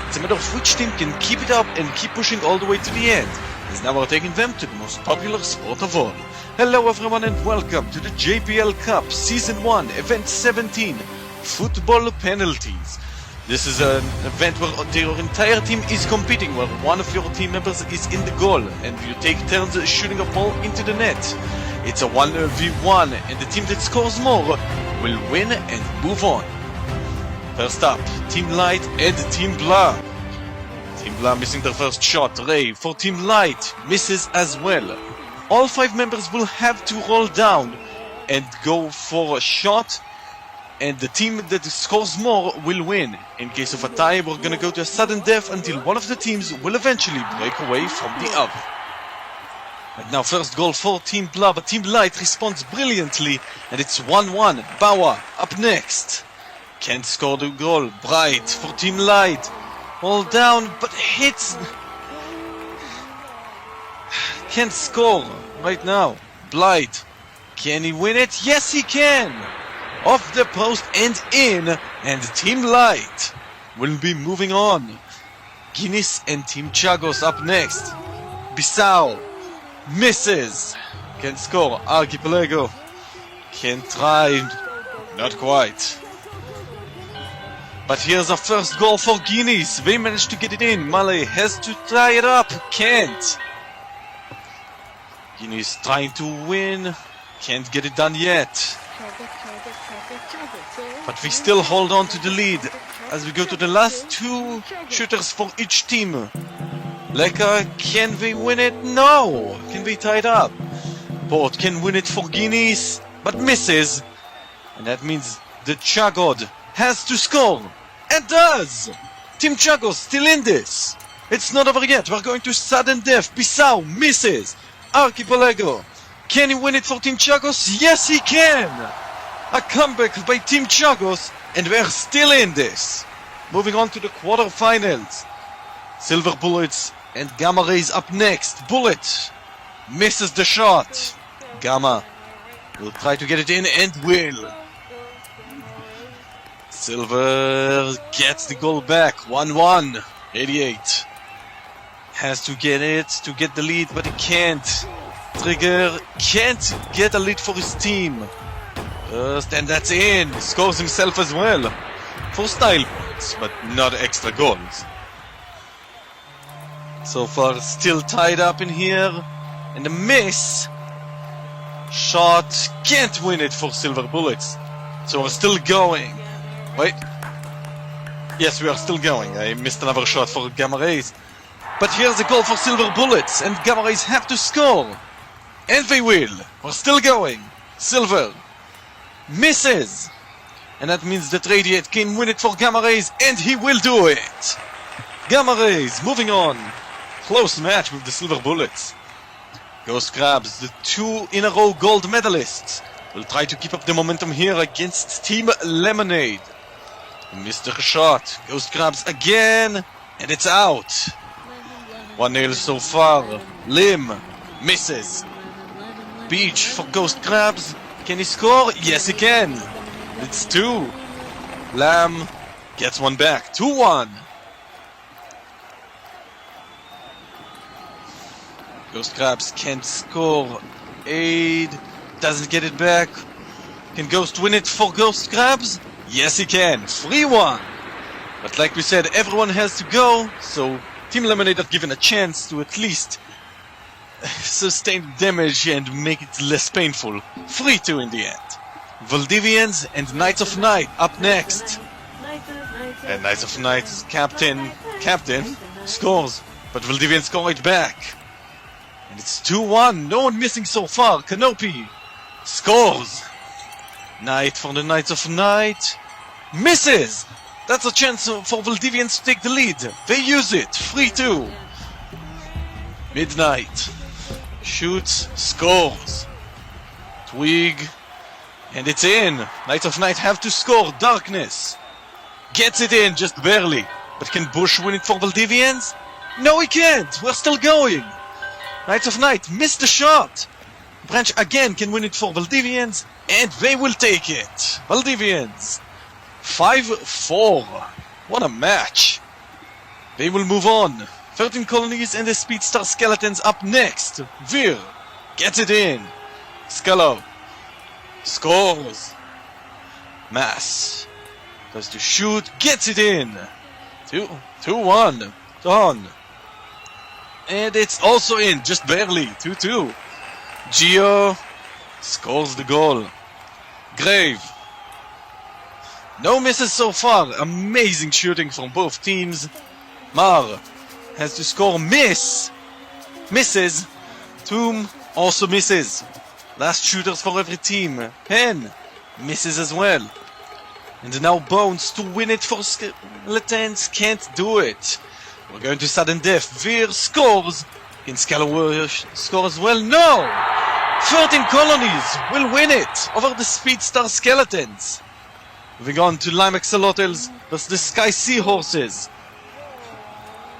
It's a matter of which team can keep it up and keep pushing all the way to the end, as now we're taking them to the most popular sport of all. Hello everyone and welcome to the JBL Cup Season 1, Event 17, Football Penalties. This is an event where your entire team is competing, where one of your team members is in the goal, and you take turns shooting a ball into the net. It's a 1v1, and the team that scores more will win and move on. First up, Team Light and Team Blah. Team Blah missing their first shot. Ray for Team Light misses as well. All 5 members will have to roll down and go for a shot, and the team that scores more will win. In case of a tie, we're gonna go to a sudden death until one of the teams will eventually break away from the other. And now first goal for Team Blah, but Team Light responds brilliantly, and it's 1-1. Bauer up next. Can't score the goal. Bright for Team Light. All down, but hits. Can't score right now. Blight. Can he win it? Yes, he can. Off the post and in, and Team Light will be moving on. Guinness and Team Chagos up next. Bissau misses. Can score. Archipelago can try. Not quite. But here's a first goal for Guinness. They managed to get it in. Malay has to tie it up. Can't. Guinness trying to win. Can't get it done yet. But we still hold on to the lead. as we go to the last two shooters for each team. Leka, can they win it? No! Can they tie it up? Port can win it for Guineas, but misses. And that means the Chagod has to score. And does! Team Chagos still in this. It's not over yet. We're going to sudden death. Bissau misses. Archipelago. Can he win it for Team Chagos? Yes, he can! A comeback by Team Chagos, and we're still in this. Moving on to the quarterfinals. Silver Bullets and Gamma Rays up next. Bullet misses the shot. Gamma will try to get it in and will. Silver gets the goal back. 1-1. 88. Has to get it to get the lead, but he can't. Trigger can't get a lead for his team. And that's in. Scores himself as well. For style points, but not extra goals. So far, still tied up in here. And a miss. Shot can't win it for Silver Bullets. So we're still going. Wait. Yes, we are still going. I missed another shot for Gamma Rays. But here's a goal for Silver Bullets, and Gamma Rays have to score. And they will. We're still going. Silver misses. And that means that Radiate can win it for Gamma Rays, and he will do it. Gamma Rays moving on. Close match with the Silver Bullets. Ghost Crabs, the 2-in-a-row gold medalists, will try to keep up the momentum here against Team Lemonade. Mr. Shot. Ghost Crabs again, and it's out. 1-0 so far. Lim misses. Beach for Ghost Crabs. Can he score? Yes, he can. It's 2. Lamb gets one back. 2-1. Ghost Crabs can't score. Aid doesn't get it back. Can Ghost win it for Ghost Crabs? Yes, he can. 3-1. But like we said, everyone has to go, so Team Lemonade are given a chance to at least sustain damage and make it less painful. 3-2 in the end. Valdivians and Knights of Night up next. And Knights of Night's captain scores, but Valdivians score it back. And it's 2-1, no one missing so far. Canopy scores. Knight for the Knights of Night misses. That's a chance for Valdivians to take the lead. They use it. 3-2. Midnight shoots, scores. Twig, and it's in. Knights of Night have to score. Darkness gets it in, just barely. But can Bush win it for Valdivians? No, he can't. We're still going. Knights of Night missed the shot. Branch again can win it for Valdivians, and they will take it. Valdivians 5-4. What a match. They will move on. 13 Colonies and the Speedstar Skeletons up next. Vir gets it in. Scalo scores. Mass goes to shoot, gets it in. 2-1. Don. And it's also in, just barely. 2-2. Gio scores the goal. Grave. No misses so far. Amazing shooting from both teams. Mar has to score. Misses. Tomb also misses. Last shooters for every team. Pen misses as well. And now Bones to win it for Skeletons. Can't do it. We're going to sudden death. Vir scores. Can Scalo score as well? No! 13 Colonies will win it over the Speedstar Skeletons. Moving on to Lime Axolotls versus the Sky Seahorses.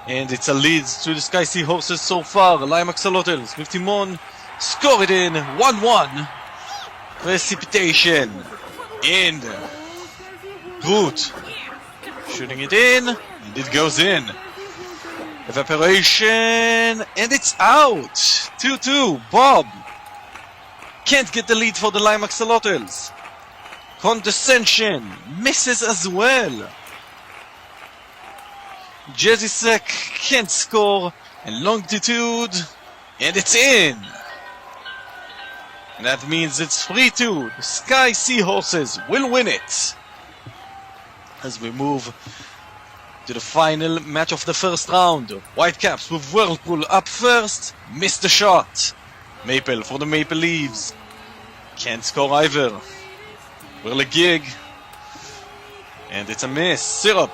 And it's a lead to the Sky Seahorses so far. Lime Axolotls with Timon. Score it in. 1-1. Precipitation. In. Groot. Shooting it in. And it goes in. Evaporation. And it's out. 2-2. Bob can't get the lead for the Lime Axolotls. Condescension misses as well. Jezisek can't score. And Longitude. And it's in. And that means it's 3-2. The Sky Seahorses will win it. as we move to the final match of the first round. Whitecaps with Whirlpool up first. Missed the shot. Maple for the Maple Leaves. Can't score either. Whirligig. And it's a miss. Syrup.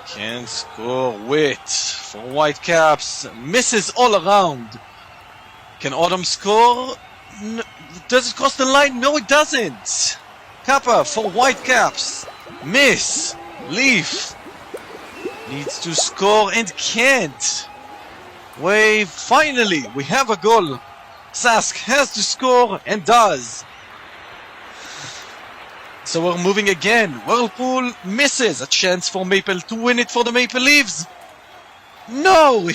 Can't score. Wit for Whitecaps. Misses all around. Can Autumn score? Does it cross the line? No, it doesn't. Kappa for Whitecaps. Miss. Leaf needs to score and can't. Finally, we have a goal. Sask has to score and does. So we're moving again. Whirlpool misses a chance for Maple to win it for the Maple Leaves. No!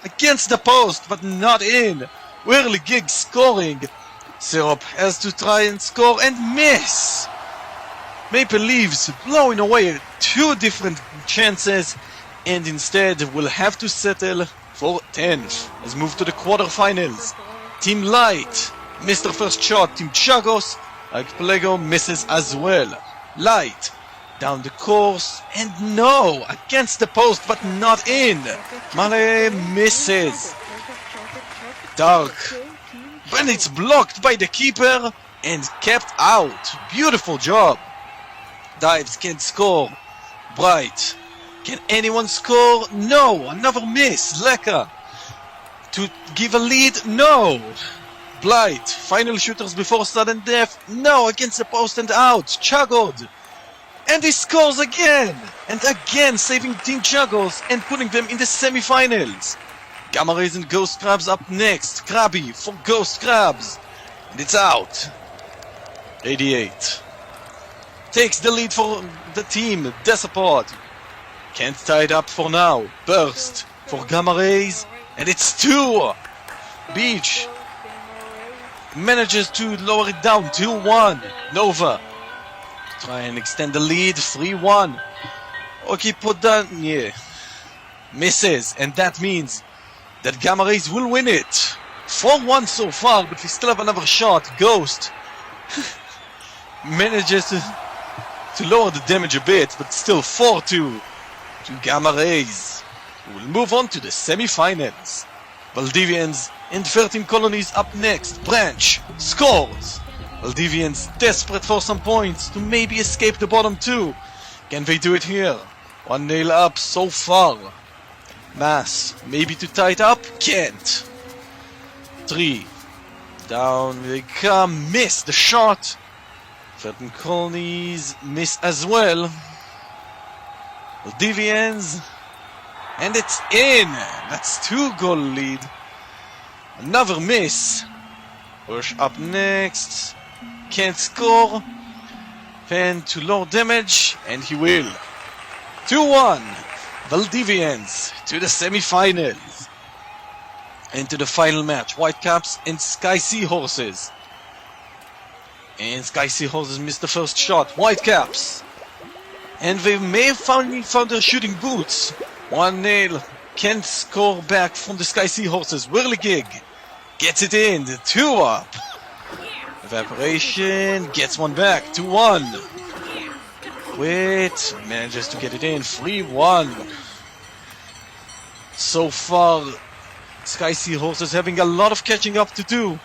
Against the post, but not in. Whirligig scoring. Syrup has to try and score and miss. Maple Leaves blowing away 2 different chances and instead will have to settle for 10th. Let's move to the quarterfinals. Team Light missed their first shot. Team Chagos, like Plego, misses as well. Light down the course and no! Against the post but not in. Male misses. Dark. But it's blocked by the keeper and kept out. Beautiful job. Dives can't score. Bright. Can anyone score? No. Another miss. Leka. To give a lead? No. Blight. Final shooters before sudden death? No. Against the post and out. Chagod. And he scores again. And again saving Team Chagos and putting them in the semi-finals. Gamma Rays and Ghost Crabs up next. Krabby for Ghost Crabs. And it's out. 88. Takes the lead for the team. Desapod. Can't tie it up for now. Burst for Gamma Rays. And it's 2. Beach manages to lower it down. 2-1. Nova. Try and extend the lead. 3-1. Okay, Podanie misses. And that means that Gamma Rays will win it. 4-1 so far, but we still have another shot. Ghost manages to lower the damage a bit, but still 4-2 to Gamma Rays. We'll move on to the semi-finals. Valdivians and 13 Colonies up next. Branch scores. Valdivians desperate for some points to maybe escape the bottom 2. Can they do it here? 1-0 up so far. Mass, maybe to tie it up? Can't. 3. Down they come. Miss the shot. 13 Colonies miss as well. Valdivians. And it's in. That's 2-goal lead. Another miss. Push up next. Can't score. Pen to low damage. And he will. 2-1. Valdivians to the semi-finals. And to the final match. Whitecaps and Sky Seahorses. And Sky Seahorses missed the first shot. Whitecaps. And they may have finally found their shooting boots. 1-0. Can't score back from the Sky Seahorses. Whirligig gets it in. 2 up. Evaporation gets one back. 2-1. Quit. Manages to get it in. 3-1. So far, Sky Seahorses having a lot of catching up to do.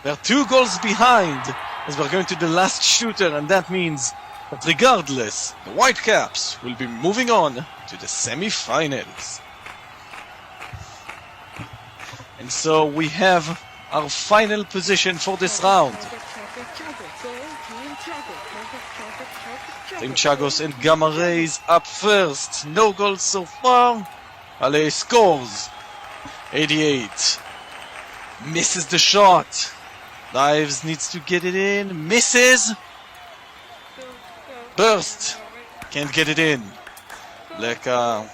They're 2 goals behind as we're going to the last shooter, and that means that regardless, the Whitecaps will be moving on to the semi-finals. And so we have our final position for this round. Team Chagos and Gamma Rays up first. No goals so far. Ale scores. 88. Misses the shot. Dives, needs to get it in. Misses. Burst. Can't get it in. Leka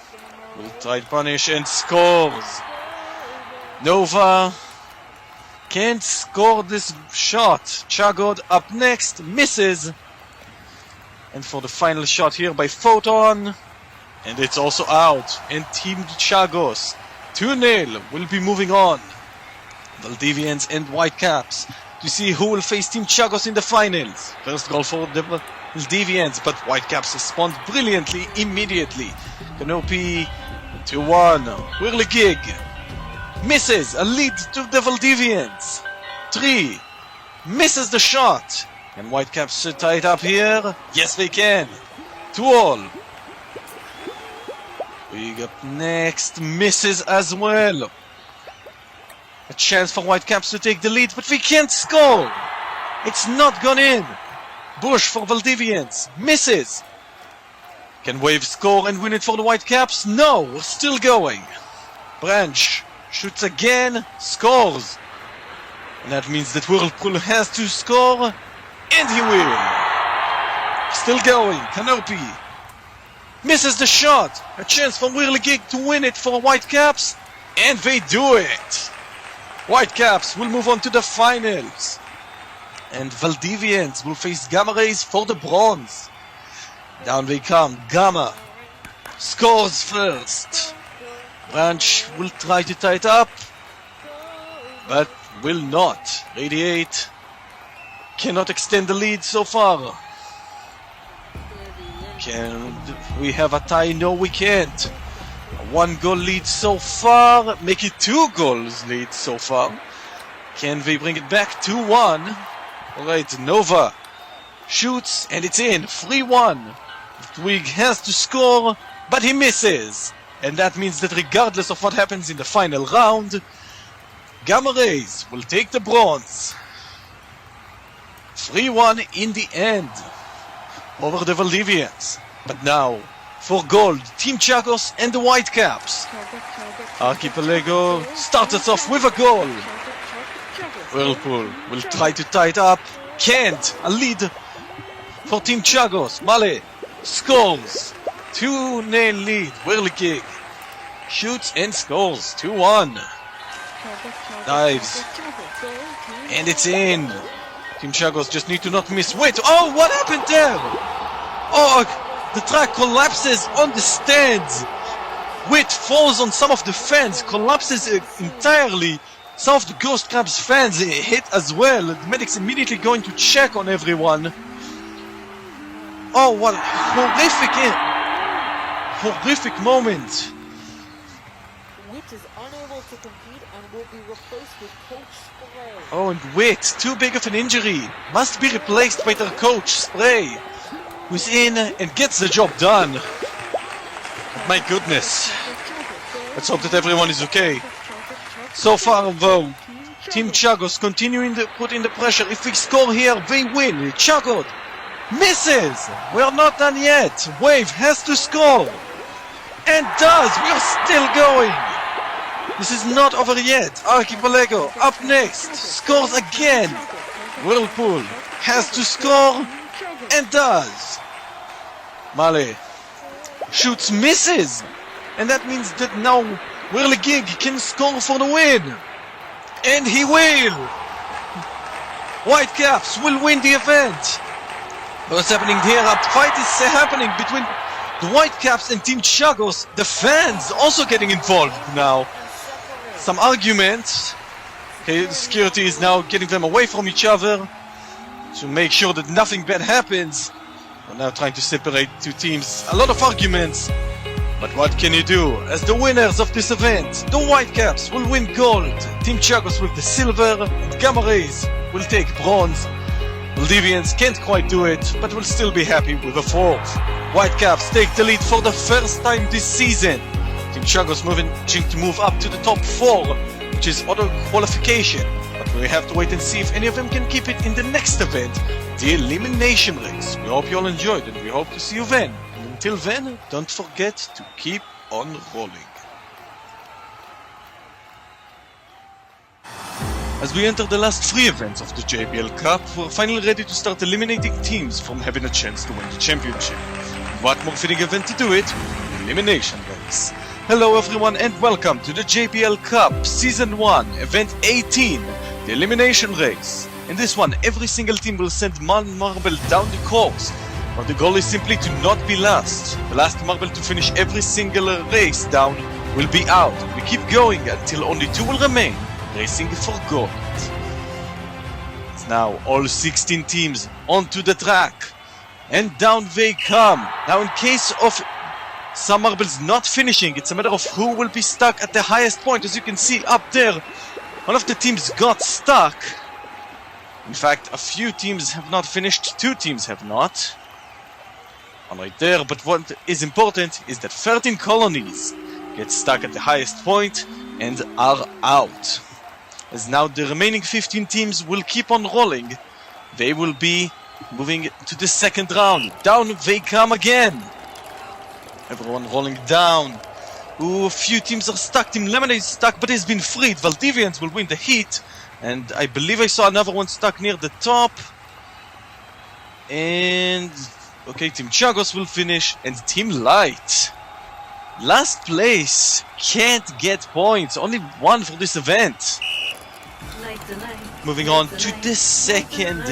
will try to punish and scores. Nova can't score this shot. Chagod up next. Misses. And for the final shot here by Photon. And it's also out. And Team Chagos 2-0 will be moving on. Valdivians and Whitecaps to see who will face Team Chagos in the finals. First goal for the Deviants, but Whitecaps respond brilliantly immediately. Canopy 2-1. Whirligig misses a lead to the Valdivians. 3 misses the shot. Can Whitecaps tie it up here? Yes, they can. 2-all. Big up next, misses as well. A chance for Whitecaps to take the lead, but we can't score. It's not gone in. Bush for Valdivians, misses. Can Wave score and win it for the Whitecaps? No, we're still going. Branch shoots again, scores. And that means that Whirlpool has to score, and he will. Still going, Canopy misses the shot. A chance for Whirligig to win it for Whitecaps, and they do it. Whitecaps will move on to the finals. And Valdivians will face Gamma Rays for the bronze. Down they come. Gamma scores first. Branch will try to tie it up, but will not. Radiate cannot extend the lead so far. Can we have a tie? No, we can't. A 1-goal lead so far. Make it 2 goals lead so far. Can they bring it back? 2-1. Alright, Nova shoots and it's in. 3-1. Twig has to score, but he misses. And that means that regardless of what happens in the final round, Gamma Rays will take the bronze. 3-1 in the end over the Valdivians. But now, for gold, Team Chagos and the Whitecaps. Archipelago starts us off with a goal. Whirlpool will try to tie it up. Can't. A lead for Team Chagos. Male scores. 2-0 lead. Whirligig shoots and scores. 2-1. Dives. And it's in. Team Chagos just need to not miss. Wait. Oh, what happened there? Oh, the track collapses on the stands. Wit falls on some of the fans. Collapses entirely. Some of the Ghost Crabs fans hit as well. The medics immediately going to check on everyone. Oh, what a horrific moment. Wit is unable to compete and will be replaced with Coach Spray. Oh, and Wit, too big of an injury. Must be replaced by their coach, Spray, who's in and gets the job done. My goodness. Let's hope that everyone is okay. So far, though, Team Chagos continuing to put in the pressure. If we score here, they win. Chagos misses. We are not done yet. Wave has to score. And does. We are still going. This is not over yet. Archipelago up next. Scores again. Whirlpool has to score. And does. Male shoots, misses. And that means that now Whirligig can score for the win. And he will. Whitecaps will win the event. What's happening here? A fight is happening between the Whitecaps and Team Chagos. The fans also getting involved now. Some arguments. Okay, the security is now getting them away from each other to make sure that nothing bad happens. We're now trying to separate two teams. A lot of arguments. But what can you do? As the winners of this event, the Whitecaps will win gold, Team Chagos with the silver, and Gamma Rays will take bronze. Valdivians can't quite do it, but will still be happy with a fourth. Whitecaps take the lead for the first time this season. Team Chagos moving to move up to the top 4, which is auto qualification. But we have to wait and see if any of them can keep it in the next event, the elimination race. We hope you all enjoyed and we hope to see you then. Until then, don't forget to keep on rolling. As we enter the last 3 events of the JBL Cup, we're finally ready to start eliminating teams from having a chance to win the championship. What more fitting event to do it? Elimination race. Hello everyone and welcome to the JBL Cup Season 1, Event 18, the elimination race. In this one, every single team will send one marble down the course. But the goal is simply to not be last. The last marble to finish every single race down will be out. We keep going until only 2 will remain, racing for gold. It's now all 16 teams onto the track. And down they come. Now in case of some marbles not finishing, it's a matter of who will be stuck at the highest point. As you can see up there, one of the teams got stuck. In fact, a few teams have not finished, 2 teams have not. One right there, but what is important is that 13 colonies get stuck at the highest point and are out. As now the remaining 15 teams will keep on rolling. They will be moving to the second round. Down they come again. Everyone rolling down. Ooh, a few teams are stuck. Team Lemonade is stuck, but has been freed. Valdivians will win the heat. And I believe I saw another one stuck near the top. And okay, Team Chagos will finish. And Team Light, last place, can't get points. Only 1 for this event. Moving on to the second,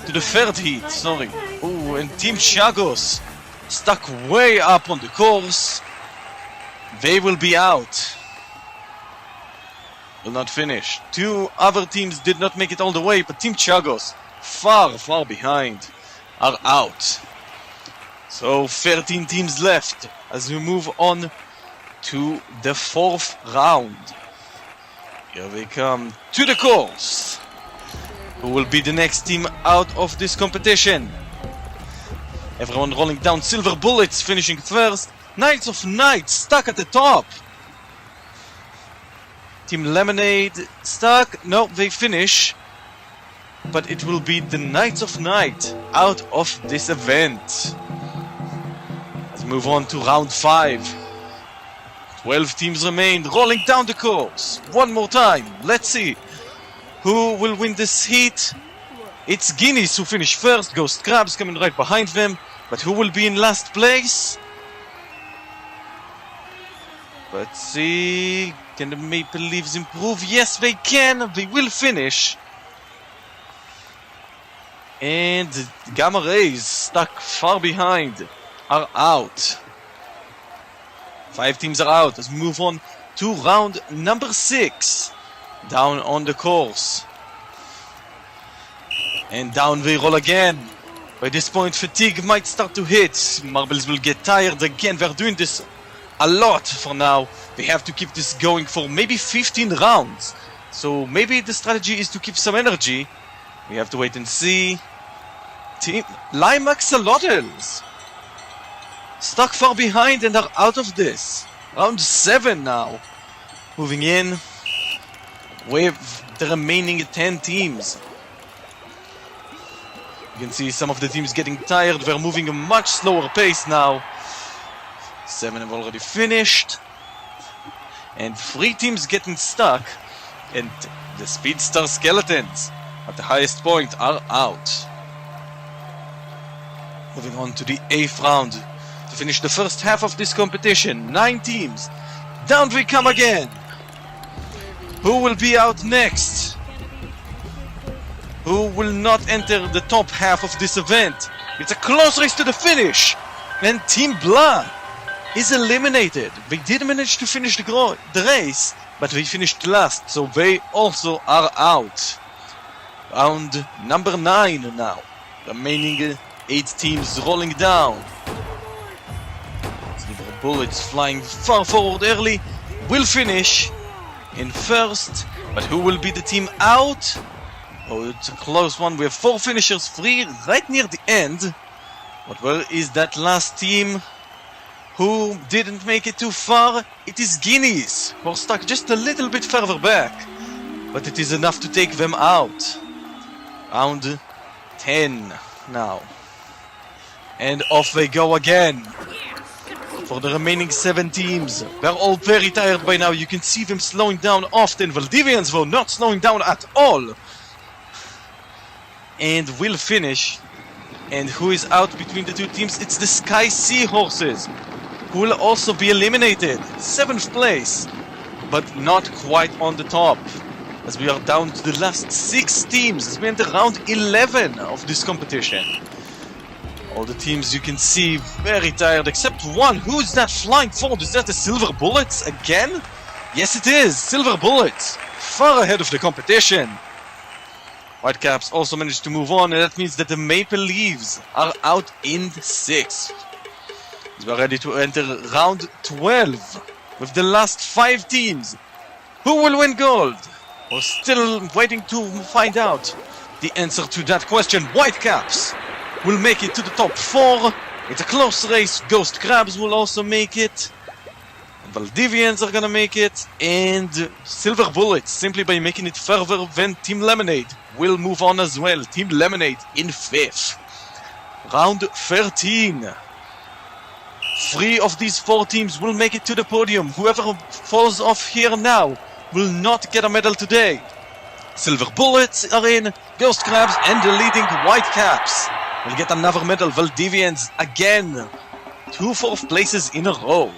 to the third heat, sorry. Ooh, and Team Chagos, stuck way up on the course. They will be out. Will not finish. 2 other teams did not make it all the way, but Team Chagos, far behind, are out. So 13 teams left as we move on to the 4th round. Here they come to the course. Who will be the next team out of this competition? Everyone rolling down. Silver Bullets finishing first. Knights of Night stuck at the top. Team Lemonade stuck. No, they finish. But it will be the Knights of Night out of this event. Let's move on to round 5. 12 teams remain, rolling down the course. One more time. Let's see who will win this heat. It's Guineas who finish first. Ghost Crabs coming right behind them. But who will be in last place? Let's see. Can the Maple Leaves improve? Yes, they can. They will finish. And Gamma Rays, stuck far behind, are out. 5 teams are out. Let's move on to round number 6. Down on the course. And down they roll again. By this point, fatigue might start to hit. Marbles will get tired again. They're doing this a lot for now. They have to keep this going for maybe 15 rounds. So maybe the strategy is to keep some energy. We have to wait and see. Team Lime Axolotls, stuck far behind and are out of this. Round 7 now. Moving in with the remaining 10 teams. You can see some of the teams getting tired. They're moving a much slower pace now. 7 have already finished. And 3 teams getting stuck. And the Speedstar Skeletons at the highest point are out. Moving on to the 8th round. To finish the first half of this competition, 9 teams. Down we come again. Who will be out next? Who will not enter the top half of this event? It's a close race to the finish. And Team Blah is eliminated. They did manage to finish the race, but they finished last, so they also are out. Round number 9 now. Remaining 8 teams rolling down. Silver Bullets flying far forward early will finish in first, but who will be the team out? Oh, it's a close one. We have 4 finishers free right near the end. But where is that last team who didn't make it too far? It is Guineas, who are stuck just a little bit further back, but it is enough to take them out. Round 10 now. And off they go again. For the remaining 7 teams. They're all very tired by now. You can see them slowing down often. Valdivians though not slowing down at all. And will finish. And who is out between the 2 teams? It's the Sky Seahorses, who will also be eliminated. 7th place, but not quite on the top, as we are down to the last 6 teams as we enter round 11 of this competition. All the teams you can see very tired except one. Who's that flying forward? Is that the Silver Bullets again? Yes, it is. Silver Bullets, far ahead of the competition. Whitecaps also managed to move on, and that means that the Maple Leafs are out in the 6th. We're ready to enter round 12 with the last 5 teams. Who will win gold? We're still waiting to find out the answer to that question. Whitecaps will make it to the top 4. It's a close race. Ghost Crabs will also make it. Valdivians are gonna make it. And Silver Bullets, simply by making it further than Team Lemonade, will move on as well. Team Lemonade in 5th. Round 13. 3 of these 4 teams will make it to the podium. Whoever falls off here now will not get a medal today. Silver Bullets are in, Ghost Crabs and the leading Whitecaps will get another medal. Valdivians again. 2 4th places in a row.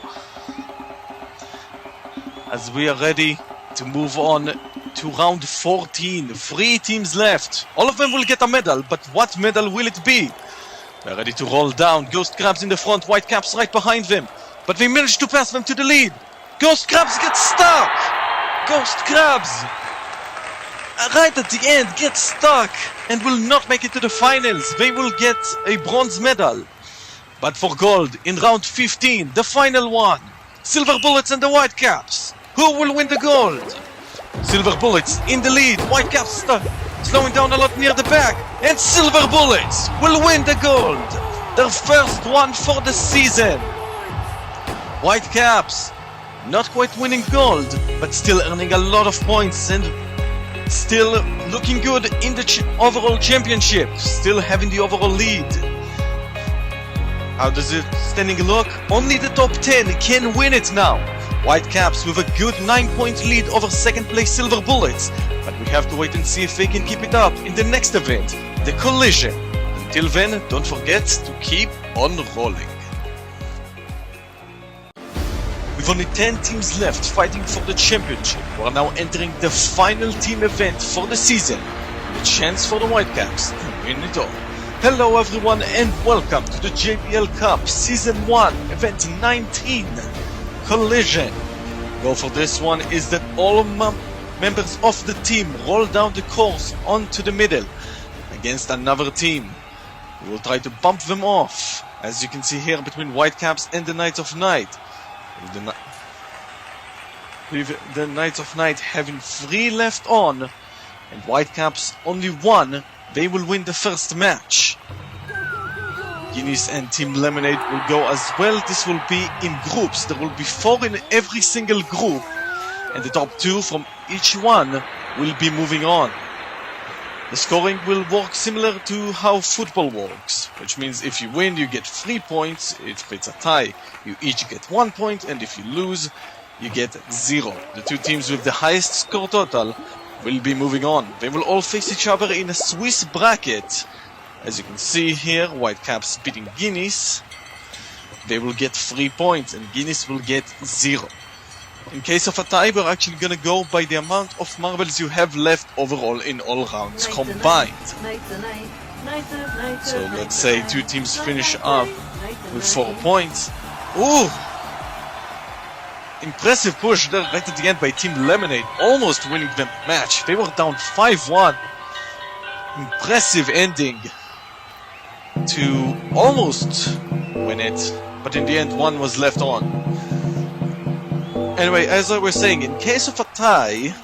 As we are ready to move on to round 14. 3 teams left. All of them will get a medal, but what medal will it be? They're ready to roll down. Ghost Crabs in the front, Whitecaps right behind them. But they managed to pass them to the lead. Ghost Crabs get stuck! Ghost Crabs, right at the end, get stuck and will not make it to the finals. They will get a bronze medal. But for gold, in round 15, the final one, Silver Bullets and the Whitecaps. Who will win the gold? Silver Bullets in the lead. Whitecaps stuck, slowing down a lot near the back. And Silver Bullets will win the gold. Their first one for the season. Whitecaps not quite winning gold, but still earning a lot of points and still looking good in the overall championship. Still having the overall lead. How does it standing look? Only the top 10 can win it now. Whitecaps with a good 9-point lead over second place Silver Bullets. But we have to wait and see if they can keep it up in the next event, the Collision. Until then, don't forget to keep on rolling. With only 10 teams left fighting for the championship, we are now entering the final team event for the season. The chance for the Whitecaps to win it all. Hello everyone and welcome to the JBL Cup Season 1, Event 19, Collision. Goal for this one is that all members of the team roll down the course onto the middle against another team. We will try to bump them off, as you can see here between Whitecaps and the Knights of Night. With the Knights of Night having 3 left on and Whitecaps only 1, they will win the first match. Guinness and Team Lemonade will go as well. This will be in groups. There will be 4 in every single group, and the top 2 from each one will be moving on. The scoring will work similar to how football works, which means if you win, you get 3 points. If it's a tie, you each get 1 point, and if you lose, you get 0. The 2 teams with the highest score total will be moving on. They will all face each other in a Swiss bracket. As you can see here, Whitecaps beating Guinness. They will get 3 points, and Guinness will get 0. In case of a tie, we're actually gonna go by the amount of marbles you have left overall in all rounds combined. So let's say 2 teams finish up with 4 points. Ooh! Impressive push there right at the end by Team Lemonade, almost winning the match. They were down 5-1. Impressive ending to almost win it, but in the end 1 was left on. Anyway, as I was saying, in case of a tie,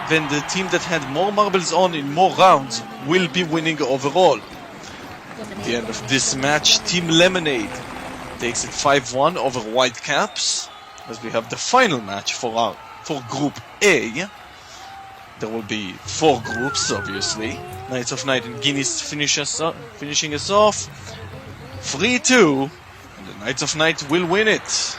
then the team that had more marbles on in more rounds will be winning overall. At the end of this match, Team Lemonade takes it 5-1 over Whitecaps, as we have the final match for Group A. There will be 4 groups, obviously. Knights of Night and Guinness finishing us off 3-2, and the Knights of Night will win it.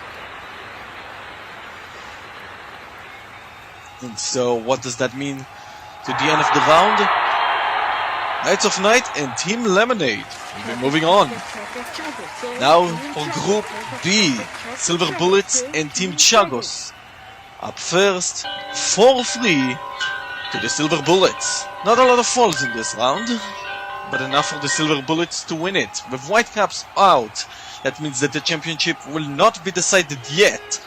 And so, what does that mean to the end of the round? Knights of Night and Team Lemonade will be moving on. Now for Group B, Silver Bullets and Team Chagos. Up first, 4-3 to the Silver Bullets. Not a lot of falls in this round, but enough for the Silver Bullets to win it. With Whitecaps out, that means that the championship will not be decided yet,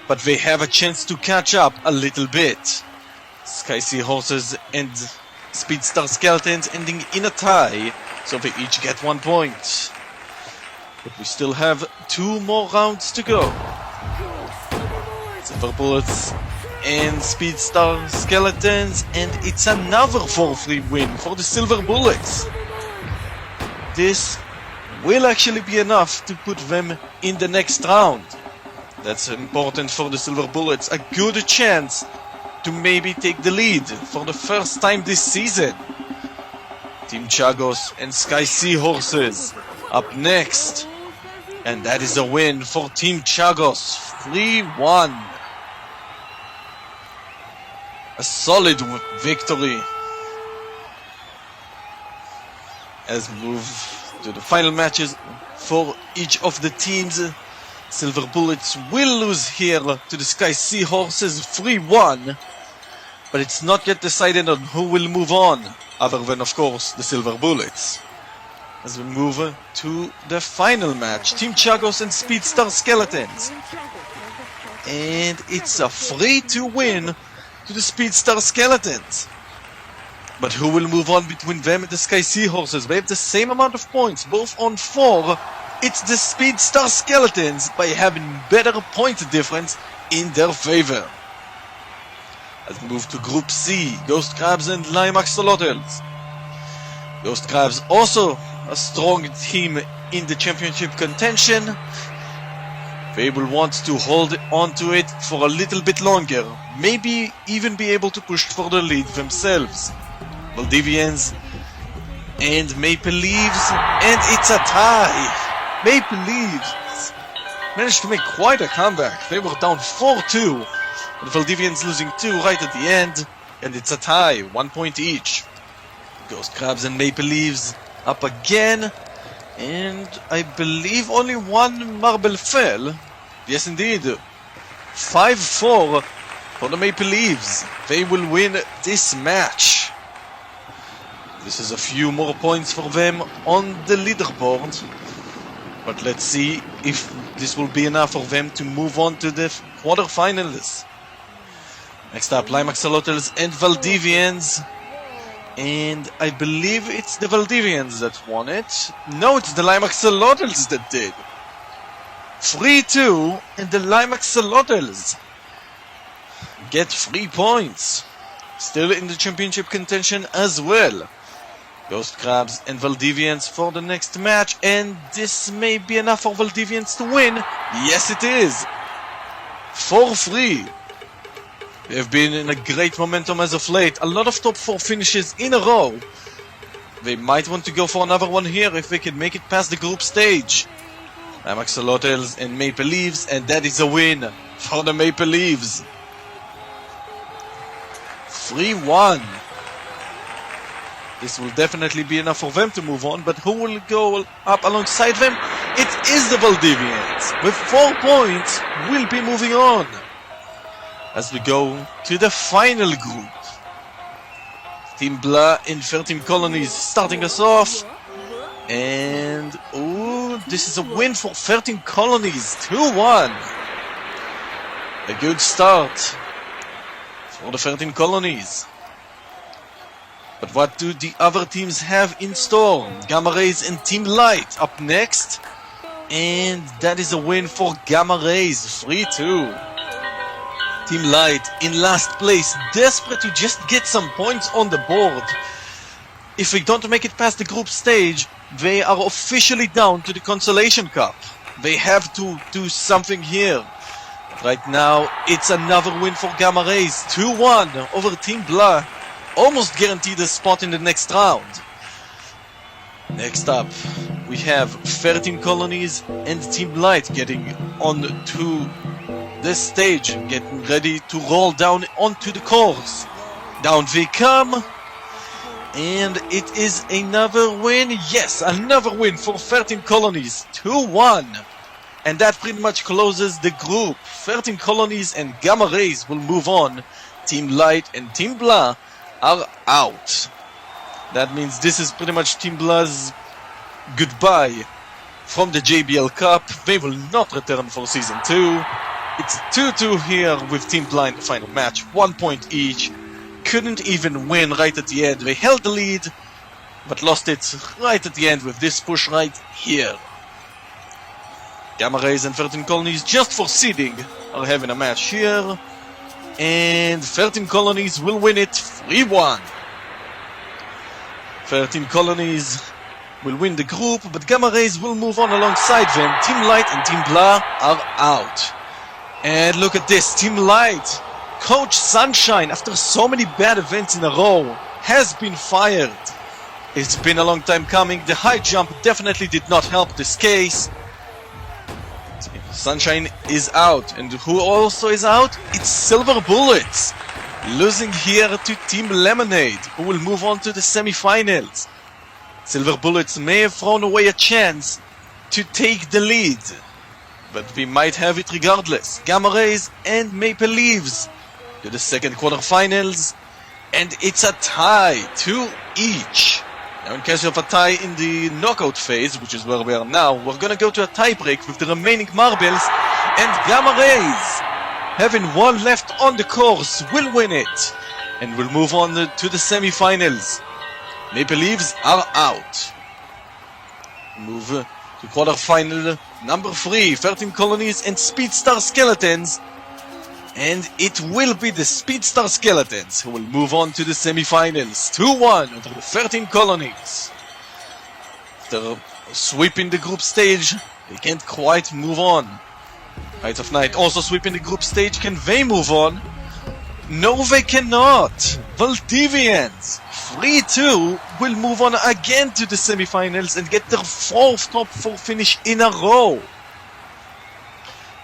but they have a chance to catch up a little bit. Sky Sea Horses and Speedstar Skeletons ending in a tie, so they each get 1 point. But we still have 2 more rounds to go. Silver Bullets and Speedstar Skeletons, and it's another 4-3 win for the Silver Bullets. This will actually be enough to put them in the next round. That's important for the Silver Bullets, a good chance to maybe take the lead for the first time this season. Team Chagos and Sky Sea Horses up next. And that is a win for Team Chagos, 3-1. A solid victory. As we move to the final matches for each of the teams. Silver Bullets will lose here to the Sky Sea Horses 3-1. But it's not yet decided on who will move on, other than of course the Silver Bullets. As we move to the final match, Team Chagos and Speedstar Skeletons. And it's a 3-2 win to the Speedstar Skeletons. But who will move on between them and the Sky Sea Horses? They have the same amount of points, both on 4. It's the Speedstar Skeletons by having better point difference in their favor. As we move to Group C, Ghost Crabs and Lime Axolotls. Ghost Crabs also a strong team in the championship contention. They will want to hold on to it for a little bit longer, maybe even be able to push for the lead themselves. Valdivians and Maple Leaves, and it's a tie. Maple Leaves managed to make quite a comeback. They were down 4-2, but Valdivians losing 2 right at the end, and it's a tie, 1 point each. Ghost Crabs and Maple Leaves up again, and I believe only 1 marble fell. Yes indeed, 5-4 for the Maple Leaves. They will win this match. This is a few more points for them on the leaderboard, but let's see if this will be enough for them to move on to the quarterfinals. Next up, Lime Axolotls and Valdivians. And I believe it's the Valdivians that won it. No, it's the Lime Axolotls that did. 3-2, and the Lime Axolotls get 3 points. Still in the championship contention as well. Ghost Crabs and Valdivians for the next match, and this may be enough for Valdivians to win. Yes, it is. 4-3. They have been in a great momentum as of late. A lot of top 4 finishes in a row. They might want to go for another one here if they can make it past the group stage. Lime Axolotls and Maple Leaves, and that is a win for the Maple Leaves. 3-1. This will definitely be enough for them to move on, but who will go up alongside them? It is the Valdivians. With 4 points, will be moving on. As we go to the final group. Team Blah and 13 Colonies starting us off. And, oh, this is a win for 13 Colonies, 2-1. A good start for the 13 Colonies. But what do the other teams have in store? Gamma Rays and Team Light up next. And that is a win for Gamma Rays, 3-2. Team Light in last place, desperate to just get some points on the board. If they don't make it past the group stage, they are officially down to the Consolation Cup. They have to do something here. Right now, it's another win for Gamma Rays, 2-1 over Team Blah. Almost guaranteed a spot in the next round. Next up, we have 13 Colonies and Team Light getting on to this stage, getting ready to roll down onto the course. Down they come, and it is another win. Yes, another win for 13 Colonies, 2-1. And that pretty much closes the group. 13 Colonies and Gamma Rays will move on. Team Light and Team Blah are out. That means this is pretty much Team Blah's goodbye from the JBL Cup. They will not return for Season 2. It's 2-2 here with Team Blah in the final match, 1 point each. couldn't even win right at the end. They held the lead, but lost it right at the end with this push right here. Gamma Rays and 13 Colonies, just for seeding, are having a match here. And 13 Colonies will win it 3-1. 13 Colonies will win the group, but Gamma Rays will move on alongside them. Team Light and Team Blah are out. And look at this, Team Light. Coach Sunshine, after so many bad events in a row, has been fired. It's been a long time coming. The high jump definitely did not help this case. Sunshine is out. And who also is out? It's Silver Bullets. Losing here to Team Lemonade, who will move on to the semi-finals. Silver Bullets may have thrown away a chance to take the lead, but we might have it regardless. Gamma Rays and Maple Leaves to the second quarterfinals, and it's a tie, 2 each. Now in case of a tie in the knockout phase, which is where we are now, we're gonna go to a tie break with the remaining marbles, and Gamma Rays, having one left on the course, will win it, and will move on to the semi-finals. Maple Leaves are out. Move to quarterfinal number 3, 13 Colonies and Speedstar Skeletons. And it will be the Speedstar Skeletons who will move on to the semi-finals. 2-1 over the 13 Colonies. After sweeping the group stage, they can't quite move on. Height of Night also sweeping the group stage. Can they move on? No, they cannot. Valdivians, 3-2, will move on again to the semi-finals and get their 4th top 4 finish in a row.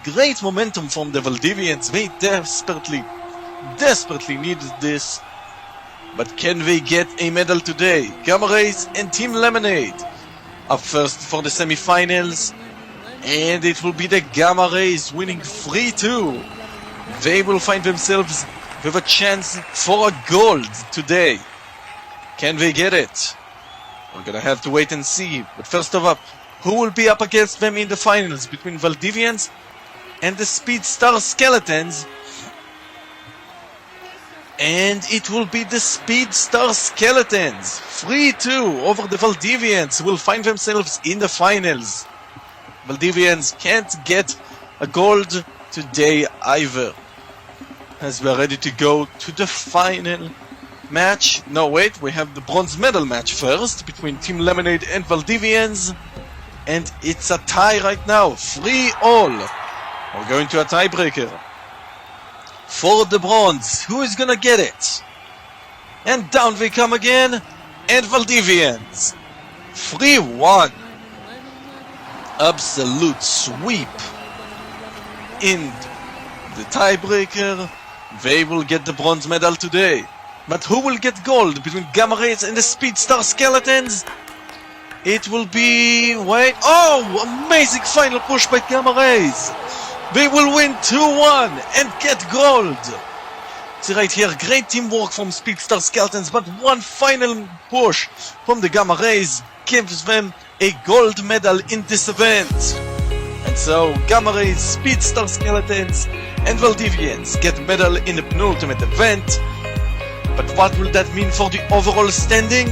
Great momentum from the Valdivians. They desperately needed this. But can they get a medal today? Gamma Rays and Team Lemonade up first for the semi-finals. And it will be the Gamma Rays winning 3-2. They will find themselves with a chance for a gold today. Can they get it? We're gonna have to wait and see. But first of all, who will be up against them in the finals between Valdivians and the Speedstar Skeletons? And it will be the Speedstar Skeletons. 3-2 over the Valdivians will find themselves in the finals. Valdivians can't get a gold today either, as we are ready to go to the final match. No, wait, we have the bronze medal match first between Team Lemonade and Valdivians. And it's a tie right now, 3-all. We're going to a tiebreaker. For the bronze, who is gonna get it? And down they come again, and Valdivians. 3-1. Absolute sweep in the tiebreaker. They will get the bronze medal today. But who will get gold between Gamma Rays and the Speedstar Skeletons? It will be... wait... oh! Amazing final push by Gamma Rays! They will win 2-1 and get gold! See right here, great teamwork from Speedstar Skeletons, but one final push from the Gamma Rays gives them a gold medal in this event. And so, Gamma Rays, Speedstar Skeletons and Valdivians get medal in the penultimate event. But what will that mean for the overall standing?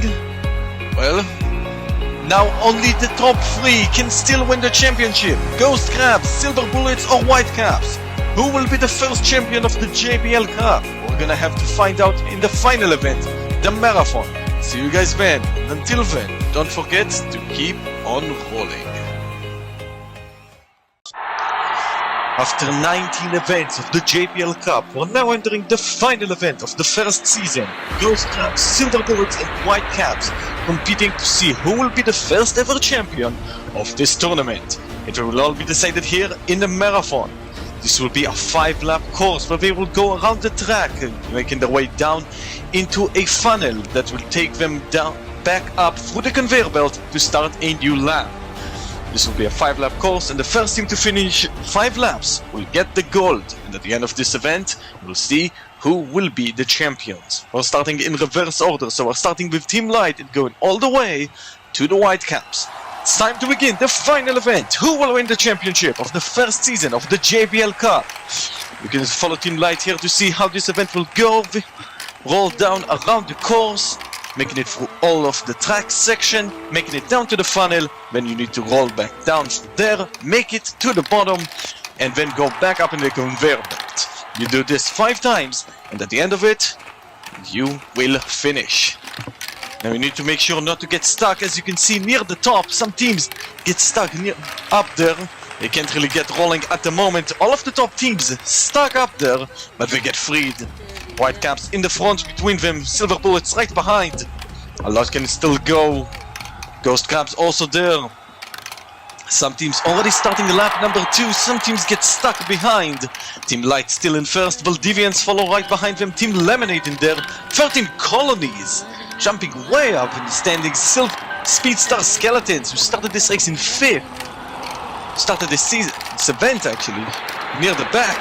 Well, now only the top 3 can still win the championship. Ghost Crabs, Silver Bullets or White Caps. Who will be the first champion of the JBL Cup? We're gonna have to find out in the final event, the Marathon. See you guys then. And until then, don't forget to keep on rolling. After 19 events of the JBL Cup, we're now entering the final event of the first season. Ghost Crabs, Silver Bullets and White Caps competing to see who will be the first ever champion of this tournament. It will all be decided here in the Marathon. This will be a 5-lap course where they will go around the track, making their way down into a funnel that will take them down, back up through the conveyor belt to start a new lap. This will be a 5-lap course, and the first team to finish 5 laps will get the gold. And at the end of this event, we'll see who will be the champions. We're starting in reverse order, so we're starting with Team Light and going all the way to the White Caps. It's time to begin the final event. Who will win the championship of the first season of the JBL Cup? You can follow Team Light here to see how this event will go. roll down around the course, making it through all of the track section, making it down to the funnel. Then you need to roll back down from there, make it to the bottom, and then go back up in the conveyor belt. You do this 5 times, and at the end of it, you will finish. Now you need to make sure not to get stuck. As you can see near the top, some teams get stuck up there. They can't really get rolling at the moment. All of the top teams stuck up there, but they get freed. Whitecaps in the front between them, Silver Bullets right behind. A lot can still go. Ghost Crabs also there. Some teams already starting lap number 2, some teams get stuck behind. Team Light still in first, Valdivians follow right behind them, Team Lemonade in there. 13 Colonies jumping way up in the standings. Speedstar Skeletons, who started this race in 5th. Started this event actually, near the back,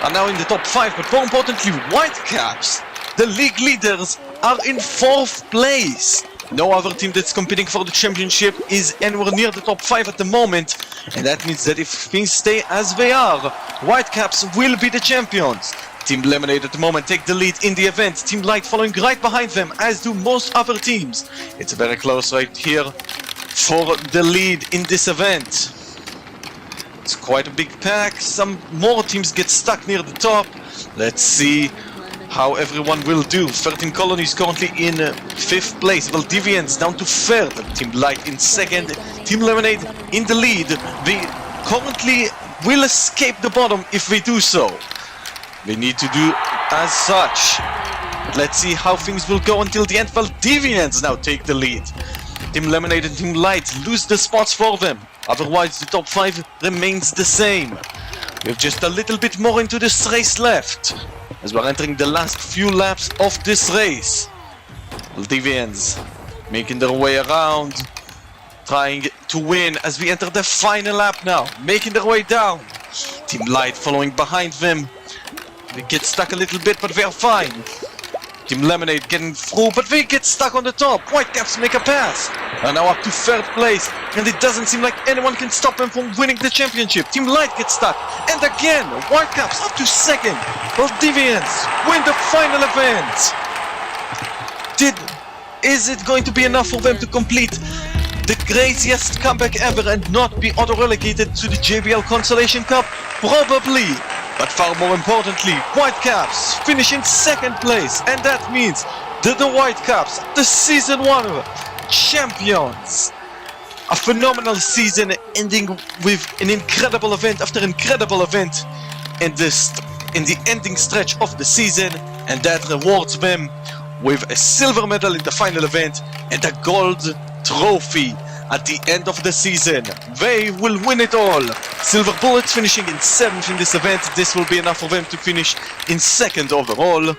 are now in the top 5, but more importantly, Whitecaps, the league leaders, are in 4th place. No other team that's competing for the championship is anywhere near the top 5 at the moment, and that means that if things stay as they are, Whitecaps will be the champions. Team Lemonade at the moment take the lead in the event, Team Light following right behind them, as do most other teams. It's very close right here for the lead in this event. It's quite a big pack, some more teams get stuck near the top. Let's see how everyone will do. 13 Colonies currently in 5th place, Valdivians down to 3rd, Team Light in 2nd, Team Lemonade in the lead. They currently will escape the bottom if they do so. They need to do as such. But let's see how things will go until the end. Valdivians now take the lead. Team Lemonade and Team Light lose the spots for them. Otherwise, the top 5 remains the same. We have just a little bit more into this race left, as we're entering the last few laps of this race. Valdivians making their way around, trying to win as we enter the final lap now, making their way down. Team Light following behind them. They get stuck a little bit, but they're fine. Team Lemonade getting through, but they get stuck on the top. Whitecaps make a pass. Are now up to 3rd place, and it doesn't seem like anyone can stop them from winning the championship. Team Light gets stuck, and again, Whitecaps up to 2nd. Valdivians win the final event. Is it going to be enough for them to complete the craziest comeback ever and not be auto-relegated to the JBL Consolation Cup? Probably. But far more importantly, Whitecaps finish in 2nd place, and that means that the Whitecaps, the Season 1 champions. A phenomenal season ending with an incredible event after incredible event in the ending stretch of the season, and that rewards them with a silver medal in the final event and a gold trophy at the end of the season. They will win it all. Silver Bullets finishing in 7th in this event. This will be enough for them to finish in 2nd overall.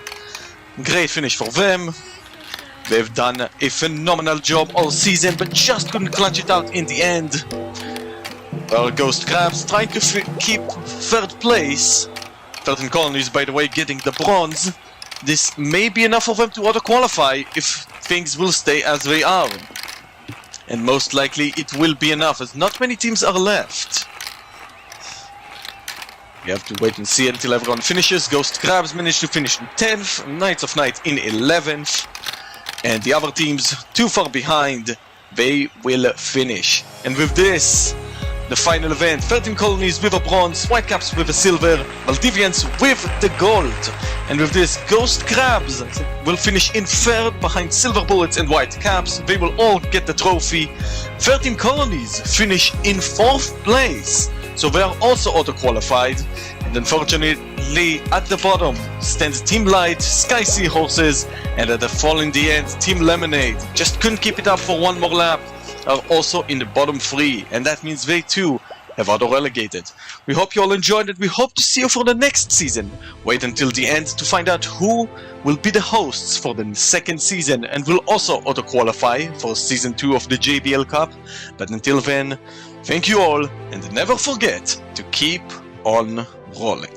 Great finish for them. They've done a phenomenal job all season, but just couldn't clutch it out in the end. Our Ghost Crabs trying to keep 3rd place. 13 Colonies, by the way, getting the bronze. This may be enough for them to auto-qualify if things will stay as they are. And most likely it will be enough, as not many teams are left. We have to wait and see until everyone finishes. Ghost Crabs managed to finish in 10th, Knights of Night in 11th. And the other teams, too far behind, they will finish. And with this, the final event, 13 Colonies with a bronze, Whitecaps with a silver, Valdivians with the gold. And with this, Ghost Crabs will finish in 3rd behind Silver Bullets and Whitecaps. They will all get the trophy. 13 Colonies finish in 4th place, so they are also auto-qualified. And unfortunately, at the bottom stands Team Light, Sky Seahorses, and at the fall in the end, Team Lemonade. Just couldn't keep it up for one more lap. Are also in the bottom 3, and that means they too have auto-relegated. We hope you all enjoyed it. We hope to see you for the next season. Wait until the end to find out who will be the hosts for the 2nd season and will also auto-qualify for Season 2 of the JBL Cup. But until then, thank you all, and never forget to keep on rolling.